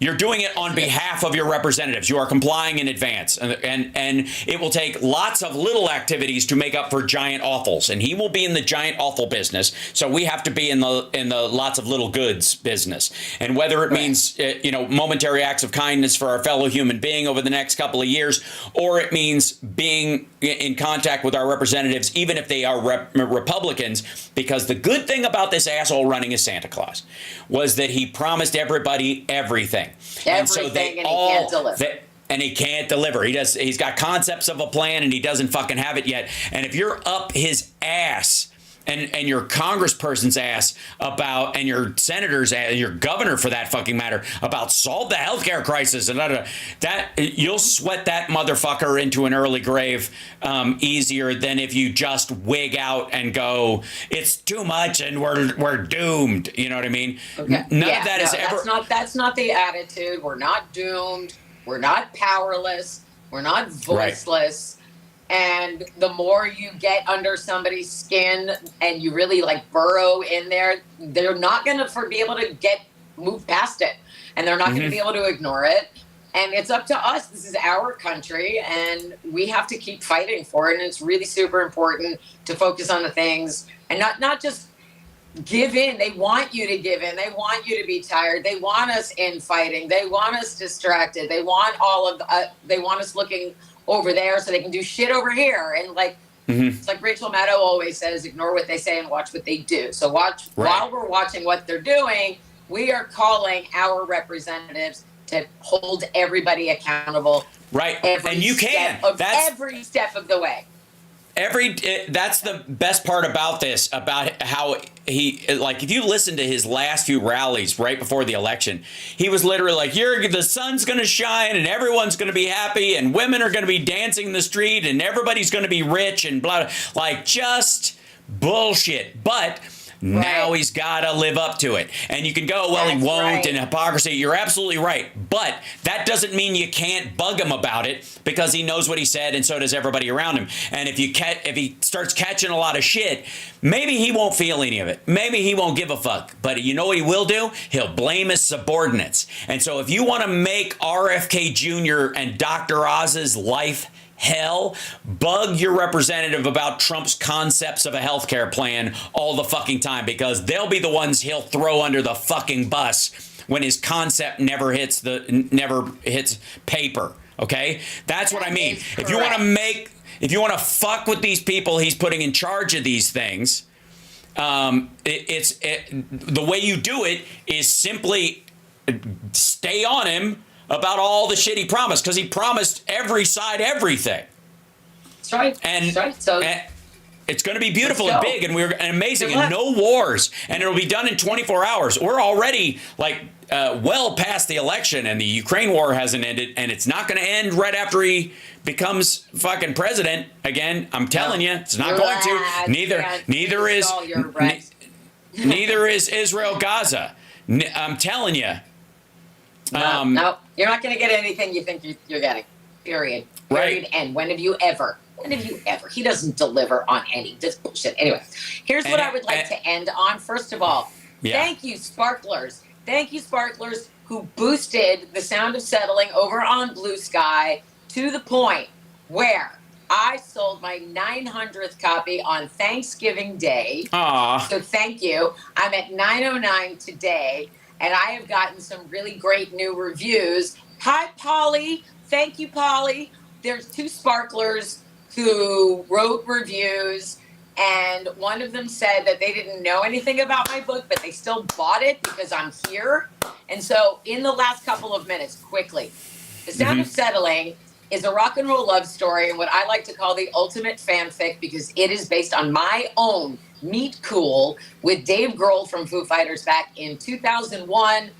You're doing it on behalf of your representatives. You are complying in advance, and it will take lots of little activities to make up for giant awfuls. And he will be in the giant awful business, so we have to be in the lots of little goods business. And whether it means momentary acts of kindness for our fellow human being over the next couple of years, or it means being in contact with our representatives, even if they are Republicans, because the good thing about this asshole running as Santa Claus was that he promised everybody everything. And so they all, he can't deliver. And he can't deliver. He's got concepts of a plan, and he doesn't fucking have it yet. And if you're up his ass and your congressperson's ass about, and your senator's ass, your governor for that fucking matter, about solve the healthcare crisis and that, you'll sweat that motherfucker into an early grave easier than if you just wig out and go, it's too much and we're doomed. You know what I mean? Okay. None of that is ever. That's not the attitude. We're not doomed. We're not powerless. We're not voiceless. Right. And the more you get under somebody's skin and you really burrow in there, they're not going to be able to move past it, and they're not going to be able to ignore it. And it's up to us. This is our country, and we have to keep fighting for it. And it's really super important to focus on the things and not just give in. They want you to give in. They want you to be tired. They want us infighting. They want us distracted. They want they want us looking over there so they can do shit over here. And it's like Rachel Maddow always says, ignore what they say and watch what they do. So while we're watching what they're doing, we are calling our representatives to hold everybody accountable. Right. And you can. Every step of the way. That's the best part about this, about how he, if you listen to his last few rallies right before the election, he was literally the sun's going to shine and everyone's going to be happy and women are going to be dancing in the street and everybody's going to be rich and blah, just bullshit. But now he's got to live up to it. And you can go, well, he won't, and hypocrisy. You're absolutely right. But that doesn't mean you can't bug him about it, because he knows what he said, and so does everybody around him. And if he starts catching a lot of shit, maybe he won't feel any of it. Maybe he won't give a fuck. But you know what he will do? He'll blame his subordinates. And so if you want to make RFK Jr. and Dr. Oz's life hell, bug your representative about Trump's concepts of a healthcare plan all the fucking time, because they'll be the ones he'll throw under the fucking bus when his concept never hits paper. Okay, that's what I mean. If you want to fuck with these people he's putting in charge of these things, the way you do it is simply stay on him about all the shit he promised, because he promised every side everything. That's right. And, So it's going to be beautiful and big and amazing and no wars, and it'll be done in 24 hours. We're already well past the election, and the Ukraine war hasn't ended, and it's not going to end right after he becomes fucking president again. I'm telling you, it's not going to. Neither is Israel Gaza. I'm telling you. No, you're not going to get anything you think you're getting. Period. Right. And when have you ever? He doesn't deliver on any this bullshit. Anyway, here's what I would like to end on. First of all, thank you, Sparklers. Thank you, Sparklers, who boosted The Sound of Settling over on Blue Sky to the point where I sold my 900th copy on Thanksgiving Day. Aww. So thank you. I'm at 909 today. And I have gotten some really great new reviews. Hi, Polly. Thank you, Polly. There's two Sparklers who wrote reviews, and one of them said that they didn't know anything about my book, but they still bought it because I'm here. And so in the last couple of minutes, quickly, The Sound of Settling is a rock and roll love story and what I like to call the ultimate fanfic, because it is based on my own Meet Cool with Dave Grohl from Foo Fighters back in 2001,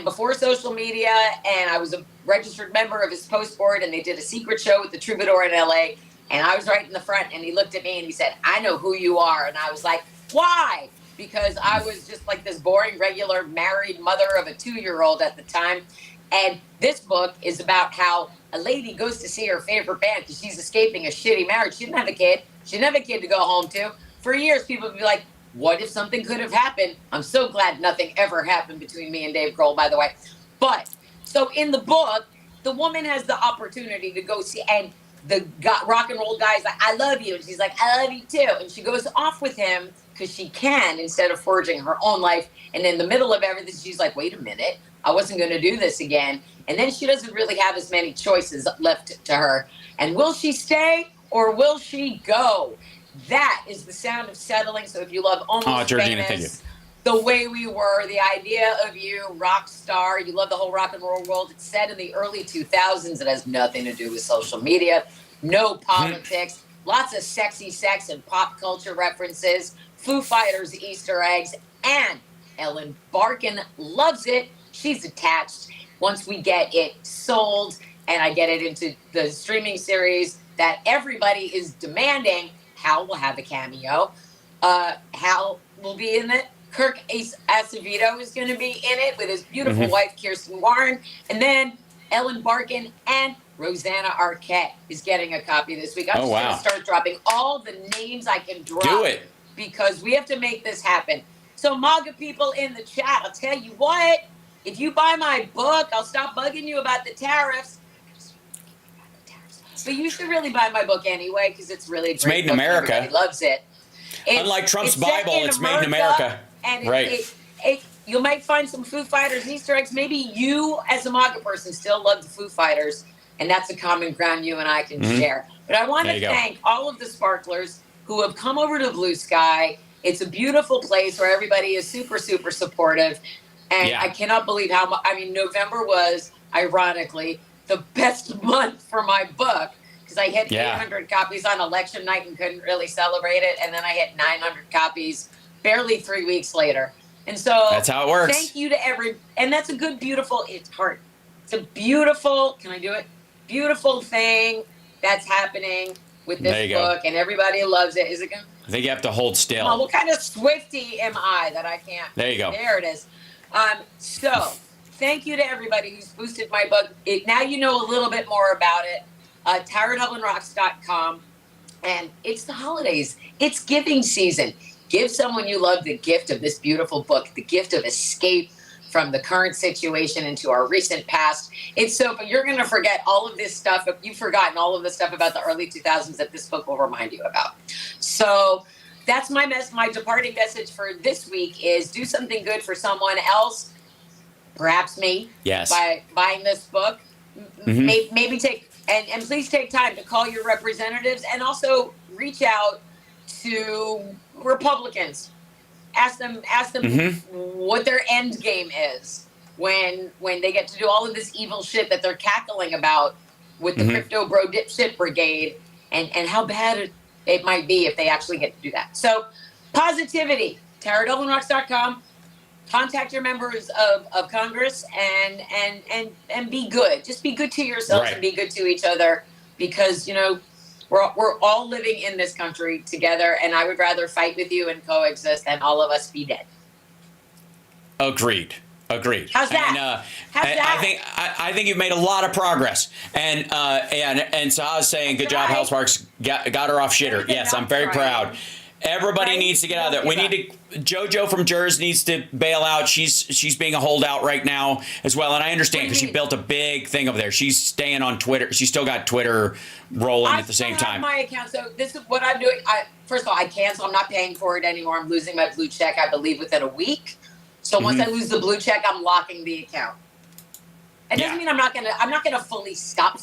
before social media, and I was a registered member of his post board, and they did a secret show with the Troubadour in LA, and I was right in the front, and he looked at me and he said, "I know who you are." And I was like, "Why?" because I was just like this boring, regular, married mother of a 2-year-old at the time. And this book is about how a lady goes to see her favorite band because she's escaping a shitty marriage. She didn't have a kid. She didn't have a kid to go home to. For years, people would be like, what if something could have happened? I'm so glad nothing ever happened between me and Dave Grohl, by the way. But so in the book, the woman has the opportunity to go see, and the rock and roll guy's like, I love you. And she's like, I love you too. And she goes off with him because she can instead of forging her own life. And in the middle of everything, she's like, wait a minute, I wasn't going to do this again. And then she doesn't really have as many choices left to her. And will she stay or will she go? That is the sound of settling. So if you love Almost Georgina, thank you. Famous, The Way We Were, The Idea of You, rock star, you love the whole rock and roll world. It's set in the early 2000s. It has nothing to do with social media, no politics, lots of sexy sex and pop culture references, Foo Fighters Easter eggs, and Ellen Barkin loves it. She's attached. Once we get it sold and I get it into the streaming series that everybody is demanding, Hal will have a cameo. Hal will be in it. Kirk Acevedo is going to be in it with his beautiful wife, Kirsten Warren. And then Ellen Barkin and Rosanna Arquette is getting a copy this week. I'm just going to start dropping all the names I can drop. Do it. Because we have to make this happen. So MAGA people in the chat, I'll tell you what, if you buy my book, I'll stop bugging you about the tariffs. But you should really buy my book anyway, because it's really great. It's made in America. Everybody loves it. Unlike Trump's Bible, it's made in America. And right. You might find some Foo Fighters Easter eggs. Maybe you, as a MAGA person, still love the Foo Fighters, and that's a common ground you and I can share. But I want to thank all of the sparklers who have come over to Blue Sky. It's a beautiful place where everybody is super, super supportive. And I cannot believe how much. I mean, November was, ironically, the best month for my book because I hit 800 copies on election night and couldn't really celebrate it. And then I hit 900 copies barely 3 weeks later. And so that's how it works. Thank you to and that's a good, beautiful, it's hard. It's a beautiful, can I do it? Beautiful thing that's happening with this book and everybody loves it. Is it good? I think you have to hold still. Oh, what kind of Swiftie am I that I can't? There you go. There it is. So thank you to everybody who's boosted my book. Now you know a little bit more about it. TaraDublinRocks.com. And it's the holidays. It's giving season. Give someone you love the gift of this beautiful book, the gift of escape from the current situation into our recent past. It's so, but you're going to forget all of this stuff. You've forgotten all of the stuff about the early 2000s that this book will remind you about. So that's my departing message for this week is do something good for someone else, perhaps me, by buying this book. Maybe take, and please take time to call your representatives and also reach out to Republicans. Ask them what their end game is when they get to do all of this evil shit that they're cackling about with the crypto bro dipshit brigade and how bad it might be if they actually get to do that. So positivity, TaraDublinRocks.com. Contact your members of Congress and be good. Just be good to yourselves and be good to each other because, you know, we're all living in this country together, and I would rather fight with you and coexist than all of us be dead. Agreed. How's that? I think you've made a lot of progress, and so I was saying, good job, Hal Sparks got her off shitter. Yes, I'm very proud. Everybody needs to get out of there. We need to. JoJo from Jers needs to bail out. She's being a holdout right now as well, and I understand because she built a big thing over there. She's staying on Twitter. She's still got Twitter rolling at the same time. My account. So this is what I'm doing. First of all, I cancel. I'm not paying for it anymore. I'm losing my blue check, I believe, within a week. So once I lose the blue check, I'm locking the account. It doesn't mean I'm not gonna fully stop.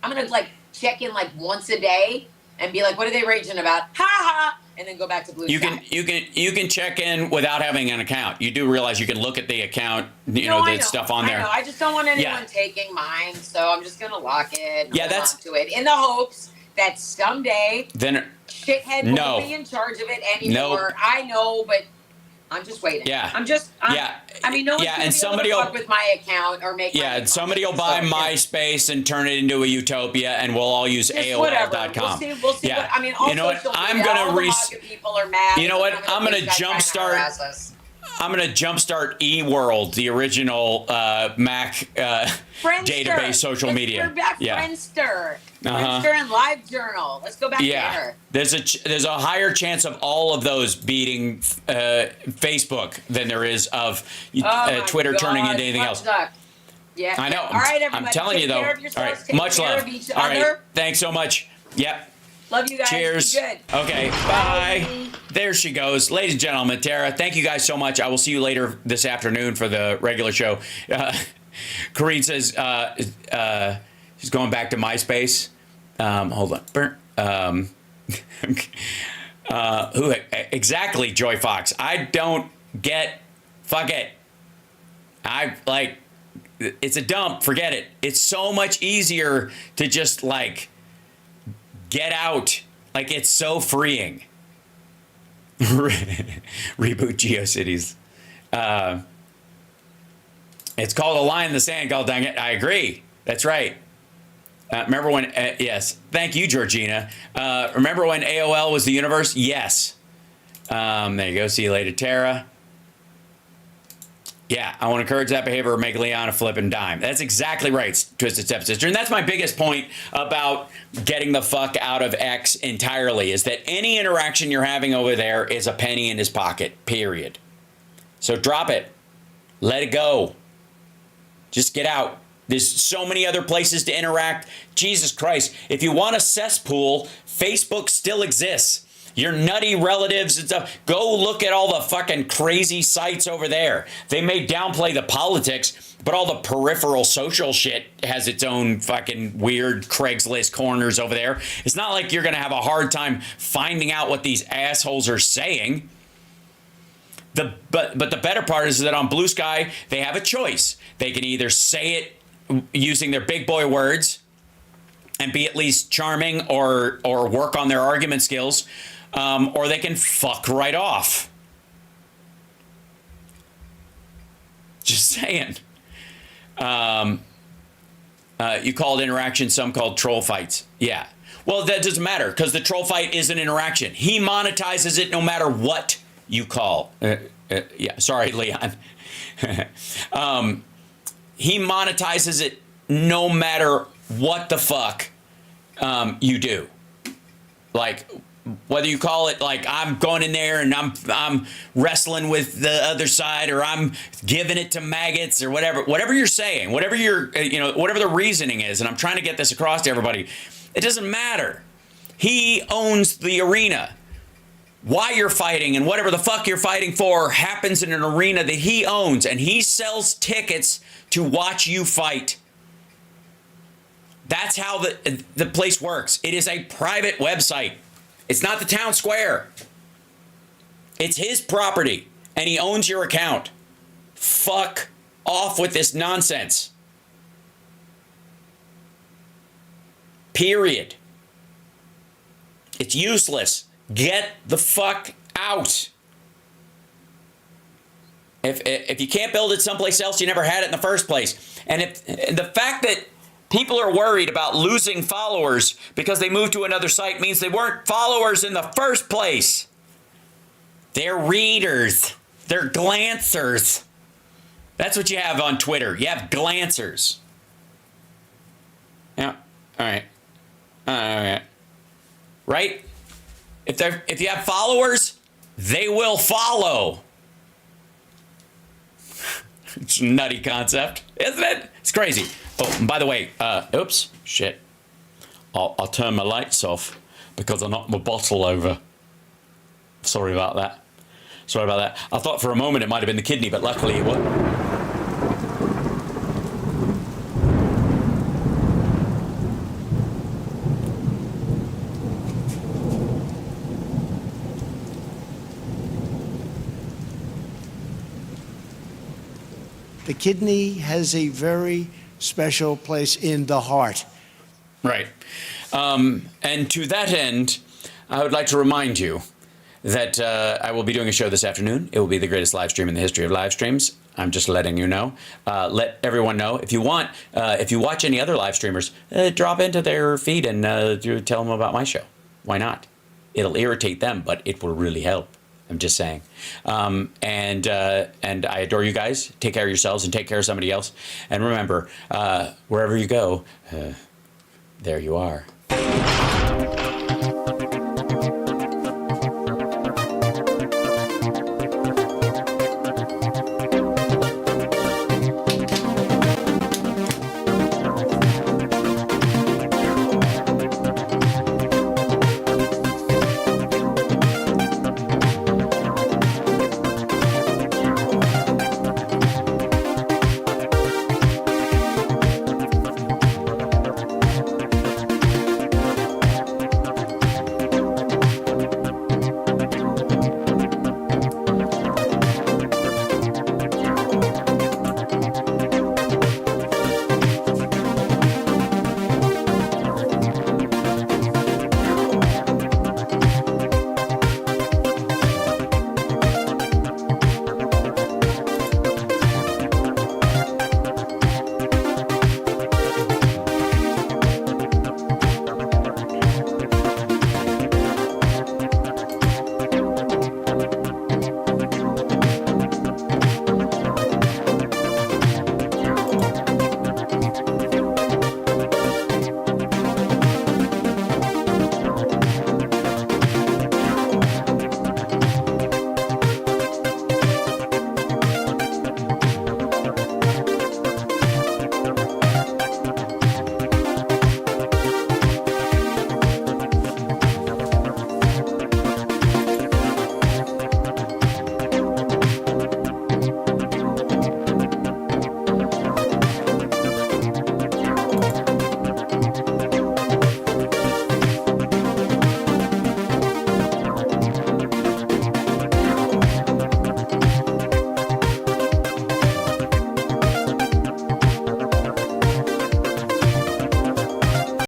I'm gonna like check in like once a day and be like, what are they raging about? Ha ha. And then go back to blue check. You can check in without having an account. You do realize you can look at the account, the stuff on there. I know. I just don't want anyone taking mine, so I'm just gonna lock it. That's to it in the hopes that someday then shithead won't be in charge of it anymore. Nope. I know, but I'm just waiting. Yeah. Yeah. I mean, no one's Yeah, gonna and be somebody able to will- fuck with my account or make. Yeah, my somebody will buy MySpace and turn it into a utopia, and we'll all use Just whatever. AOL.com. We'll see. Yeah. What, I mean, all You know what? social I'm media, gonna all the MAGA people are mad. You know what? I'm gonna jumpstart. I'm going to jumpstart eWorld, the original Mac database social media. Let's bring back Friendster. Friendster and LiveJournal. Let's go back there. There's a higher chance of all of those beating Facebook than there is of Twitter turning into anything else. Yeah. I know. All right, everybody. I'm telling you, though. All right. Much love. All right. Thanks so much. Yep. Love you guys. Cheers. Be good. Okay. Bye. There she goes. Ladies and gentlemen, Tara, thank you guys so much. I will see you later this afternoon for the regular show. Corrine says she's going back to MySpace. Hold on. Who exactly, Joy Fox? I don't get. Fuck it. It's a dump. Forget it. It's so much easier to just get out. It's so freeing. Reboot GeoCities. It's called a line in the sand. God dang it. I agree. That's right. Remember when? Yes. Thank you, Georgina. Remember when AOL was the universe? Yes. There you go. See you later, Tara. Yeah, I want to encourage that behavior or make Leon a flipping dime. That's exactly right, Twisted Stepsister. And that's my biggest point about getting the fuck out of X entirely, is that any interaction you're having over there is a penny in his pocket, period. So drop it. Let it go. Just get out. There's so many other places to interact. Jesus Christ. If you want a cesspool, Facebook still exists. Your nutty relatives and stuff. Go look at all the fucking crazy sites over there. They may downplay the politics, but all the peripheral social shit has its own fucking weird Craigslist corners over there. It's not like you're going to have a hard time finding out what these assholes are saying. But the better part is that on Blue Sky, they have a choice. They can either say it using their big boy words and be at least charming or work on their argument skills, or they can fuck right off. Just saying. You called interaction, some called troll fights. Yeah. Well, that doesn't matter because the troll fight is an interaction. He monetizes it no matter what you call. Yeah, sorry, Leon. He monetizes it no matter what the fuck you do. Whether you call it I'm going in there and I'm wrestling with the other side, or I'm giving it to maggots, or whatever you're saying, whatever whatever the reasoning is, and I'm trying to get this across to everybody, it doesn't matter. He owns the arena. Why you're fighting and whatever the fuck you're fighting for happens in an arena that he owns, and he sells tickets to watch you fight. That's how the place works. It is a private website. It's not the town square. It's his property, and he owns your account. Fuck off with this nonsense. Period. It's useless. Get the fuck out. If you can't build it someplace else, you never had it in the first place. And if the fact that people are worried about losing followers because they moved to another site means they weren't followers in the first place. They're readers. They're glancers. That's what you have on Twitter. You have glancers. Yeah. All right. All right. Right? If you have followers, they will follow. It's a nutty concept, isn't it? It's crazy. Oh, and by the way, oops, shit. I'll turn my lights off because I knocked my bottle over. Sorry about that. Sorry about that. I thought for a moment it might have been the kidney, but luckily it wasn't. The kidney has a very special place in the heart. Right. And to that end, I would like to remind you that I will be doing a show this afternoon. It will be the greatest live stream in the history of live streams. I'm just letting you know. Let everyone know. If you want, if you watch any other live streamers, drop into their feed and tell them about my show. Why not? It'll irritate them, but it will really help. I'm just saying. And I adore you guys. Take care of yourselves and take care of somebody else. And remember, wherever you go, there you are.